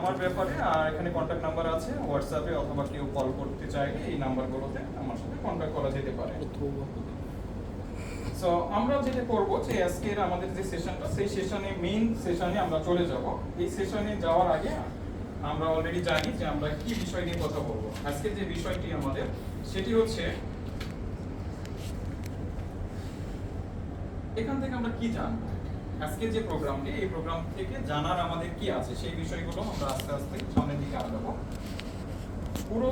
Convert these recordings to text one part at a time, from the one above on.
আমার ব্যাপারে আর এখানে কন্ট্যাক্ট নাম্বার আছে হোয়াটসঅ্যাপে, অথবা কেউ কল করতে চাইলে এই নাম্বারগুলোতে আমার সাথে কন্ট্যাক্ট করা যেতে পারে। সো আমরা যেটা করব যে আজকের আমাদের যে সেশনটা, সেই সেশনে মেইন সেশনে আমরা চলে যাব। এই সেশনে যাওয়ার আগে আমরা অলরেডি জানি যে আমরা কি বিষয় নিয়ে কথা বলবো। আজকের যে বিষয়টি আমাদের সেটি হচ্ছে, এখান থেকে আমরা কি জানবো, আজকের যে প্রোগ্রামটি, এই প্রোগ্রাম থেকে জানার আমাদের কি আছে সেই বিষয়গুলো আমরা আস্তে আস্তে সামনের দিকে আগাবো। পুরো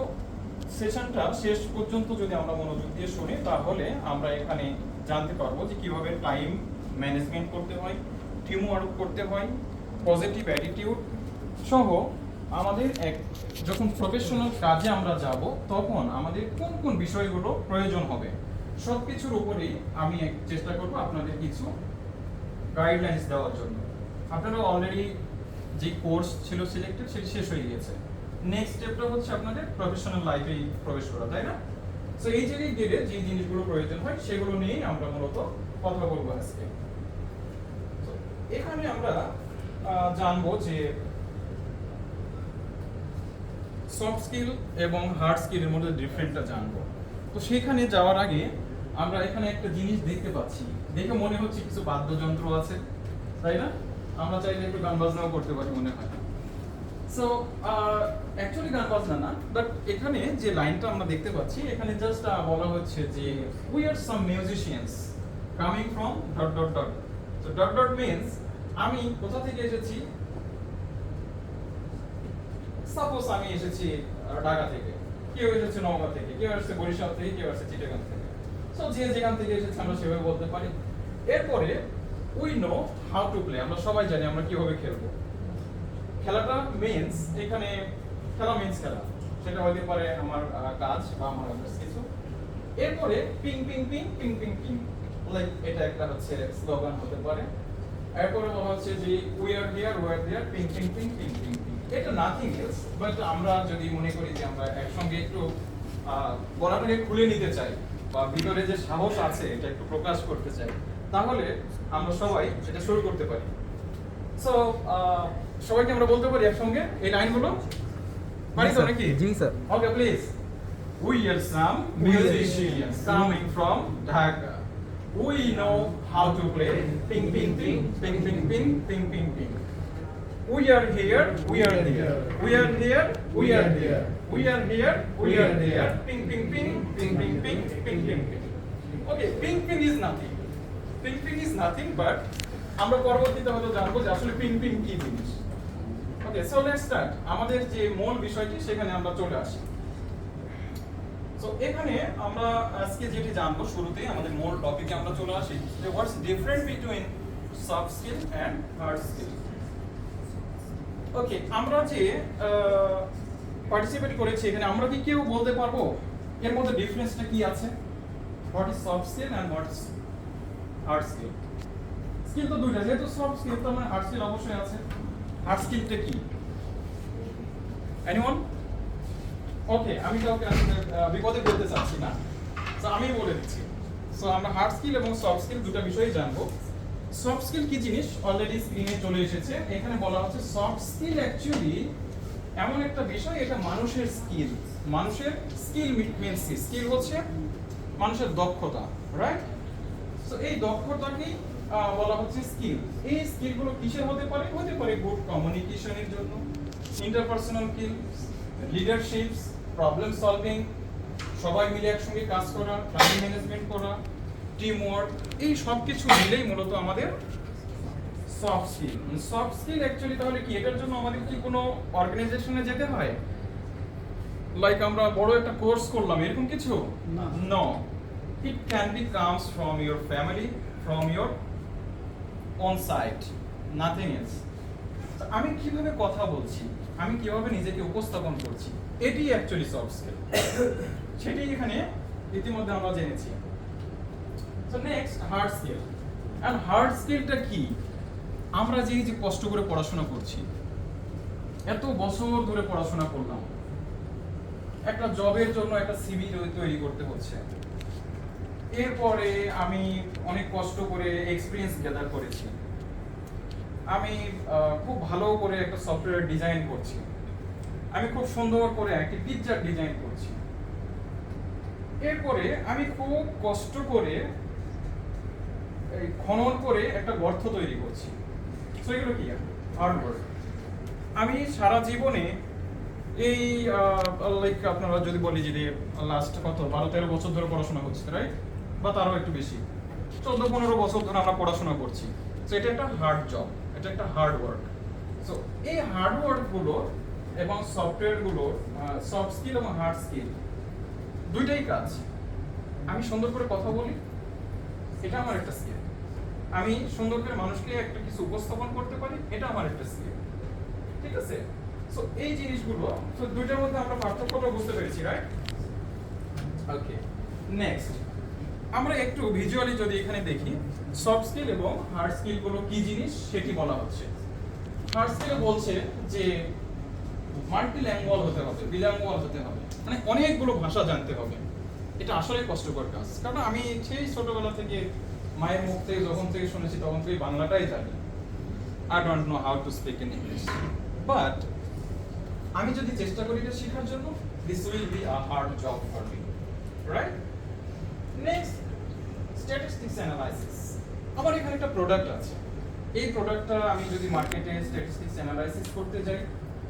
সেশনটা শেষ পর্যন্ত যদি আমরা মনোযোগ দিয়ে শুনি, তাহলে আমরা এখানে জানতে পারবো যে কিভাবে টাইম ম্যানেজমেন্ট করতে হয়, টিম ওয়ার্ক করতে হয়, পজিটিভ অ্যাটিটিউড সহ আমাদের যখন প্রফেশনাল কাজে আমরা যাব তখন আমাদের কোন কোন বিষয়গুলো প্রয়োজন হবে, সব কিছুর উপরেই আমি চেষ্টা করব আপনাদের কিছু গাইডলাইন্স দেওয়ার জন্য। আপনারা অলরেডি যে কোর্স ছিল সিলেক্টেড সেটি শেষ হয়ে গেছে। নেক্সট স্টেপটা হচ্ছে আপনাদের প্রফেশনাল লাইফে প্রবেশ করা, তাই না? সো এই জায়গায় গেলে যে জিনিসগুলো প্রয়োজন হয় সেগুলো নিয়েই আমরা মূলত কথা বলবো আজকে। এখানে আমরা জানবো যে সফট স্কিল এবং হার্ড স্কিলের মধ্যে ডিফারেন্সটা জানবো। তো সেখানে যাওয়ার আগে আমরা এখানে একটা জিনিস দেখতে পাচ্ছি, দেখে মনে হচ্ছে কিছু বাদ্যযন্ত্র আছে, তাই না? আমরা চাইলে একটু গান বাজনাও করতে পারি মনে হয়। সো অ্যাকচুয়ালি গান বাজনা না, বাট এখানে যে লাইনটা আমরা দেখতে পাচ্ছি, এখানে জাস্ট বলা হচ্ছে যে we R some musicians coming from dot dot dot. So dot dot means আমি কোথা থেকে এসেছি। সাপোজ আমি এসেছি ঢাকা থেকে, কেউ এসেছে নওগাঁ থেকে, কেউ এসেছে বরিশাল থেকে, কেউ এসেছে চিটাগাং থেকে। সো যে যেখান থেকে এসেছে আমরা সেভাবে বলতে পারি। এরপরে we know how to play, আমরা সবাই জানি আমরা কিভাবে খেলবো। খেলাটা মিন্স, এখানে খেলা মিন্স খেলা, সেটা হতে পারে আমার কাজ বা আমার কিছু। এরপরে ping ping ping ping ping ping, like এটা একটা হচ্ছে স্লোগান হতে পারে। এরপরে বলা হচ্ছে যে we are here ping ping ping ping ping ping. এটা নাথিং এলস, বাট আমরা যদি মনে করি যে আমরা একসঙ্গে একটু গলাটাকে খুলে নিতে চাই বা ভিতরে যে সাহস আছে এটা একটু প্রকাশ করতে চাই, তাহলে আমরা সবাই এটা শুরু করতে পারি। সো সবাইকে আমরা বলতে পারি একসঙ্গে এই লাইনগুলো, পারি তো নাকি? জি sir. Okay please. We are some musicians coming from Dhaka. We know how to play ping ping ping ping ping ping ping ping ping. We are here, we are there. We are here, we are there. We are here, we are there. Ping ping ping ping ping ping ping ping ping. Okay, ping ping is nothing. Ping ping is nothing, but আমরা পরবর্তীতে হয়তো জানবো যে আসলে ping ping কি জিনিস। ওকে, so let's start. আমাদের যে মূল বিষয়টি সেখানে আমরা চলে আসি। সো এখানে আমরা আজকে যেটি জানবো, শুরুতেই আমাদের মূল টপিকে আমরা চলে আসি যে what's different between soft skill and hard skill. Okay, আমরা যে পার্টিসিপেট করেছি এখানে, আমরা কি কেউ বলতে পারবো এর মধ্যে ডিফারেন্সটা কি আছে? What is soft skill and what is hard skill? Skill তো দুইটা, যেহেতু সফট স্কিল তো মানে হার্ড স্কিল অবশ্যই আছে। হার্ড স্কিলটা কি? এনিওয়ান? ওকে, আমি কাউকে আসলে বিপদে ফেলতে চাচ্ছি না, সো আমি বলে দিচ্ছি। সো আমরা হার্ড স্কিল এবং সফট স্কিল দুটো বিষয়ই জানবো। সফট স্কিল কি জিনিস অলরেডি স্ক্রিনে চলে এসেছে। এখানে বলা হচ্ছে সফট স্কিল অ্যাকচুয়ালি এমন একটা বিষয়, এটা মানুষের স্কিল। মানুষের স্কিল মিন্স স্কিল হচ্ছে মানুষের দক্ষতা, রাইট? সো এই দক্ষতাকেই বলা হচ্ছে স্কিল। এই স্কিলগুলো কিসের হতে পারে? হতে পারে গুড কমিউনিকেশনের জন্য, interpersonal skill, leadership, problem solving, সবাই মিলে একসঙ্গে কাজ করা, টাইম ম্যানেজমেন্ট করা, টিম ওয়ার্ক, এই সব কিছু মিলেই মূলত আমাদের soft skill. Soft skill actually তাহলে কি, এটার জন্য আমাদের কি কোনো অর্গানাইজেশনে যেতে হয়, লাইক আমরা বড় একটা কোর্স করলাম এরকম কিছু? No, it can be comes from your family, from your on site, nothing else. আমি কিভাবে কথা বলছি, আমি কিভাবে নিজেকে উপস্থাপন করছি, এটি অ্যাকচুয়ালি সফট স্কিল। সেটি এখানে ইতিমধ্যে আমরা জেনেছি। So next hard skill. And hard স্কিলটা কি? আমরা যে কষ্ট করে পড়াশোনা করছি, এত বছর ধরে পড়াশোনা করলাম, একটা জবের জন্য একটা সিভি তৈরি করতে হচ্ছে, এরপরে আমি অনেক কষ্ট করে এক্সপিরিয়েন্স গ্যাদার করেছি, আমি খুব ভালো করে একটা সফটওয়্যার ডিজাইন করছি, আমি খুব সুন্দর করে একটি পিকচার ডিজাইন করছি, এরপরে আমি খুব কষ্ট করে খনন করে একটা গর্ত তৈরি করছি। সো এগুলো কি হার্ড ওয়ার্ক। আমি সারা জীবনে এই লাইক আপনারা যদি বলি যে লাস্ট কত 12-13 বছর ধরে পড়াশোনা করছি, রাইট, বা তারও একটু বেশি, 14-15 বছর ধরে আমরা পড়াশোনা করছি। সো এটা একটা হার্ড জব, এটা একটা হার্ড ওয়ার্ক। সো এই হার্ড ওয়ার্কগুলো এবং সফটওয়্যারগুলোর সফট স্কিল এবং হার্ড স্কিল দুইটাই কাজ। আমি সুন্দর করে কথা বলি, এটা আমার একটা স্কিল। আমি সুন্দর করে মানুষকে একটা কিছু উপস্থাপন করতে পারি, এটা আমার একটা স্কিল। ঠিক আছে? সো এই জিনিসগুলো, সো দুইটার মধ্যে আমরা পার্থক্যটা বুঝতে পেরেছি, রাইট? ওকে, নেক্সট আমরা একটু ভিজুয়ালি যদি এখানে দেখি সফট স্কিল এবং হার্ড স্কিল গুলো কি জিনিস সেটি বলা হচ্ছে। হার্ড স্কিল বলছে যে মাল্টিল্যাঙ্গুয়াল হতে হবে, বিল্যাঙ্গুয়াল হতে হবে, মানে অনেকগুলো ভাষা জানতে হবে। এটা আসলে কষ্টকর কাজ, কারণ আমি সেই ছোটবেলা থেকে মায়ের মুখ থেকে যখন থেকে শুনেছি তখন থেকে বাংলাটাই জানি। I don't know how to speak in English, but আমি যদি চেষ্টা করি এটা শেখার জন্য, this will be a hard job for me, right? Next, statistics analysis. আমার এখানে একটা প্রোডাক্ট আছে, এই প্রোডাক্টটা আমি যদি মার্কেটে স্ট্যাটিস্টিক্স অ্যানালাইসিস করতে যাই,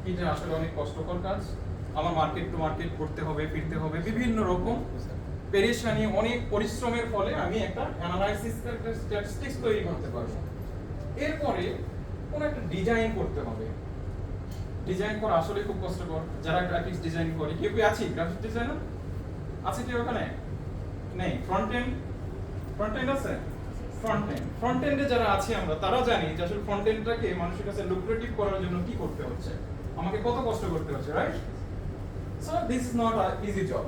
এটা আসলে অনেক কষ্টকর কাজ। আমার মার্কেট টু মার্কেট করতে হবে, ফিরতে হবে, বিভিন্ন রকম পেরেশানি, অনেক পরিশ্রমের ফলে আমি একটা অ্যানালাইসিস, একটা স্ট্যাটিস্টিক্স তৈরি করতে পারবো। এরপরে কোন একটা ডিজাইন করতে হবে। ডিজাইন করা আসলে খুব কষ্টকর। যারা গ্রাফিক্স ডিজাইন করে, কেউ কি আছে গ্রাফিক্স ডিজাইনার? আছে কি ওখানে? নেই। ফ্রন্ট এন্ড আছে? ফ্রন্ট এন্ডে যারা আছে আমরা তারা জানি যে আসলে ফ্রন্ট এন্ডটাকে মানুষের কাছে লুক্রেটিভ করার জন্য কি করতে হচ্ছে, আমাকে কত কষ্ট করতে হচ্ছে, right? So this is not a easy job.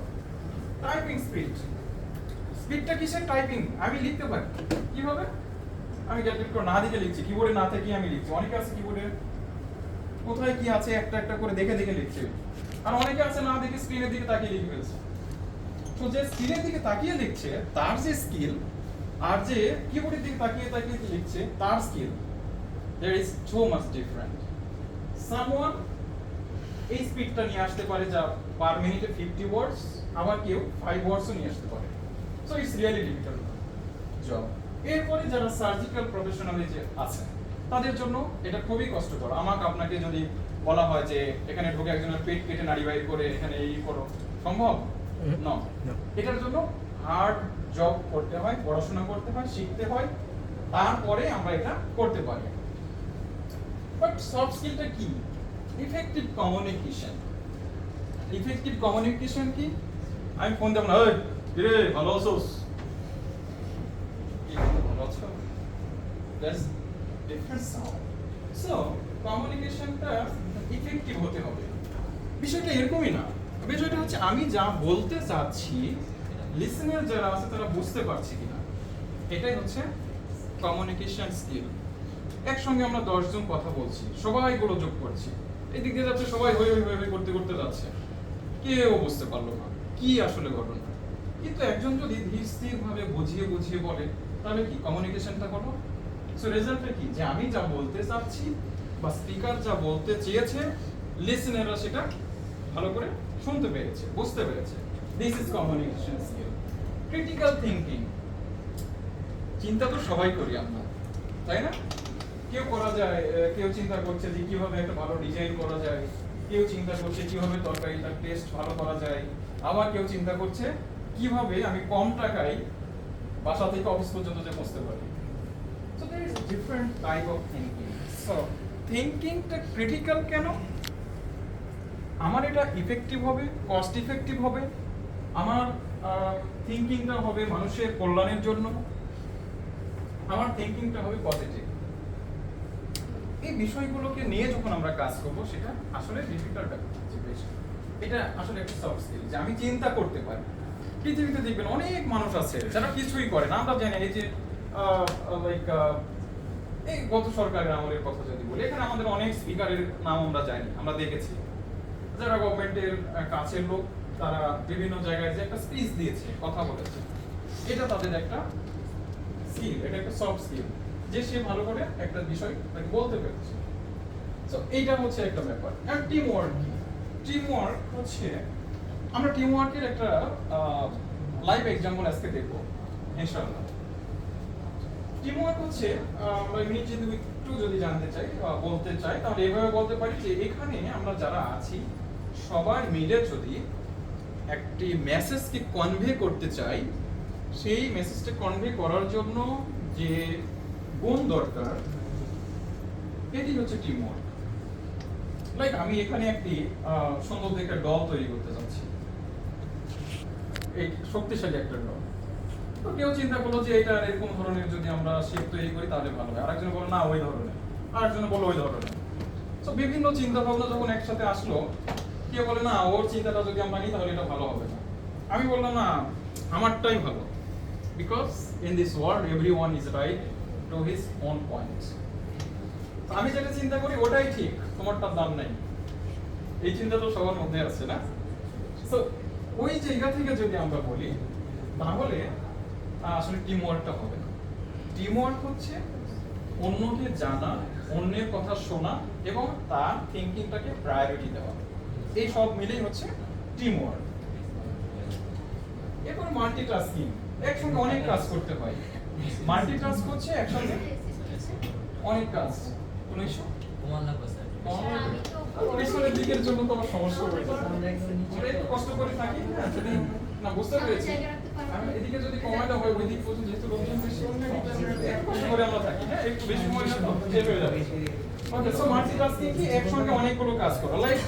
Typing স্পিডটা কিসের? টাইপিং। আমি লিখতে পারি কিভাবে? আমি ক্যালকুলেটর না দিকে লিখছি, কিবোর্ডে না থেকে আমি লিখছি। অনেকে আছে কিবোর্ডে কোথায় কি আছে একটা একটা করে দেখে দেখে লিখছে, আর অনেকে আছে না দেখে স্ক্রিনের দিকে তাকিয়ে লিখে ফেলছে। তো যে স্ক্রিনের দিকে তাকিয়ে লিখছে তার যে স্কিল, আর যে কিবোর্ডের দিকে তাকিয়ে তাকিয়ে লিখছে তার skill, there is so much different. Someone এই স্পিডটা নিয়ে আসতে পারে যা পার মিনিটে 50 ওয়ার্ডস, আবার কেউ 5 ওয়ার্ডসও নিয়ে আসতে পারে। So it's really difficult job. এরপরে যারা সার্জিক্যাল প্রফেশনালে যে আছে তাদের জন্য এটা খুবই কষ্টকর। আমাকে আপনাকে যদি বলা হয় যে এখানে ঢুকে একজনের পেট কেটে নাড়ি বাইর করে এখানে এই করো, সম্ভব না। এটার জন্য হার্ড জব করতে হয়, পড়াশোনা করতে হয়, শিখতে হয়, তারপরে আমরা এটা করতে পারি। বাট সফট স্কিলটা কি? Effective communication. ইফেক্টিভ কমিউনিকেশন কি? আমি ফোন দেব না, এই রে ভালো আছোস, কি ভালো আছো, দ্যাটস ডিফারেন্ট সাউন্ড। সো কমিউনিকেশনটা ইফেক্টিভ হতে হবে। বিষয়টা এরকমই না, বিষয়টা হচ্ছে আমি যা বলতে চাচ্ছি লিসেনার যারা আছে তারা বুঝতে পারছে কিনা, এটাই হচ্ছে কমিউনিকেশন স্কিল। একসঙ্গে আমরা 10 জন কথা বলছি, সবাই গোলযোগ করছি, এই দিক দিয়ে যাচ্ছে, সবাই হই হই হই করতে করতে যাচ্ছে, কেউ বুঝতে পারলো না কি আসলে ঘটনা। কিন্তু একজন যদি ধীর স্থির ভাবে বুঝিয়ে বুঝিয়ে বলে, তাহলে কি কমিউনিকেশনটা হলো। সো রেজাল্টটা কি? যে আমি যা বলতে চাচ্ছি বা স্পিকার যা বলতে চেয়েছে, লিসেনাররা সেটা ভালো করে শুনতে পেরেছে, বুঝতে পেরেছে। This is communication skill. Critical thinking. চিন্তা তো সবাই করি আমরা, তাই না? কেউ করা যায়, কেউ চিন্তা করছে যে কিভাবে একটা ভালো ডিজাইন করা যায়, কেউ চিন্তা করছে কিভাবে তরকারিটার টেস্ট ভালো করা যায়, আবার কেউ চিন্তা করছে কিভাবে আমি কম টাকায় বাসা থেকে অফিস পর্যন্ত যে পৌঁছতে পারি। So there is different type of thinking. So থিংকিংটা ক্রিটিক্যাল কেন? আমার এটা ইফেক্টিভ হবে, কস্ট ইফেক্টিভ হবে, আমার থিংকিংটা হবে মানুষের কল্যাণের জন্য, আমার থিংকিংটা হবে পজিটিভ। এই বিষয়গুলোকে নিয়ে যখন আমরা কাজ করব সেটা আসলে ডিফিকাল্ট ব্যাপার। এটা আসলে একটা সফট স্কিল যে আমি চিন্তা করতে পারি। পৃথিবীতে দেখবেন অনেক মানুষ আছে যারা কিছুই করে না। আমরা জানি এই যে লাইক এই গত সরকারের আমলের কথা যদি বলি, এখানে আমাদের অনেক স্পিকারের নাম আমরা জানি, আমরা দেখেছি, যারা গভর্নমেন্টের কাছের লোক, তারা বিভিন্ন জায়গায় যে একটা স্পিচ দিয়েছে, কথা বলেছে, এটা তাদের একটা স্কিল, এটা একটা সফট স্কিল। যে সে ভালো করে একটা বিষয় তাকে বলতে পেরেছে। তো এইটা হচ্ছে একটা ব্যাপার। আর টিম ওয়ার্ক কি? টিম ওয়ার্ক হচ্ছে আমরা টিম ওয়ার্কের একটা লাইভ এক্সাম্পল আজকে দেখবো ইনশাআল্লাহ। টিম ওয়ার্ক হচ্ছে আমরা একটু যদি জানতে চাই বা বলতে চাই তাহলে এভাবে বলতে পারি যে এখানে আমরা যারা আছি সবাই মিলে যদি একটি মেসেজকে কনভে করতে চাই, সেই মেসেজটা কনভে করার জন্য যে গুণ দরকার এটি হচ্ছে টিম ওয়ার্ক। লাইক আমি এখানে একটি সুন্দর দেখে দল তৈরি করতে যাচ্ছি, এই শক্তিশালী একটা দল। তো কেউ চিন্তা করলো যে এটা এরকম ধরনের যদি আমরা শেপ তৈরি করি তাহলে ভালো হয়, আরেকজন বললো না ওই ধরনের, আরেকজন বললো ওই ধরনের। তো বিভিন্ন চিন্তা ভাবনা যখন একসাথে আসলো, কেউ বলে না ওর চিন্তাটা যদি আমরা নিই তাহলে এটা ভালো হবে না, আমি বললাম না আমারটাই ভালো, because in this world everyone is right to his own point. আমি যেটা চিন্তা করি ওটাই ঠিক, তোমারটার দাম নাই, এই চিন্তা তো সবার মধ্যে আছে না? তো ওই জায়গা থেকে যদি আমরা বলি তাহলে আসলে টিম ওয়ার্কটা হবে না। টিম ওয়ার্ক হচ্ছে অন্যকে জানা, অন্যের কথা শোনা এবং তার থিঙ্কিংটাকে প্রায়োরিটি দেওয়া, এই সব মিলেই হচ্ছে টিম ওয়ার্ক। এরপর মাল্টিটাস্কিং, একসঙ্গে অনেক কাজ করতে হয়। মাল্টিটাস্ক হচ্ছে একসঙ্গে অনেক কাজ। পিছনের দিকের জন্য তো আমার সমস্যা হয়ে যায়, আমরা একটু কষ্ট করে থাকি না, যদি না বুঝতে পেরেছি এদিকে যদি কমানো হয় ওই দিক পর্যন্ত যেহেতু লোকজন বেশি একটু কষ্ট করে আমরা থাকি, হ্যাঁ একটু বেশি সময় না তো শেষ হয়ে যাবে। ওকে, সো মাল্টিটাস্কিং কি একসঙ্গে অনেকগুলো কাজ করা, লাইক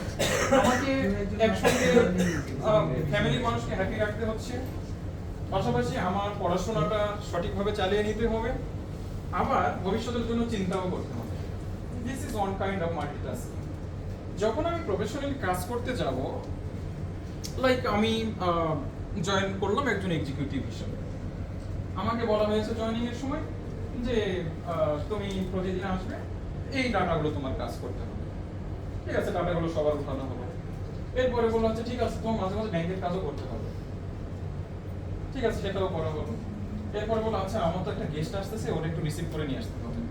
আমাকে একসঙ্গে ফ্যামিলির মানুষকে হ্যাপি রাখতে হচ্ছে, পাশাপাশি আমার পড়াশোনাটা সঠিকভাবে চালিয়ে নিতে হবে, আবার ভবিষ্যতের জন্য চিন্তাও করতে হবে। This is one kind of multitasking. যখন আমি প্রফেশনালি কাজ করতে যাব, লাইক আমি জয়েন করলাম একজন এক্সিকিউটিভ হিসেবে, আমাকে বলা হয়েছে জয়েনিং এর সময় যে তুমি প্রতিদিন আসবে, এই ডাটাগুলো তোমার কাজ করতে হবে, ঠিক আছে, ডাটাগুলো সবার উঠানো হলো। এরপরে বলা হচ্ছে ঠিক আছে তোমার মাঝে মাঝে ব্যাংকের কাজও করতে হবে, ঠিক আছে সেটাও করা হলো। এরপরে বলো আচ্ছা আমার তো একটা গেস্ট আসতেছে, ওটা একটু রিসিভ করে নিয়ে আসতে হবে,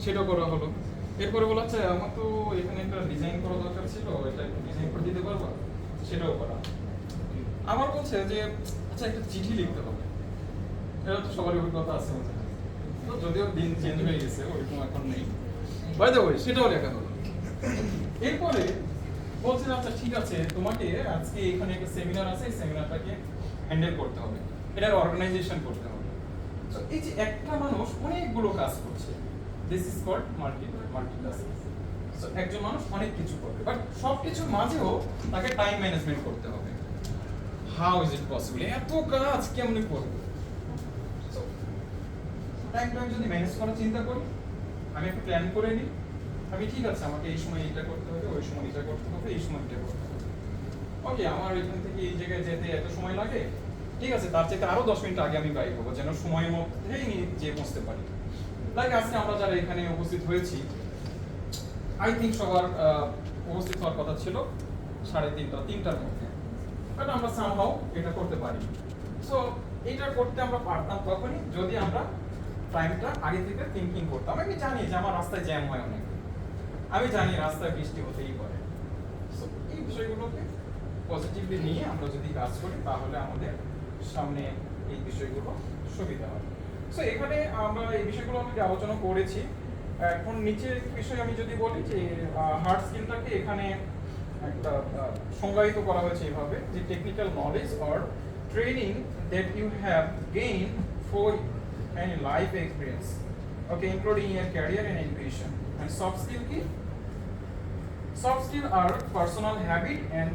সেটাও করা হলো। এরপরে বলা আচ্ছা আমার তো এখানে একটা ডিজাইন করা দরকার ছিল, এটা একটু ডিজাইন করে দিতে পারবা, সেটাও করা। আমার বলছে যে আচ্ছা একটা চিঠি লিখতে হবে, এটা তো সবারই অভিজ্ঞতা আছে, তো যদিও দিন চেঞ্জ হয়ে গেছে ওইরকম এখন নেই, বাই দ্য ওয়ে সেটাও লেখা হলো। এরপরে বলছে আচ্ছা ঠিক আছে তোমাকে আজকে এখানে একটা সেমিনার আছে, এই সেমিনারটাকে হ্যান্ডেল করতে হবে, এটার অর্গানাইজেশন করতে হবে। তো এই যে একটা মানুষ অনেকগুলো কাজ করছে, this is called multitasking. So একজন মানুষ অনেক কিছু করবে, বাট সবকিছুর মাঝেও তাকে টাইম ম্যানেজমেন্ট করতে হবে। হাউ ইজ ইট পসিবল, এত কাজ কেমনে করবে? সো টাইমটা যদি ম্যানেজ করার চিন্তা করি, আমি একটা প্ল্যান করে নিই, আমি ঠিক আছে আমাকে এই সময় এটা করতে হবে, ওই সময় এটা করতে হবে, এই সময় এটা করতে হবে। ওকে আমার এখান থেকে এই জায়গায় যেতে এত সময় লাগে, ঠিক আছে তার চাইতে আরো 10 মিনিট আগে আমি বাইর হবো, যেন সময়ের মধ্যেই যেয়ে পৌঁছতে পারি। লাইক আজকে আমরা যারা এখানে উপস্থিত হয়েছি, আই থিঙ্ক সবার উপস্থিত হওয়ার কথা ছিল 3:30টার মধ্যে, বাট আমরা সামহাউ এটা করতে পারি। সো এটা করতে আমরা পারতাম তখনই যদি আমরা টাইমটা আগে থেকে থিঙ্কিং করতাম। আমি জানি যে আমার রাস্তায় জ্যাম হয় অনেক, আমি জানি রাস্তায় বৃষ্টি হতেই পারে। সো এই বিষয়গুলোকে পজিটিভলি নিয়ে আমরা যদি কাজ করি তাহলে আমাদের সামনে এই বিষয়গুলো সুবিধা হয়। সো এখানে আমরা এই বিষয়গুলো অলরেডি আলোচনা করেছি। এখন নিচের বিষয় আমি যদি বলি যে হার্ড স্কিলটাকে এখানে একটা সংজ্ঞায়িত করা হয়েছে এইভাবে যে technical knowledge or training that you have gain for any life experience, okay, including your career and education. And soft skill ki? Soft skill are personal habit and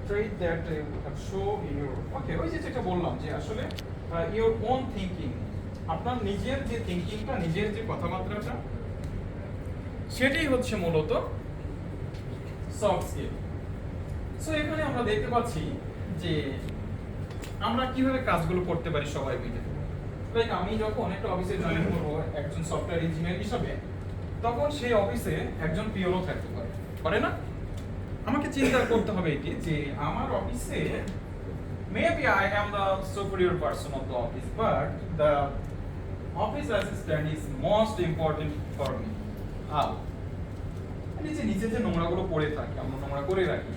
trait that you have show in your, okay, ওই যেটা বললাম যে আসলে your own thinking, আপনার নিজের যে থিংকিংটা, নিজের যে কথাবার্তাটা, সেটাই হচ্ছে মূলত সফট স্কিল। সো এখানে আমরা দেখতে পাচ্ছি যে আমরা কিভাবে কাজগুলো করতে পারি সবাই মিলে। লাইক আমি যখন একটা অফিসে জয়েন করবো একজন সফটওয়্যার ইঞ্জিনিয়ার হিসাবে, তখন সেই অফিসে একজন পিওরও থাকতে পারে, পারে না? আমাকে চিন্তা করতে হবে এটি যে আমার অফিসে maybe I am the superior person of the office, but the office assistant is most important for me. How? নিচে যে নোংরাগুলো পড়ে থাকে, আমরা নোংরা করে রাখি,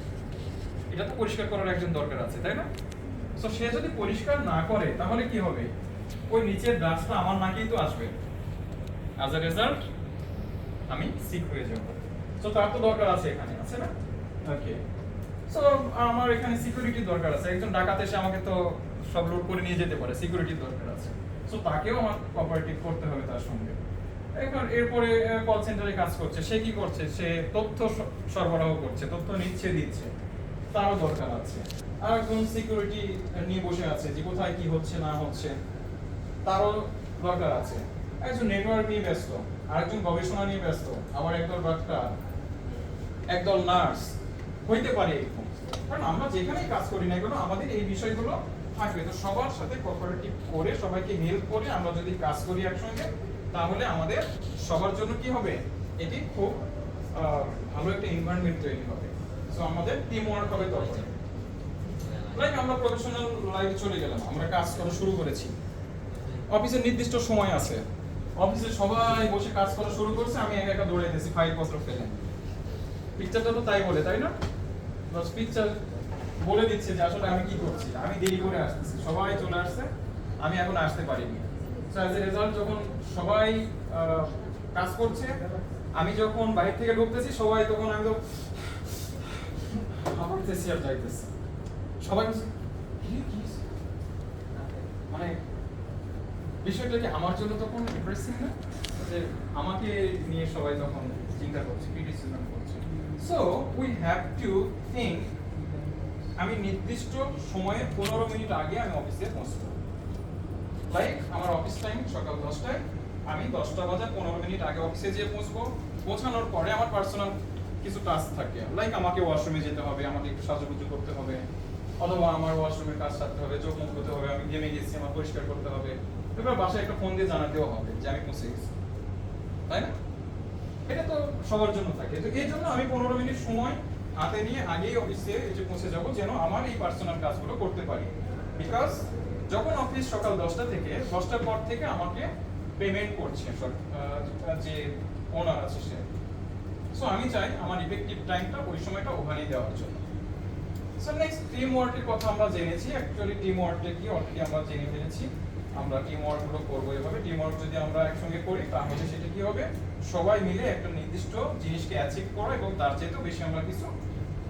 এটা তো পরিষ্কার করার একজন দরকার আছে, তাই না? সো সে যদি পরিষ্কার না করে তাহলে কি হবে? ওই নিচের ডাস্টটা আমার নাকেই তো আসবে। অ্যাজ আ রেজাল্ট আমি সিক হয়ে যাব। সো তার তো দরকার আছে এখানে, আছে না? ওকে, সো আমার এখানে সিকিউরিটির দরকার আছে। একজন ডাকাত এসে আমাকে তো সব লুট করে নিয়ে যেতে পারে, সিকিউরিটির দরকার আছে। সো তাকেও আমার কোঅপারেটিভ করতে হবে তার সঙ্গে। এরপরে কল সেন্টারে কাজ করছে, সে কি করছে? সে তথ্য সরবরাহ করছে, তথ্য নিচ্ছে দিচ্ছে, তারও দরকার আছে। আর একজন সিকিউরিটি নিয়ে বসে আছে যে কোথায় কি হচ্ছে না হচ্ছে, তারও দরকার আছে। একজন নেটওয়ার্ক নিয়ে ব্যস্ত, আরেকজন গবেষণা নিয়ে ব্যস্ত, আবার একদল ডাক্তার, একদল নার্স হইতে পারে এরকম। কারণ আমরা যেখানেই কাজ করি না কেন আমাদের এই বিষয়গুলো থাকবে। তো সবার সাথে কোঅপারেটিভ করে, সবাইকে হেল্প করে আমরা যদি কাজ করি একসঙ্গে, তাহলে আমাদের সবার জন্য কি হবে? এটি খুব ভালো একটা এনভায়রনমেন্ট তৈরি হবে। সো আমাদের টিম ওয়ার্ক হবে তখন। লাইক আমরা প্রফেশনাল লাইফে চলে গেলাম, আমরা কাজ করা শুরু করেছি, অফিসের নির্দিষ্ট সময় আছে, অফিসে সবাই বসে কাজ করা শুরু করছে, আমি একা একা দৌড়াইতেছি ফাইল পত্র ফেলে। পিকচারটা তো তাই বলে, তাই না? বাস পিকচার বলে দিচ্ছে যে আসলে আমি কি করছি। আমি দেরি করে আসতেছি, সবাই চলে আসছে, আমি এখন আসতে পারিনি। সো অ্যাজ এ রেজাল্ট যখন সবাই কাজ করছে, আমি যখন বাইরে থেকে ঢুকতেছি সবাই, তখন আমি তো ভাবতেছি আর যাইতেছি, সবাই মানে বিষয়টা কি আমার জন্য তখন ইন্টারেস্টিং না? যে আমাকে নিয়ে সবাই তখন চিন্তা করছে, ক্রিটিসিজম করছে। So we have to think, আমি নির্দিষ্ট সময়ে 15 মিনিট আগে আমি অফিসে পৌঁছবো। লাইক আমার অফিস টাইম সকাল 10টায়, আমি 10টা বাজে 15 মিনিট আগে অফিসে যেয়ে পৌঁছবো। পৌঁছানোর পরে আমার পার্সোনাল কিছু টাস্ক থাকে, লাইক আমাকে ওয়াশরুমে যেতে হবে, আমাকে একটু সাজুগুজু করতে হবে, অথবা আমার ওয়াশরুমের কাজ সারতে হবে, চোখ মুখ ধুতে হবে, আমি গেমে গেছি, আমার পরিষ্কার করতে হবে। এবার বাসায় একটা ফোন দিয়ে জানাতেও হবে যে আমি পৌঁছে গেছি, তাই না? এটা তো সবার জন্য থাকে। তো এই জন্য আমি 15 মিনিট সময় হাতে নিয়ে আগেই অফিসে এসে পৌঁছে যাব, যেন আমার এই পার্সোনাল কাজগুলো করতে পারি। বিকজ যখন অফিস সকাল 10টা থেকে 10টার পর থেকে আমাকে পেমেন্ট করছে যে ওনার আছে সে। সো আমি চাই আমার ইফেক্টিভ টাইমটা ওই সময়টা ওখানেই দেওয়ার জন্য। সো নেক্সট, টিম ওয়ার্কের কথা আমরা জেনেছি। অ্যাকচুয়ালি টিম ওয়ার্কটা কি অলরেডি আমরা জেনে ফেলেছি। আমরা টিম ওয়ার্ক গুলো করবো এভাবে। টিম ওয়ার্ক যদি আমরা একসঙ্গে করি তাহলে সেটা কি হবে? সবাই মিলে একটা নির্দিষ্ট জিনিসকে অ্যাচিভ করা এবং তার চেয়েও বেশি আমরা কিছু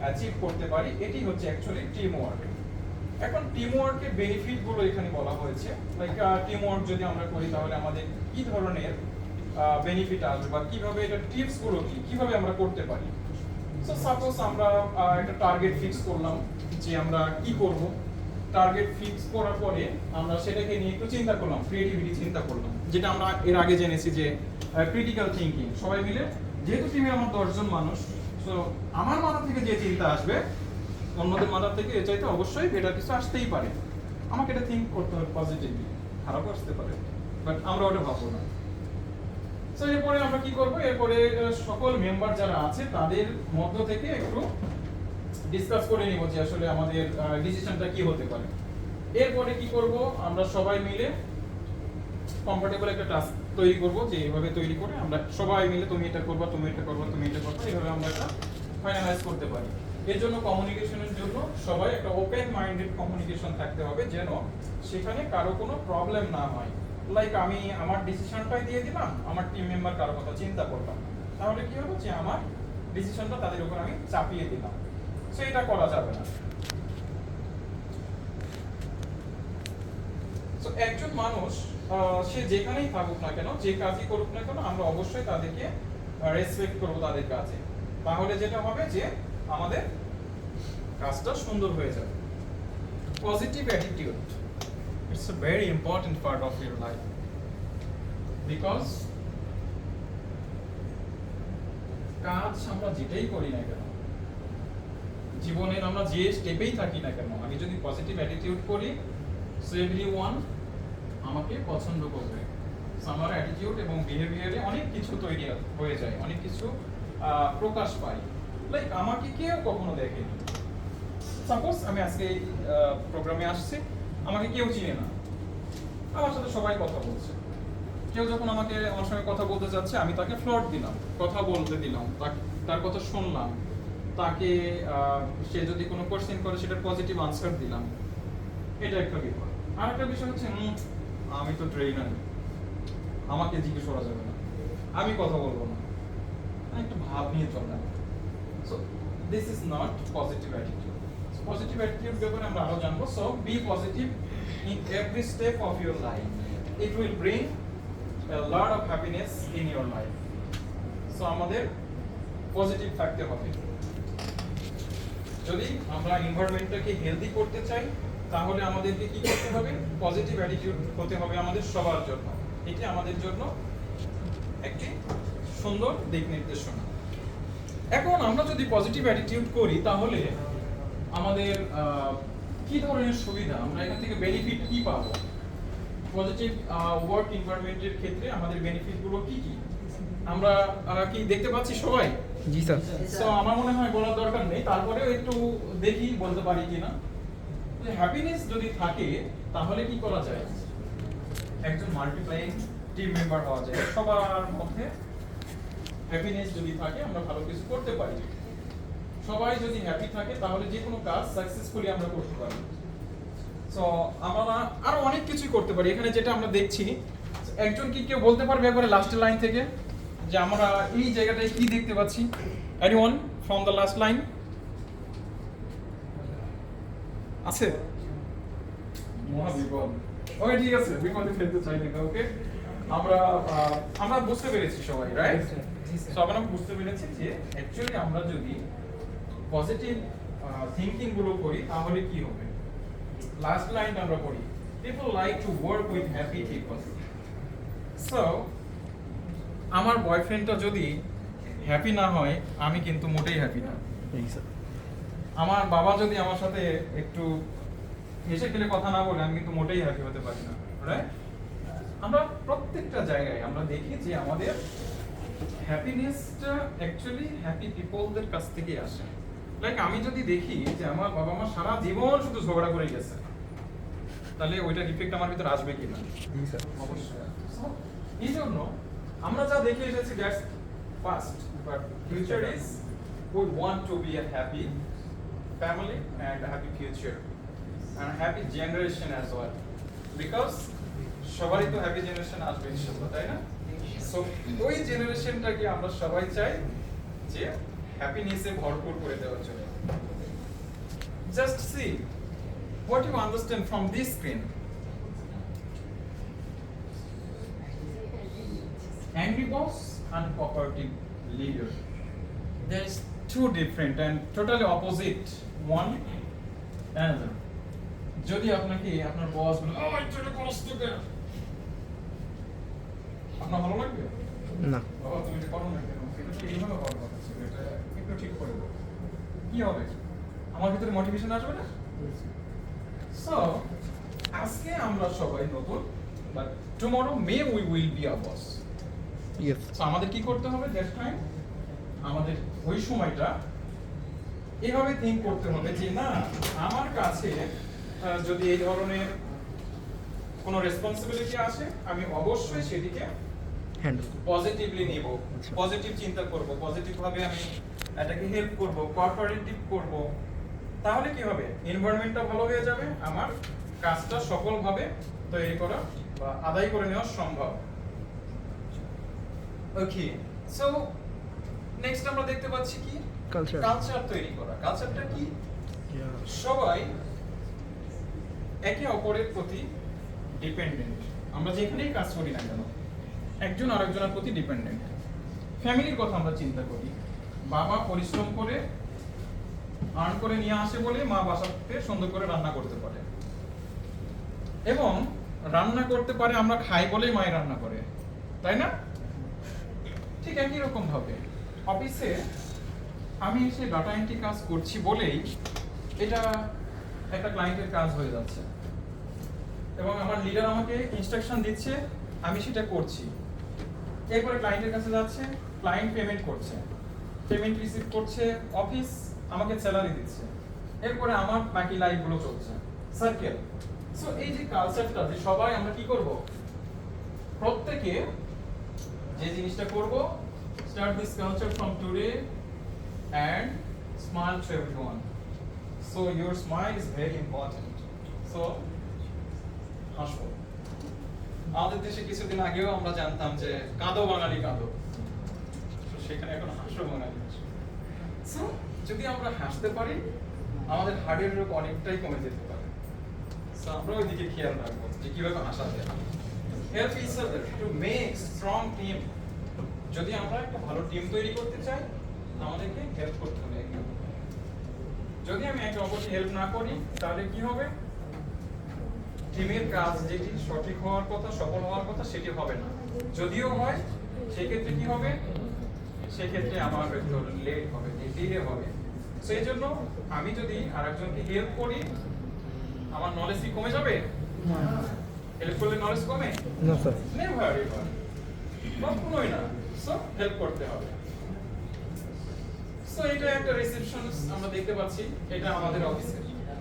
অ্যাচিভ করতে পারি। এটি হচ্ছে অ্যাকচুয়ালি টিম ওয়ার্ক। এখন টিম ওয়ার্কের বেনিফিট গুলো এখানে বলা হয়েছে। লাইক টিম ওয়ার্ক যদি আমরা করি তাহলে আমাদের কি ধরনের বেনিফিট আসবে বা কিভাবে এটা টিপস গুলো কিভাবে আমরা করতে পারি। সো সাপোজ আমরা একটা টার্গেট ফিক্স করলাম যে আমরা কি করব। টার্গেট ফিক্স করার পরে আমরা সেটাকে নিয়ে একটু চিন্তা করলাম, ক্রিয়েটিভিটি চিন্তা করলাম, যেটা আমরা এর আগে জেনেছি যে ক্রিটিক্যাল থিংকিং। সবাই মিলে, যেহেতু টিমে আমার 10 জন মানুষ, সো আমার মাথা থেকে যে চিন্তা আসবে অন্যদের মাথা থেকে এর চাইতে অবশ্যই বেটার কিছু আসতেই পারে। আমাকে এটা থিঙ্ক করতে হবে পজিটিভলি, খারাপও আসতে পারে, বাট আমরা ওটা ভাববো না। সো এরপরে আমরা কি করব? এরপরে সকল মেম্বার যারা আছে তাদের মধ্য থেকে একটু ডিসকাস করে নিব যে আসলে আমাদের ডিসিশনটা কি হতে পারে। এরপরে কি করব? আমরা সবাই মিলে কমফোর্টেবল একটা টাস্ক তৈরি করব, যে এইভাবে তৈরি করে আমরা সবাই মিলে তুমি এটা করবা, তুমি এটা করবা, তুমি এটা করবা, এইভাবে আমরা এটা ফাইনালাইজ করতে পারি। এর জন্য কমিউনিকেশনের জন্য সবাই একটা ওপেন মাইন্ডেড কমিউনিকেশন থাকতে হবে, যেন সেখানে কারো কোনো প্রবলেম না হয়। লাইক আমি আমার ডিসিশনটাই দিয়ে দিলাম, আমার টিম মেম্বার কারো কথা চিন্তা করলাম, তাহলে কি হবে যে আমার ডিসিশনটা তাদের উপর আমি চাপিয়ে দিলাম। সো এটা করা যাবে না। সো একজন মানুষ সে যেখানেই থাকুক না কেন, যে কাজই করুক না কেন, আমরা অবশ্যই তাদেরকে রেসপেক্ট করব তাদের কাজে। তাহলে যেটা হবে যে আমাদের কাজটা সুন্দর হয়ে যাবে। Positive attitude, it's a very important part of your life, because কাজ আমরা যেটাই করি না কেন, জীবনের আমরা যে স্টেপেই থাকি না কেন, আমি যদি পজিটিভ অ্যাটিটিউড করি, সো এভরিওয়ান আমাকে পছন্দ করবে। সো আমার অ্যাটিটিউড এবং বিহেভিয়ারে অনেক কিছু তৈরি হয়ে যায়, অনেক কিছু প্রকাশ পায়। লাইক আমাকে কেউ কখনো দেখেনি। সাপোজ আমি আজকে এই প্রোগ্রামে আসছি, আমাকে কেউ চিনে না, আমার সাথে সবাই কথা বলছে, কেউ যখন আমার সঙ্গে কথা বলতে যাচ্ছে, আমি তাকে ফ্লট দিলাম, কথা বলতে দিলাম, তার কথা শুনলাম, তাকে সে যদি কোনো কোশ্চেন করে সেটার পজিটিভ আনসার দিলাম, এটা একটা বিষয়। আর একটা বিষয় হচ্ছে আমি তো ট্রেনার, আমাকে জিজ্ঞেস করা যাবে না, আমি কথা বলবো না, একটু ভাব নিয়ে চললাম। So this is not positive attitude. Positive attitude ব্যাপারে আমরা আরো জানবো। So be positive in every step of your life, it will bring a lot of happiness in your life. So আমাদের পজিটিভ থাকতে হবে। যদি আমরা এনভায়রনমেন্টটাকে হেলদি করতে চাই, তাহলে আমাদেরকে কি করতে হবে? পজিটিভ অ্যাটিটিউড হতে হবে আমাদের সবার জন্য। এটি আমাদের জন্য একটি সুন্দর দিক নির্দেশনা। এখন আমরা যদি পজিটিভ অ্যাটিটিউড করি, তাহলে আমাদের কি ধরনের সুবিধা, আমরা এখান থেকে বেনিফিট কি পাবো? পজিটিভ ওয়ার্ক এনভায়রনমেন্টের ক্ষেত্রে আমাদের বেনিফিট গুলো কি কি আমরা কি দেখতে পাচ্ছি সবাই? জি স্যার। সো আমার মনে হয় বলার দরকার নেই, তারপরেও একটু দেখি বলতে পারি কিনা। যে হ্যাপিনেস যদি থাকে, তাহলে কি করা যায়? একজন মাল্টিপ্লাইং টিম মেম্বার হওয়া যায়। সবার মধ্যে হ্যাপিনেস যদি থাকে, আমরা ভালো কিছু করতে পারি। সবাই যদি হ্যাপি থাকে, তাহলে যে কোনো কাজ সাকসেসফুলি আমরা করতে পারি। সো আমরা আরো অনেক কিছুই করতে পারি। এখানে যেটা আমরা দেখছি, একজন কি কেউ বলতে পারবে একবারে লাস্টের লাইন থেকে যে আমরা এই জায়গাটায় কি দেখতে পাচ্ছি? Anyone from the last line আছে? মহাবিপদ। ওকে, ঠিক আছে, বিপদে ফেলতে চাই না ওকে। আমরা বুঝতে পেরেছি সবাই, রাইট? সো আমরা বুঝতে পেরেছি যে অ্যাকচুয়ালি আমরা যদি পজিটিভ থিংকিং গুলো করি, তাহলে কি হবে? লাস্ট লাইনটা আমরা পড়ি, people like to work with happy people. So আমার বয়ফ্রেন্ডটা যদি হ্যাপি না হয়, আমি কিন্তু মোটেই হ্যাপি না। আমার বাবা যদি আমার সাথে একটু হেসে খেলে কথা না বলে, আমি কিন্তু মোটেই হ্যাপি হতে পারি না, রাইট? আমরা প্রত্যেকটা জায়গায় আমরা দেখি যে আমাদের হ্যাপিনেসটা অ্যাকচুয়ালি হ্যাপি পিপলদের কাছ থেকে আসে। লাইক আমি যদি দেখি যে আমার বাবা মা সারা জীবন শুধু ঝগড়া করে গেছে, তাহলে ওইটার ইফেক্ট আমার ভিতর আসবে কিনা? অবশ্যই। এই জন্য আমরা যা দেখে এসেছি, that's past, but future is we want to be a happy family and a happy future and happy generation as well, because সবারই তো হ্যাপি জেনারেশন আসবে ইনশাআল্লাহ, তাই না? সো ওই জেনারেশনটাকে আমরা সবাই চাই যে হ্যাপিনেসে ভরপুর করে দেওয়ার জন্য। Just see what you understand from this screen. Angry boss and cooperative leader, there is two different and totally opposite one another. যদি আপনাকে আপনার বস বলে এটা করছ তো কেন, আপনার ভালো লাগবে না? বাবা তুমি এটা করো না কেন, এটা এইভাবে করার কথা ছিল, এটা একটু ঠিক করে দাও, কি হবে? আমার ভিতরে মোটিভেশন আসবে না? So, আজকে আমরা সবাই নতুন, but tomorrow may we will be a boss. Yes. So আমাদের কি করতে হবে? That time আমাদের ওই সময়টা এভাবে থিঙ্ক করতে হবে যে না, আমার কাছে যদি এই ধরনের কোনো রেসপন্সিবিলিটি আসে, আমি অবশ্যই সেটিকে হ্যান্ডেল পজিটিভলি নিব, আচ্ছা। পজিটিভ চিন্তা করব, পজিটিভ ভাবে আমি এটাকে হেল্প করব, কোঅপারেটিভ করব। তাহলে কি হবে? এনভায়রনমেন্টটা ভালো হয়ে যাবে, আমার কাজটা সফলভাবে তৈরি করা বা আদায় করে নেওয়া সম্ভব। ওকে, সো নেক্সট আমরা দেখতে পাচ্ছি কি? কালচার। কালচার তৈরি করা। কালচারটা কি? সবাই একে অপরের প্রতি ডিপেন্ডেন্ট। আমরা যেখানেই কাজ করি না কেন, একজন আরেকজনের প্রতি ডিপেন্ডেন্ট। ফ্যামিলির কথা আমরা চিন্তা করি, বাবা পরিশ্রম করে আর্ন করে নিয়ে আসে বলে মা বাসাতে সুন্দর করে রান্না করতে পারে, এবং রান্না করতে পারে আমরা খাই বলেই মায়ের রান্না করে, তাই না? ঠিক একই রকম ভাবে অফিসে আমি এসে ডাটা এন্ট্রি কাজ করছি বলেই এটা একটা ক্লায়েন্টের কাজ হয়ে যাচ্ছে, এবং আমার লিডার আমাকে ইনস্ট্রাকশন দিচ্ছে, আমি সেটা করছি। এরপরে ক্লায়েন্টের কাছে যাচ্ছে, ক্লায়েন্ট পেমেন্ট করছে, পেমেন্ট রিসিভ করছে, অফিস আমাকে স্যালারি দিচ্ছে, এরপরে আমার বাকি লাইফগুলো চলছে, সার্কেল। সো এই যে কালচারটা, যে সবাই আমরা কি করব, প্রত্যেকে যে জিনিসটা করব, start this culture from today and smile to everyone. So your smile is very important. So হাসো। আমাদের দেশে কিছুদিন আগেও আমরা জানতাম যে কাঁদো বাঙালি কাঁদো, তো সেখানে এখন হাসো বাঙালি হাসো। So যদি আমরা হাসতে পারি আমাদের হার্টের রোগ অনেকটাই কমে যেতে পারে। So আমরা ওই দিকে খেয়াল রাখবো যে কিভাবে হাসা যায়। Help each other to make strong team. যদি আমরা একটা ভালো টিম তৈরি করতে চাই আমাদেরকে হেল্প করতে হবে একে অপরকে। যদি আমি একে অপরকে হেল্প না করি তাহলে কি হবে? টিমের কাজ যেটি সঠিক হওয়ার কথা, সফল হওয়ার কথা, সেটি হবে না। যদিও হয় সেক্ষেত্রে কি হবে? সেক্ষেত্রে আমার একটু লেট হবে, ডিলে হবে। সো এই জন্য আমি যদি আরেকজনকে হেল্প করি আমার নলেজ কি কমে যাবে? হেল্প করলে নলেজ কমে? No, sir. নেভার এভার, কখনোই না। সো হেল্প করতে হবে। সো এটা একটা রিসেপশন আমরা দেখতে পাচ্ছি, এটা আমাদের অফিসে,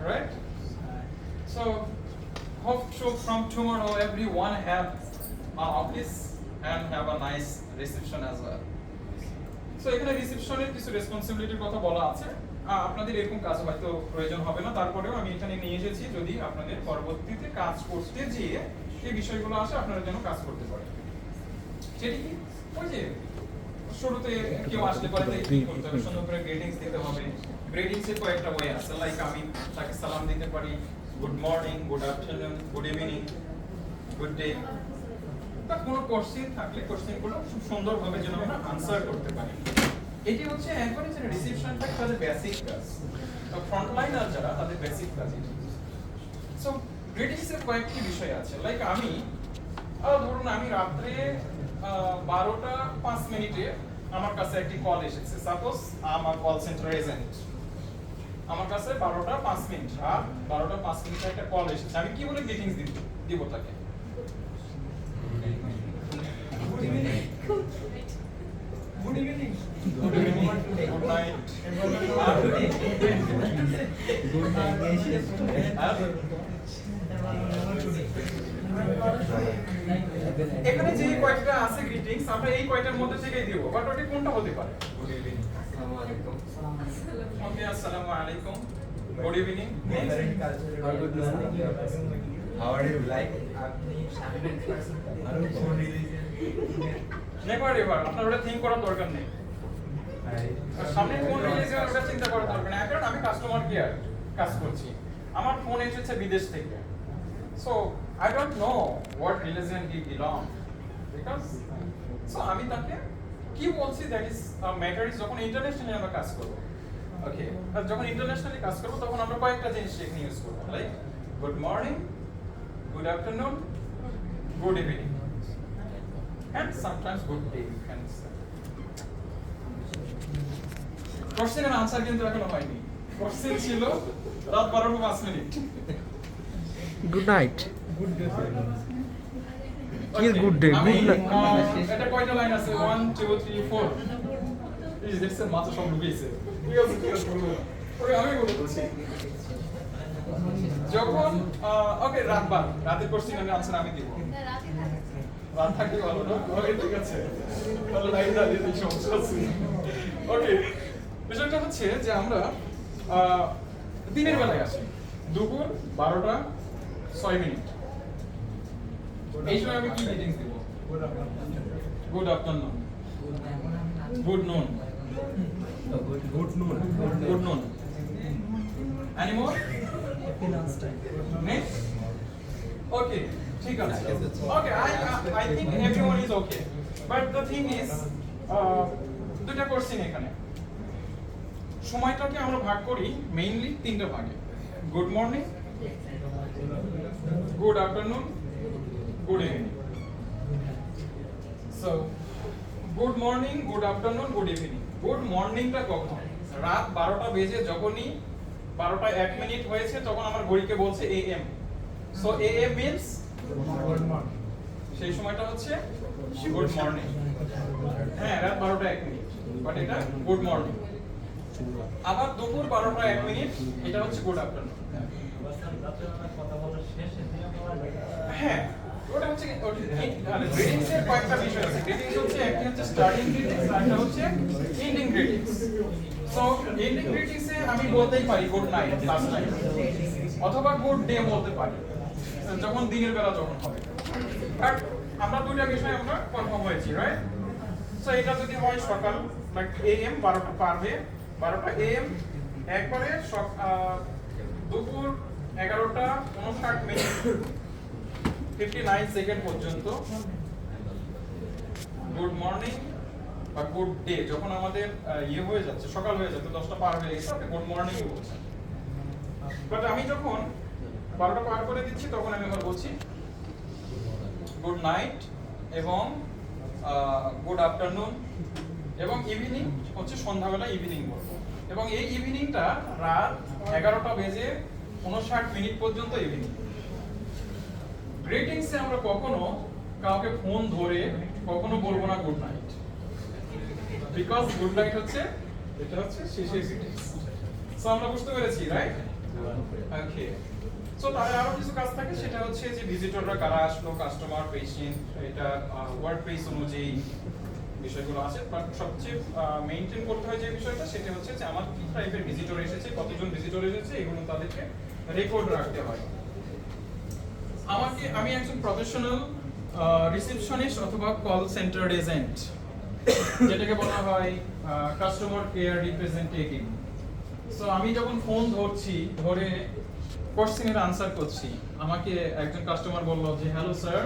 right? So hope so from tomorrow everyone have an office and have a nice reception as well. So এখানে রিসেপশনের কিছু রেসপন্সিবিলিটির কথা বলা আছে। আপনাদের এরকম কাজ হয়তো প্রয়োজন হবে না, তারপরেও আমি এখানে নিয়ে এসেছি যদি আপনাদের পরবর্তীতে কাজ করতে গিয়ে এই বিষয়গুলো আসে আপনারা যেন কাজ করতে পারেন। সেটি কি? ওই যে শুরুতে কেউ আসলে পরে কি করতে হবে? সুন্দর করে গ্রিটিংস দিতে হবে। গ্রিটিংস এর কয়েকটা ওয়ে আছে, লাইক আমি তাকে সালাম দিতে পারি, good morning, good afternoon, good evening, good day. বা কোনো কোশ্চেন থাকলে কোশ্চেনগুলো খুব সুন্দরভাবে যেন আমরা আনসার করতে পারি। এটি হচ্ছে একবারে যে রিসেপশনটা তাদের বেসিক কাজ। তো ফ্রন্টলাইনার যারা তাদের বেসিক কাজ এটি। সো গ্রিটিংস এর কয়েকটি বিষয় আছে, লাইক আমি ধরুন আমি রাত্রে 12:05 আমার কাছে একটি কল এসেছে। সাপোজ আমার কল সেন্টার এজেন্ট, আমার কাছে 12:05 আর 12:05 একটা কল এসেছে। আমি কি বলে গ্রিটিংস দিব তাকে? Good evening, good evening, good evening, good night, good night. এখানে যে কয়টা আছে গ্রিটিংস আমরা এই কয়টার মধ্যে থেকেই দিব, বাট ওটা কোনটা হতে পারে? গুড ইভিনিং, আসসালামু আলাইকুম, ওকে, আসসালামু আলাইকুম, good evening, Good morning. How are you? Like, আপনি 100% আরো কোন রিলিজিয়ন? নেভার এভার, আপনার ওটা থিঙ্ক করার দরকার নেই। আর সামনে কোন রিলিজিয়ন ওটা চিন্তা করার দরকার নেই, কারণ আমি কাস্টমার কেয়ার কাজ করছি। আমার ফোন এসেছে বিদেশ থেকে, so I don't know what religion he belong, because so আমি তাকে কি বলছি দ্যাট ইজ ম্যাটার ইজ যখন ইন্টারন্যাশনালি আমরা কাজ করব। ওকে, আর যখন ইন্টারন্যাশনালি কাজ করব তখন আমরা কয়েকটা জিনিস এখানে ইউজ করব, like good morning, good afternoon, good evening, and sometimes good day you can say. Question and answer কিন্তু এখনো হয়নি। Question ছিল রাত 12:05। Good night. Good day. কি good day? আমি, Good night. এটা কয়টা লাইন আছে? 1 2 3 4। এই যে দেখছেন মাথা সব ঢুকেছে। ঠিক আছে, ঠিক আছে, বলবো। ওকে, আমি বলছি যখন ওকে রাতের কোশ্চেন আমি আনসার আমি দিব। রাত থাকলে ভালো না? ওকে, ঠিক আছে, তাহলে লাইন দাঁড়িয়ে দিই, সমস্যা আছে। ওকে, বিষয়টা হচ্ছে যে আমরা দিনের বেলায় আসি, দুপুর 12:06। এই সময় আমি কি মিটিংস দিব? গুড আফটারনুন, গুড নুন, Good noon. গুড নুন, এনি মোর? Next? Okay, ঠিক আছে। Okay, I think everyone is okay. But the thing is, দুটো কোশ্চেন এখানে। সময়টাকে আমরা ভাগ করি মেইনলি তিনটা ভাগে। Good morning, good afternoon, good evening. So good morning, good afternoon, good evening. Good মর্নিংটা কখন? রাত 12টা বেজে যখনই 12:01 হয়েছে তখন আমার ঘড়িকে বলছে AM। সো AM means সেই সময়টা হচ্ছে গুড মর্নিং। হ্যাঁ, রাত 12:01, বাট এটা গুড মর্নিং। আবার দুপুর 12:01 এটা হচ্ছে গুড আফটারনুন। হ্যাঁ, ওটা হচ্ছে মানে গ্রেডিংস এর কয়েকটা বিষয় আছে। গ্রেডিংস হচ্ছে একটা হচ্ছে স্টার্টিং গ্রেডিংস আর একটা হচ্ছে এন্ডিং গ্রেডিংস। সো এন্ডিং গ্রেডিংস এ আমি বলতেই পারি গুড নাইট, লাস্ট নাইট, অথবা গুড ডে বলতে পারি যখন দিনের বেলা যখন হবে। বাট আমরা দুইটা বিষয় আমরা কনফার্ম হয়েছি, রাইট? সো এটা যদি হয় সকাল লাইক এএম 12টা পারবে, 12টা এএম একবারে দুপুর 11টা 59 মিনিট 59 সেকেন্ড পর্যন্ত গুড মর্নিং বা গুড ডে, যখন আমাদের ইয়ে হয়ে যাচ্ছে, সকাল হয়ে যাচ্ছে, 10টা পার হয়ে গেছে, আপনি গুড মর্নিং বলছেন। বাট আমি যখন 12টা পার করে দিচ্ছি তখন আমি আবার বলছি গুড নাইট এবং গুড আফটারনুন, এবং ইভিনিং হচ্ছে সন্ধ্যাবেলা ইভিনিং বলবো, এবং এই ইভিনিংটা রাত 11টা বেজে 59 মিনিট পর্যন্ত ইভিনিং। গ্রিটিংসে আমরা কখনো কাউকে ফোন ধরে কখনো বলবো না good night, because good night হচ্ছে এটা হচ্ছে শেষের গ্রিটিংস। সো আমরা বুঝতে পেরেছি, রাইট? ওকে। সো তাহলে আরো কিছু কাজ থাকে, সেটা হচ্ছে যে ভিজিটররা কারা আসলো, কাস্টমার, পেশেন্ট, এটা ওয়ার্ড পেজ অনুযায়ী বিষয়গুলো আছে। বাট সবচেয়ে মেইনটেইন করতে হয় যে বিষয়টা, সেটা হচ্ছে যে আমার কি টাইপের ভিজিটর এসেছে, কতজন ভিজিটর এসেছে, এগুলো তাদেরকে রেকর্ড রাখতে হয়। আমি একজন প্রফেশনাল রিসেপশনিস্ট অথবা কল সেন্টার এজেন্ট, যেটাকে বলা হয় কাস্টমার কেয়ার রিপ্রেজেন্টেটিভ। সো আমি যখন ফোন ধরছি, ধরে কোশ্চেনের আনসার করছি, আমাকে একজন কাস্টমার বলল যে হ্যালো স্যার,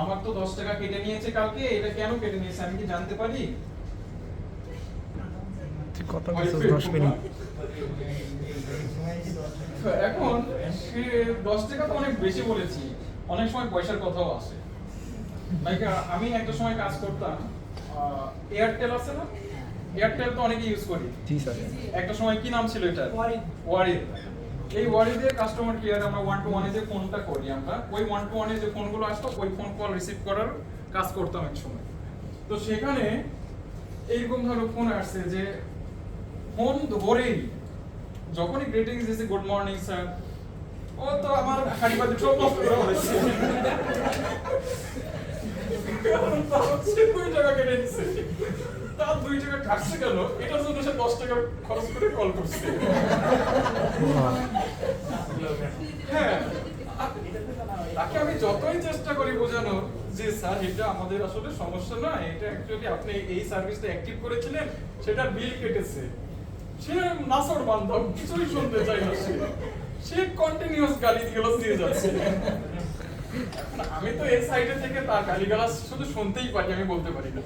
আমার তো 10 টাকা কেটে নিয়েছে কালকে, এটা কেন কেটে নিয়েছে আমি কি জানতে পারি? কথা বলছো 10 মিনিট। এখন সে 10 টাকা তো অনেক বেশি বলেছি, অনেক সময় পয়সার কথাও আসে। লাইক আমি একটা সময় কাজ করতাম, এয়ারটেল আছে না, এয়ারটেল তো অনেকে ইউজ করি। জি স্যার। একটা সময় কি নাম ছিল এটা? ওয়ারিদ। এই ওয়ারিদের কাস্টমার কেয়ার আমরা 1 to 1 এ যে ফোনটা করি, আমরা ওই 1 to 1 এ যে ফোনগুলো আসতো, ওই ফোন কল রিসিভ করার কাজ করতাম এক সময়। তো সেখানে এইরকম ধরনের ফোন আসছে যে ফোন ধরেই যখনই গ্রিটিংস দিয়েছে গুড মর্নিং স্যার, ও তো আমার হাড়ি বাজে সব নষ্ট করে ফেলেছে। কারণ তার হচ্ছে 2 টাকা কেটে নিছে। তার 2 টাকা কাটছে কেন? এটার জন্য সে 10 টাকা খরচ করে কল করছে। হ্যাঁ, তাকে আমি যতই চেষ্টা করি বোঝানোর যে স্যার এটা আমাদের আসলে সমস্যা না, এটা অ্যাকচুয়ালি আপনি এই সার্ভিসটা অ্যাক্টিভ করেছিলেন, সেটার বিল কেটেছে। সে নাসর বান্ধব, কিছুই শুনতে চাই না, সে কন্টিনিউয়াস গালি দিয়ে যাচ্ছে। আমি তো এই সাইডে থেকে তার গালিগালাজ শুধু শুনতেই পারি, আমি বলতে পারি না।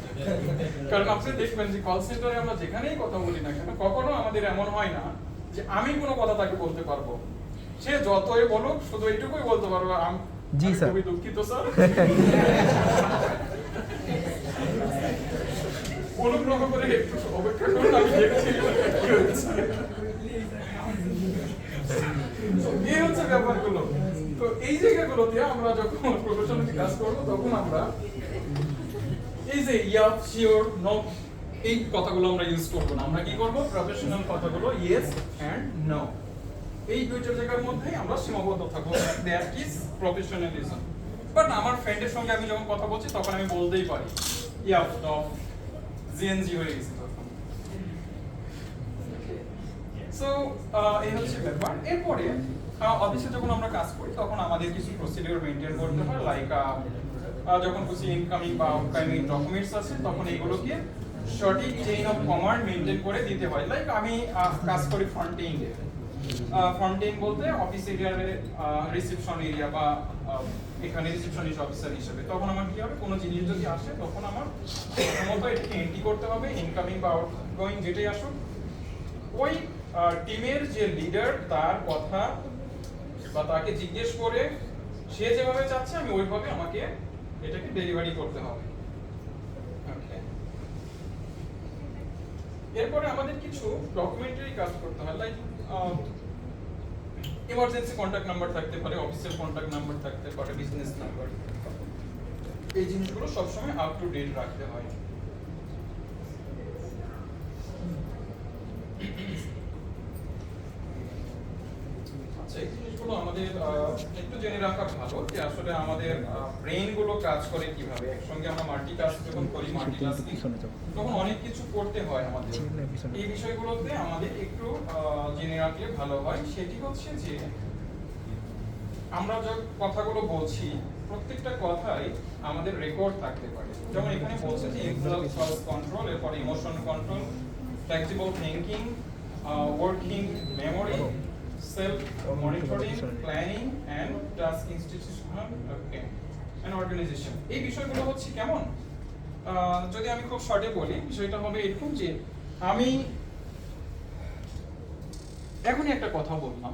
কারণ আপনি দেখবেন যে কল সেন্টারে আমরা যেখানেই কথা বলি না কেন, কখনো আমাদের এমন হয় না যে আমি কোনো কথা তাকে বলতে পারবো। সে যতই বলুক শুধু এইটুকুই বলতে পারবো, জি স্যার, খুবই দুঃখিত স্যার, অনুগ্রহ করে একটু অপেক্ষা করুন, আমি দেখছি কি হচ্ছে। এই হচ্ছে ব্যাপারগুলো। তো এই জায়গাগুলোতে আমরা যখন প্রফেশনালি কাজ করবো, তখন আমরা এই যে ইয়াপ, শিওর, নো, এই কথাগুলো আমরা ইউজ করবো না। আমরা কি করবো? প্রফেশনাল কথাগুলো ইয়েস এন্ড নো, এই দুইটা জায়গার মধ্যেই আমরা সীমাবদ্ধ থাকবো। That is professionalism. বাট আমার ফ্রেন্ডের সঙ্গে আমি যখন কথা বলছি, তখন আমি বলতেই পারি ইয়াপ, নো, জিএনজি হয়ে গেছে তখন। সো এই হচ্ছে ব্যাপার। এরপরে অফিসে যখন আমরা কাজ করি, তখন আমাদের কিছু প্রসিডিউর মেইনটেইন করতে হয়। লাইক যখন কিছু ইনকামিং বা আউটকামিং ডকুমেন্টস আছে, তখন এইগুলোকে সঠিক চেইন অফ কমান্ড মেইনটেইন করে দিতে হয়। লাইক আমি কাজ করি ফ্রন্টিং এ। ফ্রন্টিং বলতে অফিস এরিয়ারে রিসেপশন এরিয়া বা এখানে রিসেপশনিস্ট অফিসার হিসেবে। তখন আমার কি হবে, কোনো জিনিস যদি আসে, তখন আমার প্রথমত এটাকে এন্ট্রি করতে হবে, ইনকামিং বা আউটগোয়িং যেটাই আসুক। ওই টিমের যে লিডার, তার কথা বা তাকে জিজ্ঞেস করে সে যেভাবে চাচ্ছে, আমি ওইভাবে আমাকে এটাকে ডেলিভারি করতে হবে। এরপরে আমাদের কিছু ডকুমেন্টারি কাজ করতে হয়। লাইক ইমার্জেন্সি কন্ট্যাক্ট নাম্বার থাকতে পারে, অফিসিয়াল কন্ট্যাক্ট নাম্বার থাকতে পারে, বিজনেস নাম্বার। এই জিনিসগুলো সবসময় আপ টু ডেট রাখতে হয়। হচ্ছে এই জিনিসগুলো আমাদের একটু জেনে রাখা ভালো যে আসলে আমাদের ব্রেন গুলো কাজ করে কিভাবে। একসঙ্গে আমরা মাল্টিটাস্ক যখন করি, মাল্টিটাস্কিং, তখন অনেক কিছু করতে হয় আমাদের। এই বিষয়গুলোতে আমাদের একটু জেনে রাখলে ভালো হয়। সেটি হচ্ছে যে আমরা যে কথাগুলো বলছি প্রত্যেকটা কথাই আমাদের রেকর্ড থাকতে পারে। যেমন এখানে বলছে যে ইমপালস সেলফ কন্ট্রোল, এরপর emotion control, flexible thinking, working memory, self monitoring, planning and task institutional and organization. এই বিষয়গুলো হচ্ছে কেমন, যদি আমি খুব শর্টে বলি, বিষয়টা হবে এরকম যে আমি এখনই একটা কথা বললাম,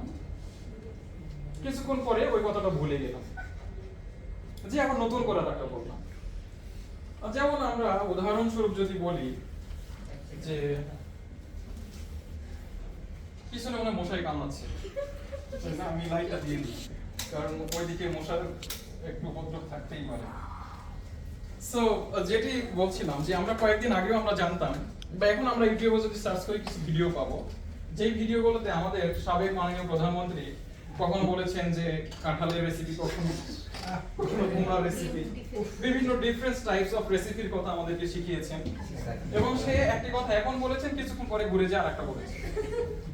কিছুক্ষণ পরে ওই কথাটা ভুলে গেলাম, যে এখন নতুন করে একটা বললাম। যেমন আমরা উদাহরণস্বরূপ যদি বলি যে পিছনে মনে মশাই কামড়াচ্ছে, আমি লাইটটা দিয়ে দিই কারণ ওইদিকে মশার একটু উপদ্রব থাকতেই পারে। সো যেটি বলছিলাম যে আমরা কয়েকদিন আগেও আমরা জানতাম, বা এখন আমরা ইউটিউবে যদি সার্চ করি কিছু ভিডিও পাবো, যেই ভিডিওগুলোতে আমাদের সাবেক মাননীয় প্রধানমন্ত্রী কখনো বলেছেন যে কাঁঠালের রেসিপি, কখনো কুমড়ার রেসিপি, বিভিন্ন ডিফারেন্ট টাইপস অফ রেসিপির কথা আমাদেরকে শিখিয়েছেন। এবং সে একটি কথা এখন বলেছেন, কিছুক্ষণ পরে ঘুরে যায় আরেকটা বলেছেন,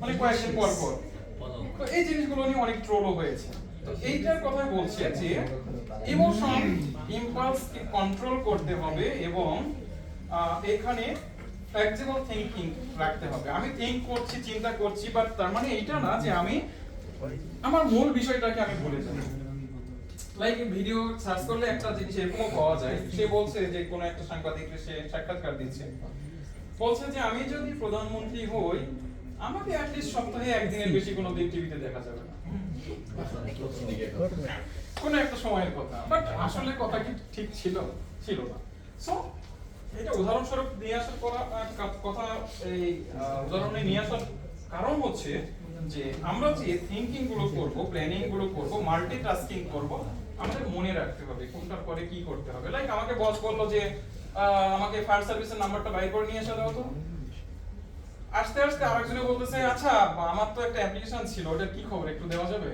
মানে কয়েকদিন পর পর। তো এই জিনিসগুলো নিয়ে অনেক ট্রোলও হয়েছে। তো এইটার কথা বলছে যে ইমোশন ইমপালস কে কন্ট্রোল করতে হবে এবং এখানে ফ্লেক্সিবল থিংকিং রাখতে হবে। আমি থিংক করছি, চিন্তা করছি, বাট তার মানে এইটা না যে আমি আমার মূল বিষয়টাকে আমি ভুলে যাই। লাইক ভিডিও সার্চ করলে একটা জিনিস এরকমও পাওয়া যায়, সে বলছে যে কোনো একটা সাংবাদিককে সে সাক্ষাৎকার দিচ্ছে, বলছে যে আমি যদি প্রধানমন্ত্রী হই আমাকে অ্যাটলিস্ট সপ্তাহে একদিনের বেশি কোনো দিন টিভিতে দেখা যাবে না, কোনো একটা সময়ের কথা। বাট আসলে কথা কি ঠিক ছিল? ছিল না। সো এটা উদাহরণস্বরূপ নিয়ে আসার কথা, এই উদাহরণে নিয়ে আসার কারণ হচ্ছে যে আমরা যে থিংকিং গুলো করব, প্ল্যানিং গুলো করব, মাল্টিটাস্কিং করব, আমাদের মনে রাখতে হবে কোনটার পরে কি করতে হবে। লাইক আমাকে বস বললো যে আমাকে ফায়ার সার্ভিসের নাম্বারটা বাইর করে নিয়ে এসে দাও তো। আস্তে আস্তে আরেকজনে বলতেছে আচ্ছা আমার তো একটা অ্যাপ্লিকেশন ছিল, ওটার কি খবর একটু দেওয়া যাবে।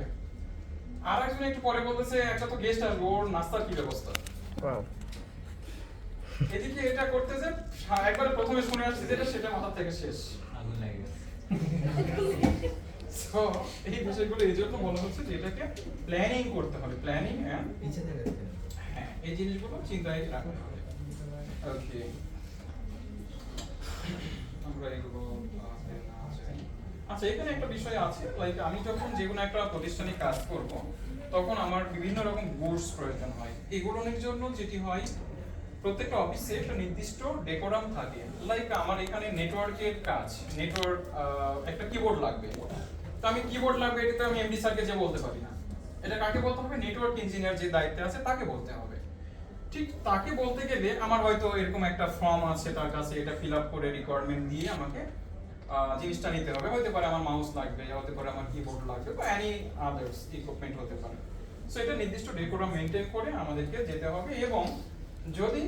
আরেকজনে একটু পরে বলতেছে একটা তো গেস্ট আসবে, ওর নাস্তার কি ব্যবস্থা। এদিকে এটা করতে যে একবারে প্রথমে শুনে আসছি যেটা সেটা মাথা থেকে শেষ, আগুন লাগে গেছে। সো এই বিষয়গুলো এই জন্য বলা হচ্ছে যে এটাকে প্ল্যানিং করতে হবে, প্ল্যানিং এন্ড হ্যাঁ এই জিনিসগুলো চিন্তায় রাখতে হবে। ওকে, আমরা এগুলো আচ্ছা এখানে একটা বিষয় আছে, লাইক আমি যখন যে কোনো একটা প্রতিষ্ঠানে কাজ করব তখন আমার বিভিন্ন রকম গুডস প্রয়োজন হয়। এগুলোর জন্য যেটি হয় প্রত্যেকটা অফিসে একটা নির্দিষ্ট ডেকোরাম থাকে। লাইক আমার এখানে নেটওয়ার্কের কাজ, নেটওয়ার্ক একটা কিবোর্ড লাগবে, তো আমি কিবোর্ড লাগবে এটা তো আমি এমডি স্যারকে যে বলতে পারি না, এটা কাকে বলতে হবে? নেটওয়ার্ক ইঞ্জিনিয়ার যে দায়িত্বে আছে তাকে বলতে হবে। ঠিক তাকে বলতে গেলে আমার হয়তো এরকম একটা ফর্ম আছে তার কাছে, এটা ফিল আপ করে রিকোয়ারমেন্ট দিয়ে আমাকে জিনিসটা নিতে হবে। হতে পারে আমার মাউস লাগবে, হতে পারে আমার কিবোর্ড লাগবে, বা এনি আদার্স ইকুইপমেন্ট হতে পারে। সো এটা নির্দিষ্ট ডেকোরাম মেইনটেইন করে আমাদেরকে যেতে হবে। এবং যদি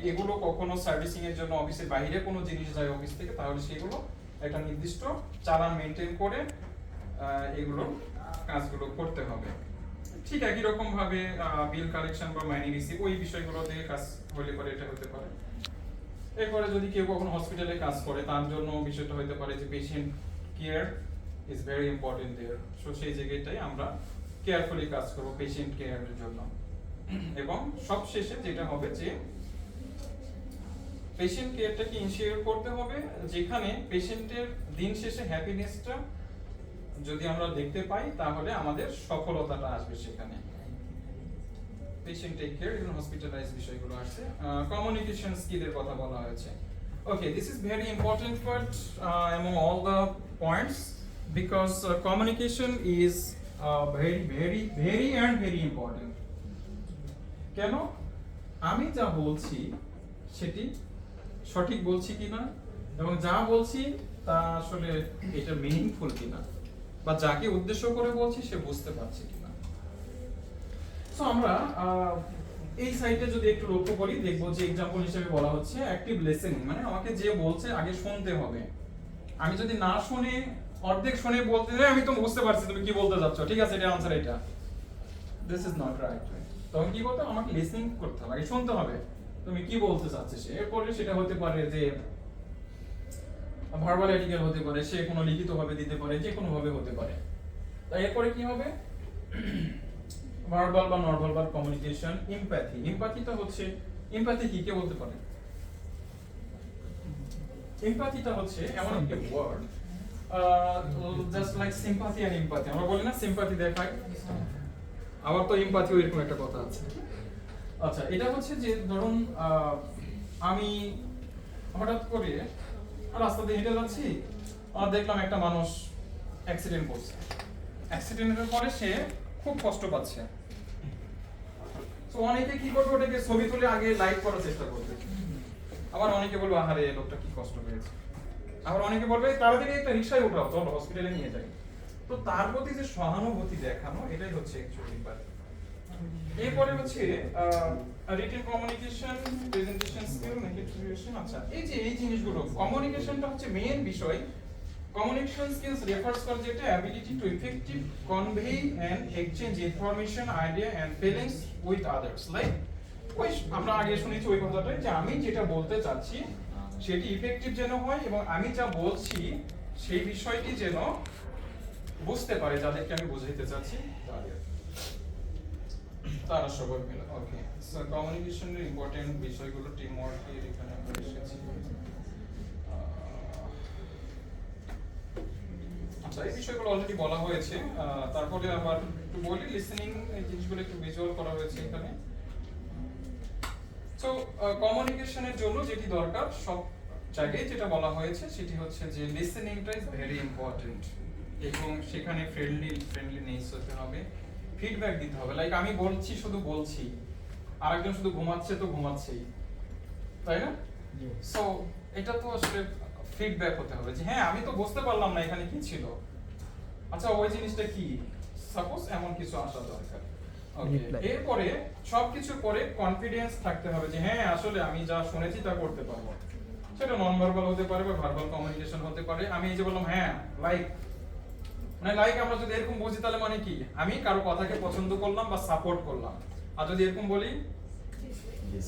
এগুলো কখনো সার্ভিসিং এর জন্য অফিসের বাইরে কোনো জিনিস যায় অফিস থেকে, তাহলে সেগুলো একটা নির্দিষ্ট চালান মেইনটেইন করে এগুলো কাজগুলো করতে হবে। ঠিক একই রকম ভাবে বিল কালেকশন বা মানি রিসিভ ওই বিষয়গুলোতে কাজ হলে পরে এটা হতে পারে। এরপরে যদি কেউ কখনো হসপিটালে কাজ করে তার জন্য বিষয়টা হতে পারে যে patient care is very important there. So সেই জায়গাটাই আমরা কেয়ারফুলি কাজ করব পেশেন্ট কেয়ারের জন্য। এবং সবশেষে যেটা হবে যে পেশেন্ট কেয়ারটাকে ইনশিওর করতে হবে, যেখানে পেশেন্টের দিন শেষে হ্যাপিনেসটা যদি আমরা দেখতে পাই তাহলে আমাদের সফলতাটা আসবে সেখানে। পেশেন্ট টেক কেয়ার এবং হসপিটালাইজ বিষয়গুলো আসছে। কমিউনিকেশন স্কিলের কথা বলা হয়েছে। Okay, this is very important part among all the points because communication is very important. কেন? আমি যা বলছি সেটি সঠিক বলছি কিনা এবং যা বলছি তা আসলে এটা মিনিংফুল কিনা, বা যাকে উদ্দেশ্য করে বলছি সে বুঝতে পারছে কিনা। সো আমরা এই সাইটে যদি একটু লক্ষ্য করি দেখবো যে एग्जांपल হিসেবে বলা হচ্ছে অ্যাক্টিভ লিসেনিং, মানে আমাকে যে বলছে আগে শুনতে হবে। আমি যদি না শুনে অর্ধেক শুনে বলতে আমি তো বুঝতে পারছি তুমি কি বলতে যাচ্ছ, ঠিক আছে এটা আনসার এটা, দিস ইজ নট রাইট। তখন কি করতে হবে, আমাকে লিসনিং করতে হবে, আগে শুনতে হবে তুমি কি বলতে চাচ্ছিস। এরপরে সেটা হতে পারে যে ভার্বাল আর্টিকেল হতে পারে, সে কোনো লিখিত ভাবে দিতে পারে, যে কোনো ভাবে হতে পারে। তাই এরপরে কি হবে, ভার্বাল বা নন ভার্বাল কমিউনিকেশন। এমপ্যাথি, এমপ্যাথিটা হচ্ছে, এমপ্যাথি কি কে বলতে পারে? এমপ্যাথিটা হচ্ছে এমন একটা word just like sympathy and empathy, আমরা বলি না সিম্পাথি দেখাই, আবার তো এমপ্যাথিও এরকম একটা কথা আছে। আচ্ছা, এটা হচ্ছে যে ধরুন আমি হঠাৎ করে রাস্তা দিয়ে হেঁটে যাচ্ছি, আর দেখলাম একটা মানুষ অ্যাক্সিডেন্ট করছে, অ্যাক্সিডেন্টের পরে সে খুব কষ্ট পাচ্ছে। তো অনেকে কি করবে, ওটাকে ছবি তুলে আগে লাইক করার চেষ্টা করবে, আবার অনেকে বলবে আহারে লোকটা কি কষ্ট পেয়েছে, আবার অনেকে বলবে তাড়াতাড়ি একটা রিকশায় উঠাও, চলো হসপিটালে নিয়ে যাই। তো তার প্রতি যে সহানুভূতি দেখানো, এটাই হচ্ছে অ্যাকচুয়ালি এমপ্যাথি। এরপরে হচ্ছে রিটেন কমিউনিকেশন, প্রেজেন্টেশন স্কিল, নেগেটিভেশন। আচ্ছা, এই যে এই জিনিসগুলো, কমিউনিকেশনটা হচ্ছে মেইন বিষয়। কমিউনিকেশন স্কিলস রেফার্স করে যেটা ability to effective convey and exchange information, idea and feelings with others. Like ওই আমরা আগে শুনেছি ওই কথাটা, যে আমি যেটা বলতে চাচ্ছি সেটি ইফেক্টিভ যেন হয়, এবং আমি যা বলছি সেই বিষয়টি যেন বুঝতে পারে যাদেরকে আমি বোঝাইতে চাচ্ছি তারা সবাই মিলে। ওকে, সো কমিউনিকেশনের ইম্পর্টেন্ট বিষয়গুলো টিম ওয়ার্কের এখানে আমরা এসেছি। আচ্ছা, এই বিষয়গুলো অলরেডি বলা হয়েছে, তারপরে আবার একটু বলি লিসেনিং, এই জিনিসগুলো একটু ভিজুয়াল করা হয়েছে এখানে। সো কমিউনিকেশনের জন্য যেটি দরকার সব জায়গায় যেটা বলা হয়েছে সেটি হচ্ছে যে লিসেনিংটা ইজ ভেরি ইম্পর্টেন্ট, এবং সেখানে ফ্রেন্ডলিনেস হতে হবে, ফিডব্যাক দিতে হবে। লাইক আমি বলছি শুধু বলছি, আরেকজন শুধু ঘুমাচ্ছে তো ঘুমাচ্ছেই, তাই না? সো এটা তো আসলে ফিডব্যাক হতে হবে, যে হ্যাঁ আমি তো বুঝতে পারলাম না এখানে কি ছিল, আচ্ছা ওই জিনিসটা কি, সাপোজ এমন কিছু আসা দরকার। ওকে, এরপরে সবকিছু পরে কনফিডেন্স থাকতে হবে যে হ্যাঁ আসলে আমি যা শুনেছি তা করতে পারবো। সেটা নন ভার্বাল হতে পারে বা ভার্বাল কমিউনিকেশন হতে পারে। আমি এই যে বললাম হ্যাঁ লাইক, মানে লাইক আমরা যদি এরকম বুঝি তাহলে মানে কি, আমি কারো কথাকে পছন্দ করলাম বা সাপোর্ট করলাম। আর যদি এরকম বলি,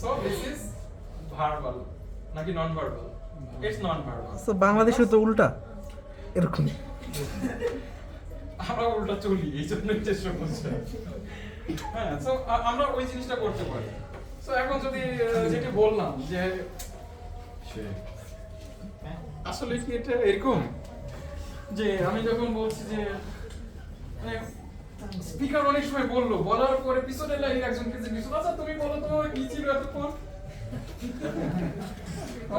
সো দিস ইজ ভার্বাল নাকি non verbal? It's non verbal. So বাংলাদেশে তো উল্টা এরকম, আমরা উল্টা চলি, এই জন্যই যে সমস্যা। হ্যাঁ, সো আমরা ওই জিনিসটা করতে পারি। সো এখন যদি যেটা বললাম যে আসলে কি এটা এরকম যে আমি যখন বলছি যে স্পিকার অনেক সময় বললো, বলার পরে পিছনে লাইন একজনকে জিজ্ঞেস, আচ্ছা তুমি বলো তো কি ছিল এতক্ষণ,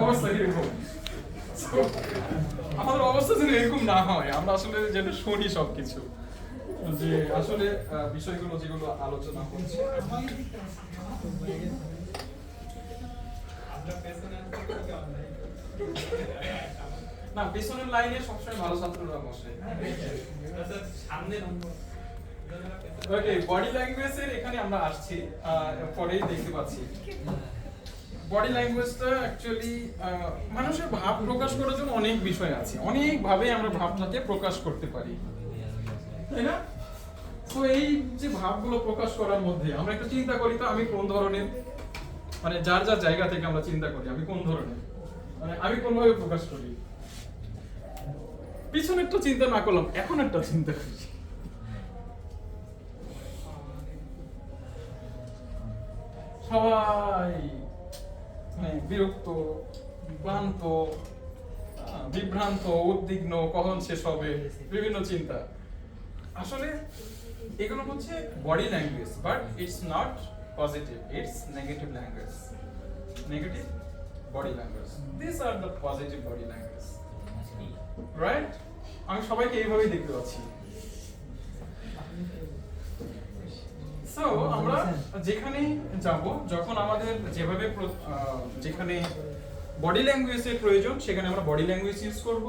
অবস্থা এরকম। আমাদের অবস্থা যেন এরকম না হয়, আমরা আসলে যেটা শুনি সবকিছু, যে আসলে বিষয়গুলো যেগুলো আলোচনা হচ্ছে। না, পেছনের লাইনে সবসময় ভালো ছাত্ররা বসে। ওকে, বডি ল্যাঙ্গুয়েজের এখানে আমরা আসছি, পরেই দেখতে পাচ্ছি বডি ল্যাঙ্গুয়েজটা অ্যাকচুয়ালি মানুষের ভাব প্রকাশ করার জন্য অনেক বিষয় আছে, অনেক ভাবে আমরা ভাবটাকে প্রকাশ করতে পারি, তাই না? তো এই যে ভাবগুলো প্রকাশ করার মধ্যে আমরা একটু চিন্তা করি তো, আমি কোন ধরনের, মানে যার যার জায়গা থেকে আমরা চিন্তা করি আমি কোন ধরনের, মানে আমি কোন ভাবে প্রকাশ করি। পিছনেরটা চিন্তা না করলাম, এখন একটা চিন্তা করি। সবাই মানে বিরক্ত, ক্লান্ত, বিভ্রান্ত, উদ্বিগ্ন, কখন শেষ হবে, বিভিন্ন চিন্তা। আসলে এগুলো হচ্ছে body language, but it's not positive, it's negative language, negative body language. This are the positive body language, right? আমি সবাইকে এইভাবেই দেখতে পাচ্ছি। সো আমরা যেখানে যাব, যখন আমাদের যেভাবে যেখানে বডি ল্যাঙ্গুয়েজের প্রয়োজন সেখানে আমরা বডি ল্যাঙ্গুয়েজ ইউজ করব,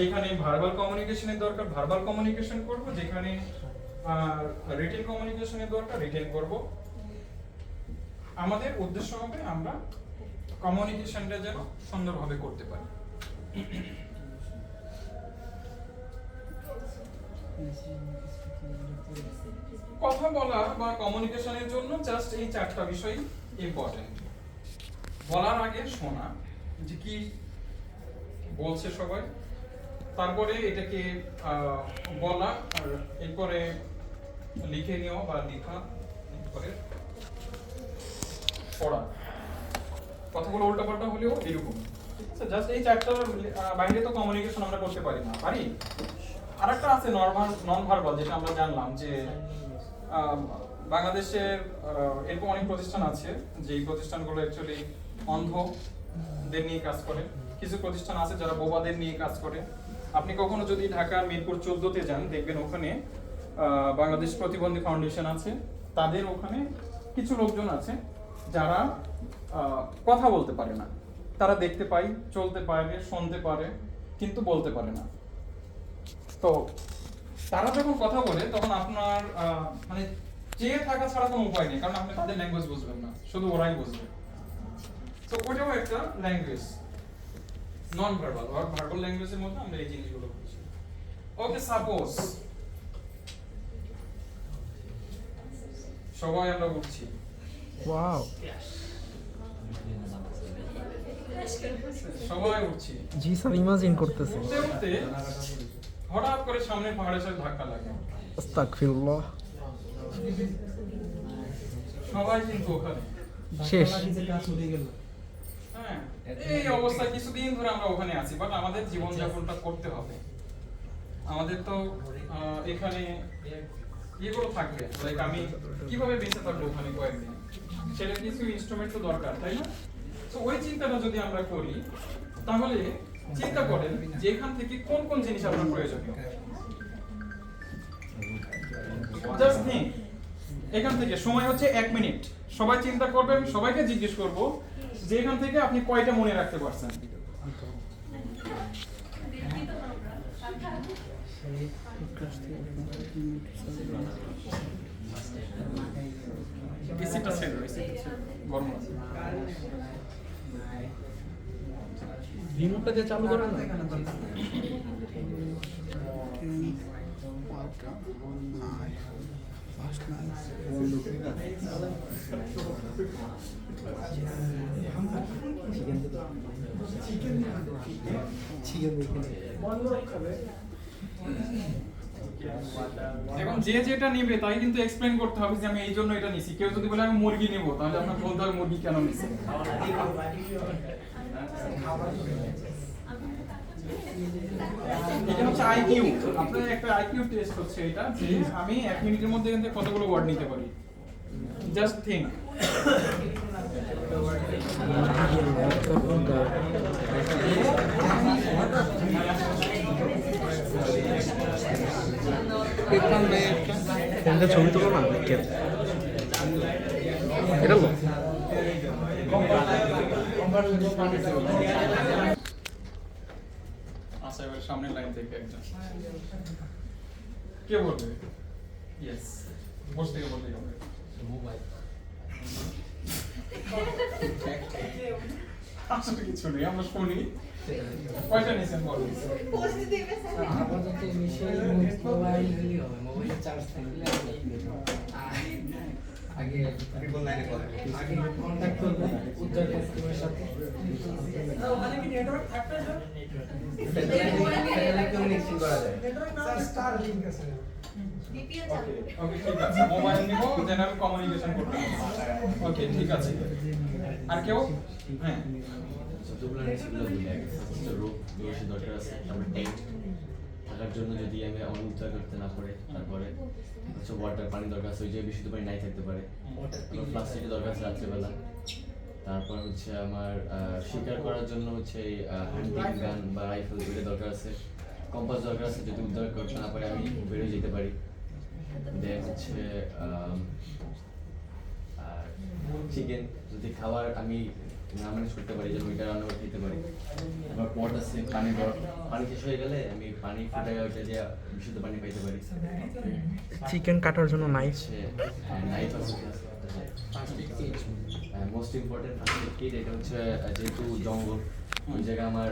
যেখানে ভার্বাল কমিউনিকেশনের দরকার ভার্বাল কমিউনিকেশন করব, যেখানে রিটেন কমিউনিকেশনের দরকার রিটেন করব। আমাদের উদ্দেশ্য হবে আমরা কমিউনিকেশনটা যেন সুন্দরভাবে করতে পারি। কথা বলা বা কমিউনিকেশনের জন্য জাস্ট এই চারটা বিষয় ইম্পর্টেন্ট। বলার আগে শোনা যে কি বলছে সবাই, তারপরে এটাকে বলা, আর এরপরে লিখে নেওয়া বা লেখা, এরপরে পড়া। কথাগুলো উল্টাপাল্টা হলেও এরকম, ঠিক আছে? জাস্ট এই চারটার বাইরে তো কমিউনিকেশন আমরা করতে পারি না, পারি। আরেকটা আছে নন ভার্বাল, যেটা আমরা জানলাম যে বাংলাদেশের এরকম অনেক প্রতিষ্ঠান আছে যে প্রতিষ্ঠানগুলো অ্যাকচুয়ালি অন্ধদের নিয়ে কাজ করে। কিছু প্রতিষ্ঠান আছে যারা বোবাদের নিয়ে কাজ করে। আপনি কখনো যদি ঢাকার মিরপুর 14-তে যান, দেখবেন ওখানে বাংলাদেশ প্রতিবন্ধী ফাউন্ডেশন আছে। তাদের ওখানে কিছু লোকজন আছে যারা কথা বলতে পারে না, তারা দেখতে পায়, চলতে পারে, শুনতে পারে, কিন্তু বলতে পারে না। তো তারা যখন কথা বলে তখন আপনার মানে চেয়ে থাকা ছাড়া কোনো উপায় নেই, কারণ আপনি তাদের ল্যাঙ্গুয়েজ বুঝবেন না, শুধু ওরাই বুঝবে। তো ওটাও একটা ল্যাঙ্গুয়েজ, নন ভার্বাল আর ভার্বাল ল্যাঙ্গুয়েজের মধ্যে আমরা এই জিনিসগুলো বুঝি। ওকে, সাপোজ সবাই আমরা উঠছি, ওয়াও, সবাই উঠছি, জি স্যার ইমাজিন করতেছে। উঠতে উঠতে হঠাৎ করে সামনে পাহাড়ের সাথে ধাক্কা লাগে, আস্তাগফিরুল্লাহ, সবাই কিন্তু ওখানে শেষ। হ্যাঁ, এই অবস্থায় কিছুদিন ধরে আমরা ওখানে আছি, বাট আমাদের জীবনযাপনটা করতে হবে। আমাদের তো এখানে এগুলো থাকবে, লাইক আমি কিভাবে বেঁচে থাকবো ওখানে কয়েকদিন, সেটা কিছু ইনস্ট্রুমেন্ট তো দরকার, তাই না? তো ওই চিন্তাটা যদি আমরা করি, তাহলে চিন্তা করেন যে এখান থেকে কোন কোন জিনিস আপনার প্রয়োজনীয়। জাস্ট থিংক, এখান থেকে সময় হচ্ছে 1 মিনিট। সবাই চিন্তা করবেন, সবাইকে জিজ্ঞেস করব যে এখান থেকে আপনি কয়টা মনে রাখতে পারছেন। এসিটা ছেড়ে দাও, এসিটা ছেড়ে দাও, গরম আছে। রিমোটটা দিয়ে চালু করেন না। এখন যে যেটা নিবে তাই কিন্তু এক্সপ্লেইন করতে হবে যে আমি এই জন্য এটা নিছি। কেউ যদি বলে আমি মুরগি নেব, তাহলে আপনার বলতে হবে মুরগি কেন নিছেন। এটা হচ্ছে আইকিউ, আপনার একটা আইকিউ টেস্ট হচ্ছে এটা, যে আমি 1 মিনিটের মধ্যে এখান থেকে কতগুলো ওয়ার্ড নিতে পারি। Just think. ফোনটা ছবি তুলো না, দেখেন এটা লো। আচ্ছা, এবার সামনের লাইন থেকে একজন কে বলবে? ইয়েস, বস থেকে বলতে হবে। মোবাইল আসলে কিছু নেই, আমরা শুনি। কয়টা নিছেন বলুন? আপাতত মিশিয়ে মোবাইল দিলেই হবে, মোবাইলে চার্জ থাকলে আগে ট্রিপল লাইনে কল আগে কন্ট্যাক্ট করবো উদ্ধার কর্তৃপক্ষের সাথে। ওখানে কি নেটওয়ার্ক থাকবে স্যার? কানেকশন করা যায়। স্যার স্টার লিংক আছে। ওকে ওকে, ঠিক আছে। মোবাইল নিব, দেন আমি কমিউনিকেশন করতে হবে। ওকে, ঠিক আছে। আর কেউ? হ্যাঁ, যতগুলো সেগুলো বলে আগে রোগ বেশি দরকার আছে, তারপরে টেন্ট থাকার জন্য যদি আমি আমার উদ্ধার করতে না পারে, তারপরে হচ্ছে ওয়াটার, পানি দরকার আছে, ওই যে বিশুদ্ধ পানি নাই থাকতে পারে, প্লাস্টিকের দরকার আছে রাত্রেবেলা। তারপর হচ্ছে আমার শিকার করার জন্য হচ্ছে হান্টিং গান বা রাইফেল ওইটা দরকার আছে, কম্পাস দরকার আছে, যদি উদ্ধার করতে না পারে আমি বেরোয় যেতে পারি। দেন হচ্ছে আর চিকেন, যদি খাবার আমি না ম্যানেজ করতে পারি যেন ওইটা রান্না করে খেতে পারি। আবার পট আছে, পানি শেষ হয়ে গেলে আমি পানি ফুটাই ওইটা দিয়ে বিশুদ্ধ পানি পাইতে পারি। চিকেন কাটার জন্য নাইফ, নাইফ আছে, most important first aid kit. এটা হচ্ছে যেহেতু জঙ্গল, ওই জায়গায় আমার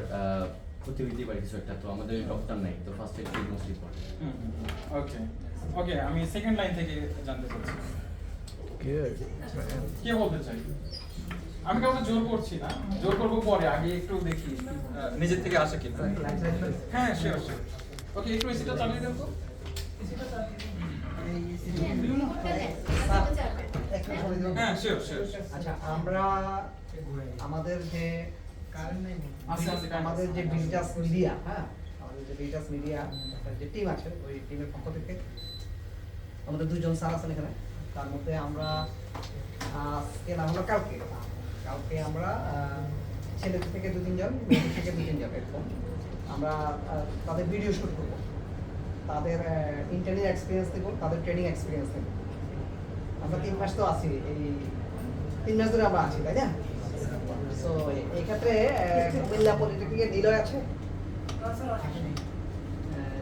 করতে দিতে পারি কিছু একটা, তো আমাদের ডক্টর নাই, তো ফার্স্ট এড মোস্টলি ইম্পর্টেন্ট। ওকে ওকে, আমি সেকেন্ড লাইন থেকে জানতে চাচ্ছি Good. কে বলতে চাই। আমি কাউকে জোর করছি না, জোর করবো পরে, আগে একটু দেখি নিজের থেকে আসে কিনা। হ্যাঁ শিওর শিওর। ওকে, একটু এসিটা চালিয়ে দেন তো। হ্যাঁ শিওর শিওর। আচ্ছা, আমরা আমাদের যে আস্তে আস্তে আমাদের যে বিজনেস মিডিয়া, হ্যাঁ, আমাদের যে বিজনেস মিডিয়া যে টিম আছে, ওই টিমের পক্ষ থেকে আমাদের দুজন স্যার আছেন এখানে। তার মধ্যে আমরা আজকে না হলো কালকে আমরা ছেলেদের থেকে 2-3 জন, মেয়েদের থেকে 2-3 জন এরকম আমরা তাদের ভিডিও শুট করবো, তাদের ইন্টারভিউ এক্সপিরিয়েন্স দেবো, তাদের ট্রেনিং এক্সপিরিয়েন্স দেবো। আমরা 3 মাস তো আছি, এই 3 মাস ধরে আমরা আছি, তাই না? সো এই ক্ষেত্রে কুমিল্লা পলিটেকনিকের নিলয় আছে,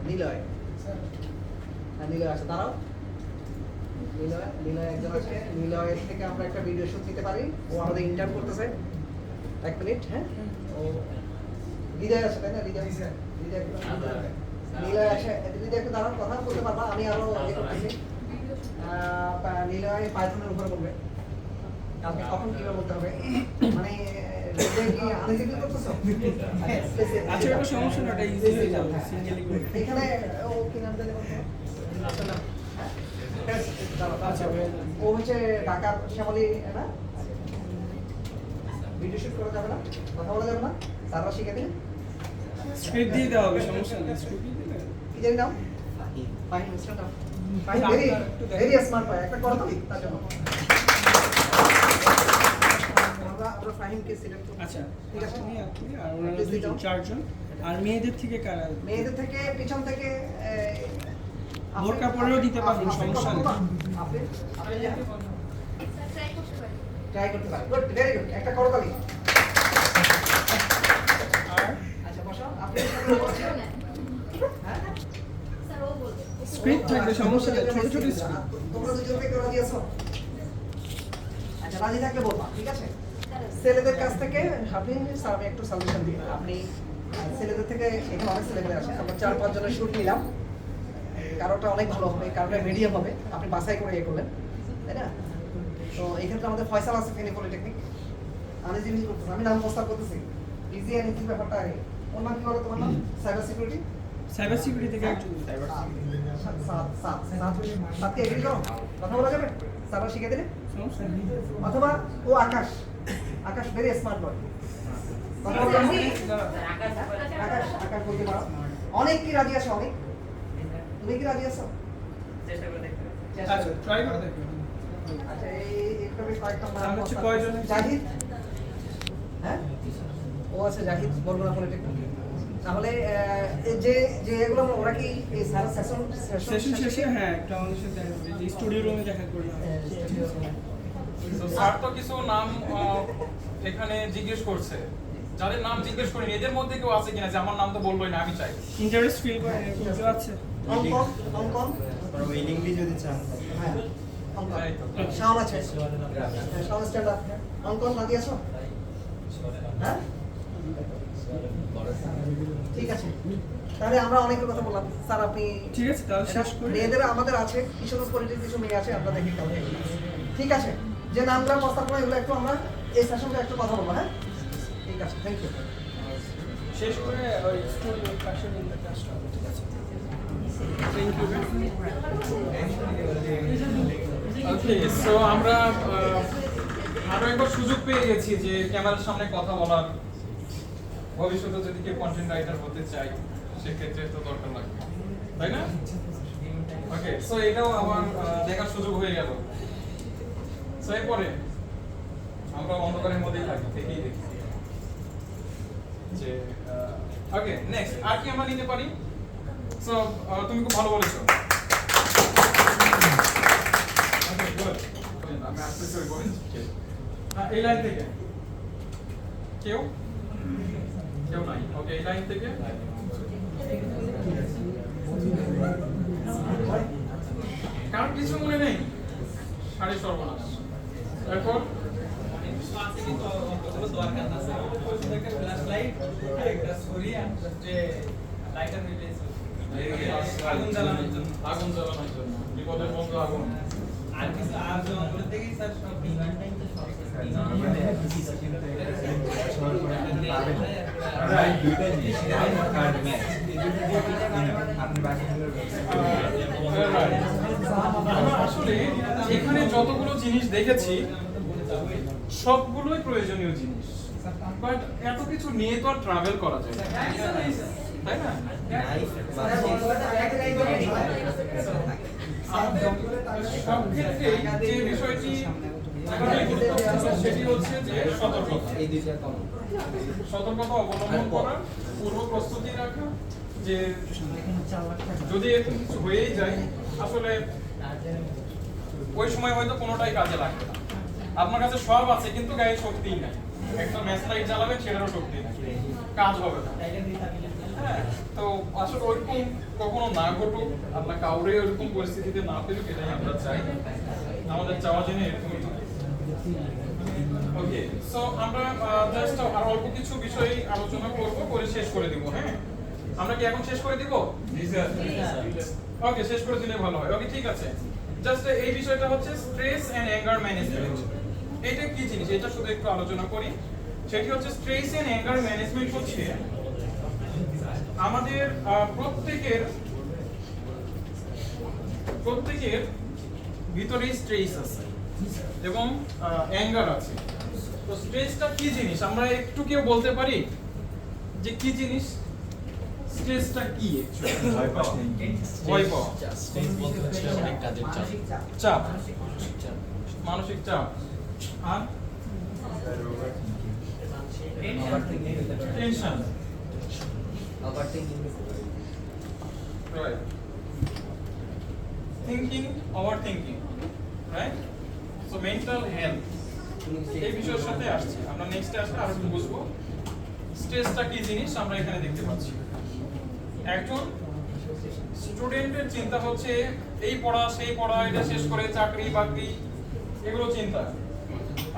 নিলয়, হ্যাঁ নিলয় আছে, দাঁড়াও, নিলয় একজন আছে। নিলয়ের থেকে আমরা একটা ভিডিও শুট নিতে পারি, ও আমাদের ইন্টার্ন করতেছে। 1 মিনিট, হ্যাঁ, ও হৃদয় আছে, তাই না? হৃদয় আছে, হৃদয় একটু দাঁড়ান, কথা বলতে পারবা, আমি আরো ইয়ে করতেছি। নিলয় পাইথনের উপরে বলবে, কালকে কখন কিভাবে বলতে হবে, মানে হৃদয় কি আনইজি করতেছো? আচ্ছা, এটা সমস্যা না, এটা ইজি হয়ে যাবে সিঙ্গেলি করে। এখানে ও কি নাম জানি বলতো? আচ্ছা, ও হচ্ছে ঢাকার শ্যামলী, না? ভিডিও শুট করা যাবে না, কথা বলা যাবে না, স্যাররা শিখে দিন। স্ক্রিপ্ট দিয়ে দেওয়া হবে, সমস্যা নেই, স্ক্রিপ্ট দিয়ে দেবে। কি জানি নাম? ফাহিম, মিস্টার নাম। ফাহিম ভেরি স্মার্ট ভাই, একটা কথা বলি তার জন্য। আমরা ফাহিমকে সিলেক্ট করব। আচ্ছা, ঠিক আছে, আপনি আর ওনারা দুজন, 4 জন। আর মেয়েদের থেকে কারা? মেয়েদের থেকে পিছন থেকে বোরকা পরেও দিতে পারবেন, সমস্যা নেই। আপনি ট্রাই করতে পারেন। গুড, ভেরি গুড, একটা করতালি। আর আচ্ছা বসো, আপনি হ্যাঁ, স্ক্রিপ্ট থাকবে, সমস্যা নেই, ছোট ছোট স্ক্রিপ্ট। তোমরা দুজনকে কেউ রাজি আছো? আচ্ছা, রাজি থাকলে বলবা, ঠিক আছে? ছেলেদের কাছ থেকে আপনি স্যার, আমি একটু সাজেশন দিই। আপনি ছেলেদের থেকে এখানে অনেক ছেলেমেয়ে আছে, আমরা 4-5 জনের শুট নিলাম। কারোটা অনেক ভালো হবে, কারোটা মিডিয়াম হবে, আপনি বাছাই করে ইয়ে করলেন, তাই না? তো এই ক্ষেত্রে আমাদের ফয়সাল আছে ফেনী পলিটেকনিক, আমি জিনিস করতেছি, আমি নাম প্রস্তাব করতেছি। ইজি অ্যান্ড ইজি ব্যাপারটা আগে। ওর নাম কি বলো তোমার নাম? Cyber security. সাইবার সিকিউরিটি থেকে একজন। সাথে এগ্রি করো, কথা বলা যাবে, স্যাররা শিখে দিলে। সমস্যা নেই। অথবা ও আকাশ, আকাশ ভেরি স্মার্ট বয়, কথা বলা যাবে? আকাশ বলতে পারো। অনেক কি রাজি আছে? অনেক, তুমি কি রাজি আছো? আচ্ছা, ট্রাই করে দেখবেন। আচ্ছা, একটা বেশ কয়েকটা নাম তাহলে হচ্ছে কয়জন? জাহিদ, হ্যাঁ, ও আছে জাহিদ, বরগুনা পলিটেকনিক। তাহলে যে যে এগুলো ওরা কি এই সারা সেশন শেষে হ্যাঁ একটা আমাদের সাথে দেখা করবে, যে স্টুডিও রুমে দেখা করলাম। তো স্যার তো কিছু নাম এখানে জিজ্ঞেস করছে, যাদের নাম জিজ্ঞেস করিনি এদের মধ্যে কেউ আছে কিনা যে আমার নাম তো বলবোই না, আমি চাই। ইন্টারেস্ট ফিল করেন এরকম কেউ আছে? অঙ্কন, অঙ্কন, ওয়েলিং লিস্ট যদি চান হ্যাঁ, অঙ্কন, এই তো। শাওন আছে, শাওন স্ট্যান্ড আপ, অঙ্কন রাজি আছো? হ্যাঁ, ঠিক আছে। তাহলে আমরা অনেকের কথা বললাম স্যার, আপনি ঠিক আছে, তাহলে শেষ করি। মেয়েদের আমাদের আছে, কিছু পলিটিক্স কিছু মেয়ে আছে, আমরা দেখি কাউকে। ঠিক আছে, যে নামগুলো প্রস্তাব করে এগুলো একটু আমরা এই সেশনটা একটু কথা বলবো, হ্যাঁ? ঠিক আছে, থ্যাংক ইউ। শেষ করে ওই স্টুডিওর পাশে রুমে কাজটা হবে, ঠিক আছে? Thank you. ওকে, সো আমরা আরো একবার সুযোগ পেয়ে গেছি যে ক্যামেরার সামনে কথা বলার। ভবিষ্যতে যদি কেউ কন্টেন্ট রাইটার হতে চাই সেক্ষেত্রে তো দরকার লাগবে, তাই না? ওকে, সো এটাও আমার দেখার সুযোগ হয়ে গেল। সো এরপরে আমরা অন্ধকারের মধ্যেই থাকি, থেকেই দেখি যে ওকে নেক্সট আর কি আমরা নিতে পারি। সো তুমি খুব ভালো বলেছো। ওকে গুড, আমি আসতেছি ওই পয়েন্ট। এই লাইন থেকে কেউ কেউ নাই? ওকে, এই লাইন থেকে কারণ কিছু মনে নেই, সাড়ে সর্বনাশ। এরপর দরকার আছে, একটা ফ্ল্যাশ লাইট, একটা ছড়ি আর যে লাইটার রিলিজ আগুন জ্বালানোর জন্য আগুন জ্বালানোর জন্য বিপদের বন্ধু আগুন আর কিছু আর জঙ্গলের থেকেই স্যার সব ডিমান্ডটাই তো সব দুইটা জিনিস আর ম্যাথ আপনি বাকিগুলোর আমরা আসলে এখানে যতগুলো জিনিস দেখেছি সবগুলোই প্রয়োজনীয় জিনিস, বাট এত কিছু নিয়ে তো আর ট্রাভেল করা যায় না, তাই না? সব ক্ষেত্রেই যে বিষয়টি এখানে গুরুত্বপূর্ণ সেটি হচ্ছে যে সতর্কতা। সতর্কতা অবলম্বন করা, পূর্ব প্রস্তুতি রাখা, যে যদি এরকম কিছু হয়েই যায় আসলে ওই সময় হয়তো কোনোটাই কাজে লাগবে না। আপনার কাছে সব আছে কিন্তু গায়ে শক্তিই নাই, একটা ম্যাচ লাইট জ্বালাবেন সেটারও শক্তি নাই, কাজ হবে না। হ্যাঁ, তো আসলে ওইরকম কখনো না ঘটুক, আপনার কাউরে ওইরকম পরিস্থিতিতে না পেলুক, এটাই আমরা চাই। আমাদের চাওয়া জেনে এরকমই হয়। ওকে, সো আমরা জাস্ট আর অল্প কিছু বিষয় আলোচনা করব, করে শেষ করে দিব। হ্যাঁ, আমরা কি এখন শেষ করে দিব? ওকে, শেষ করে দিলে ভালো হয়। ওকে, ঠিক আছে। জাস্ট এই বিষয়টা হচ্ছে স্ট্রেস এন্ড অ্যাঙ্গার ম্যানেজমেন্ট। এটা কি জিনিস এটা শুধু একটু আলোচনা করি। সেটি হচ্ছে স্ট্রেস এন্ড অ্যাঙ্গার ম্যানেজমেন্ট হচ্ছে আমাদের প্রত্যেকের ভিতরেই স্ট্রেস আছে এবং অ্যাঙ্গার আছে। তো স্ট্রেসটা কি জিনিস আমরা একটু কেউ বলতে পারি যে কি জিনিস? স্ট্রেসটা কি? ভয় পাওয়া, অনেক কাজের চাপ, চাপ, মানসিক চাপ, আর tension, right, thinking, overthinking, right? So mental health এই বিষয়ের সাথে আসছে। আমরা নেক্সটে আসলে আরো একটু বুঝবো স্ট্রেসটা কি জিনিস। আমরা এখানে দেখতে পাচ্ছি একজন স্টুডেন্টের চিন্তা হচ্ছে এই পড়া সেই পড়া, এটা শেষ করে চাকরি বাকরি এগুলো চিন্তা।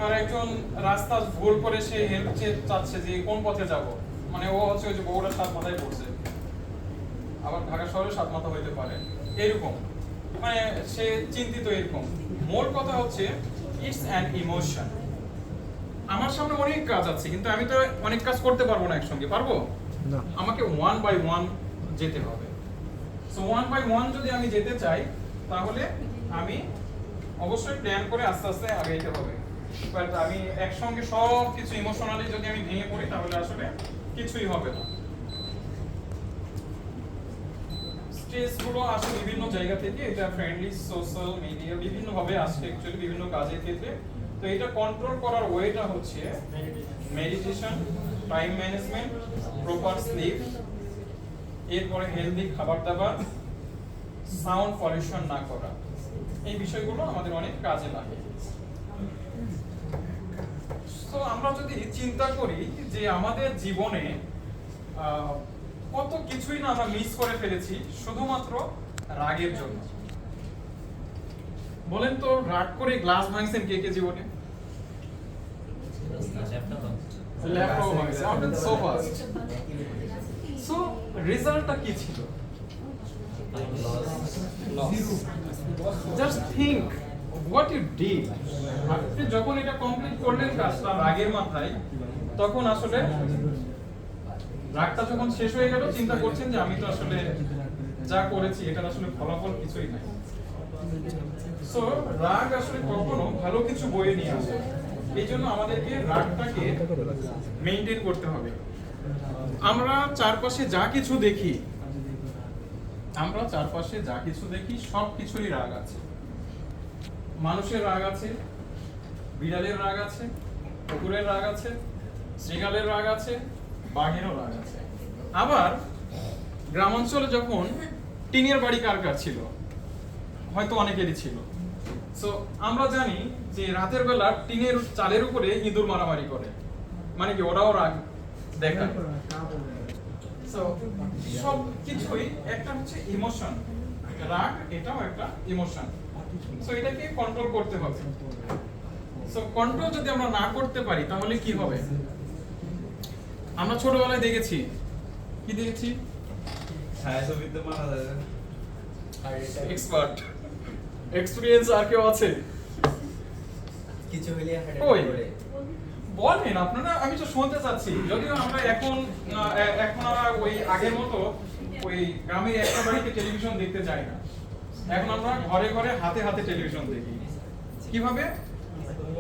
আর একজন রাস্তা ভুল করে সে হেল্প চাচ্ছে যে কোন পথে যাব, মানে ও হচ্ছে ওই যে বউটা 7 মাথায় পড়ছে, আবার ঢাকা শহরে 7 মাথা হইতে পারে, এরকম মানে সে চিন্তিত। এরকম মোর কথা হচ্ছে ইটস অ্যান ইমোশন। আমার সামনে অনেক কাজ আছে কিন্তু আমি তো অনেক কাজ করতে পারবো না একসঙ্গে, পারবো না। আমাকে 1 বাই 1 যেতে হবে। সো 1 বাই 1 যদি আমি যেতে চাই তাহলে আমি অবশ্যই প্ল্যান করে আস্তে আস্তে আগাইতে হবে। বাট আমি একসঙ্গে সব কিছু ইমোশনালি যদি আমি ভেঙে পড়ি তাহলে আসলে কিছুই হবে না। স্ট্রেস গুলো আসে বিভিন্ন জায়গা থেকে, এটা ফ্রেন্ডলি সোশ্যাল মিডিয়া বিভিন্ন ভাবে আসে অ্যাকচুয়ালি বিভিন্ন কাজের ক্ষেত্রে। তো এটা কন্ট্রোল করার ওয়েটা হচ্ছে meditation, time management, proper slip, এরপরে হেলদি খাবার দাবার, সাউন্ড পলিউশন না করা। এই বিষয়গুলো আমাদের অনেক কাজে লাগে। তো আমরা যদি চিন্তা করি যে আমাদের জীবনে কত কিছুই না আমরা মিস করে ফেলেছি শুধুমাত্র রাগের জন্য। বলেন তো রাগ করে গ্লাস ভাঙছেন কে কে জীবনে? ল্যাপটপ ভাঙছে, আপনার সোফা। সো রেজাল্টটা কি ছিল? Just think what you did. আপনি যখন এটা কমপ্লিট করলেন কাজটা রাগের মাথায়, তখন আসলে রাগটা যখন শেষ হয়ে গেল চিন্তা করছেন যে আমি তো আসলে যা করেছি এটার আসলে ফলাফল কিছুই নাই। সো রাগ আসলে কখনো ভালো কিছু বয়ে নিয়ে আসে। এই জন্য আমাদেরকে রাগটাকে মেইনটেইন করতে হবে। আমরা চারপাশে যা কিছু দেখি সব কিছুরই রাগ আছে। মানুষের রাগ আছে, বিড়ালের রাগ আছে, কুকুরের রাগ আছে, শৃগালের রাগ আছে, বাঘেরও রাগ আছে। আবার গ্রামাঞ্চলে যখন টিনের বাড়ি কার কার ছিল? হয়তো অনেকেরই ছিল। সো আমরা জানি যে রাতের বেলা টিনের চালের উপরে ইঁদুর মারামারি করে, মানে কি ওরাও রাগ দেখায়। সো সব কিছুই একটা হচ্ছে ইমোশন, রাগ এটাও একটা ইমোশন। সো এটাকে কন্ট্রোল করতে হবে। সো কন্ট্রোল যদি আমরা না করতে পারি তাহলে কি হবে? আমরা ছোটবেলায় দেখেছি কি দেখেছি? ছায়াছবিতে মারা যায় না। এক্সপার্ট এক্সপেরিয়েন্স আর কেউ আছে? কিছু হইলে হার্ট ওই। অ্যাটাক করে। বলেন আপনারা, আমি তো শুনতে চাচ্ছি। যদিও আমরা এখন আর ওই আগের মতো ওই গ্রামের একটা বাড়িতে টেলিভিশন দেখতে যাই না। এখন আমরা ঘরে ঘরে হাতে হাতে টেলিভিশন দেখি। কিভাবে?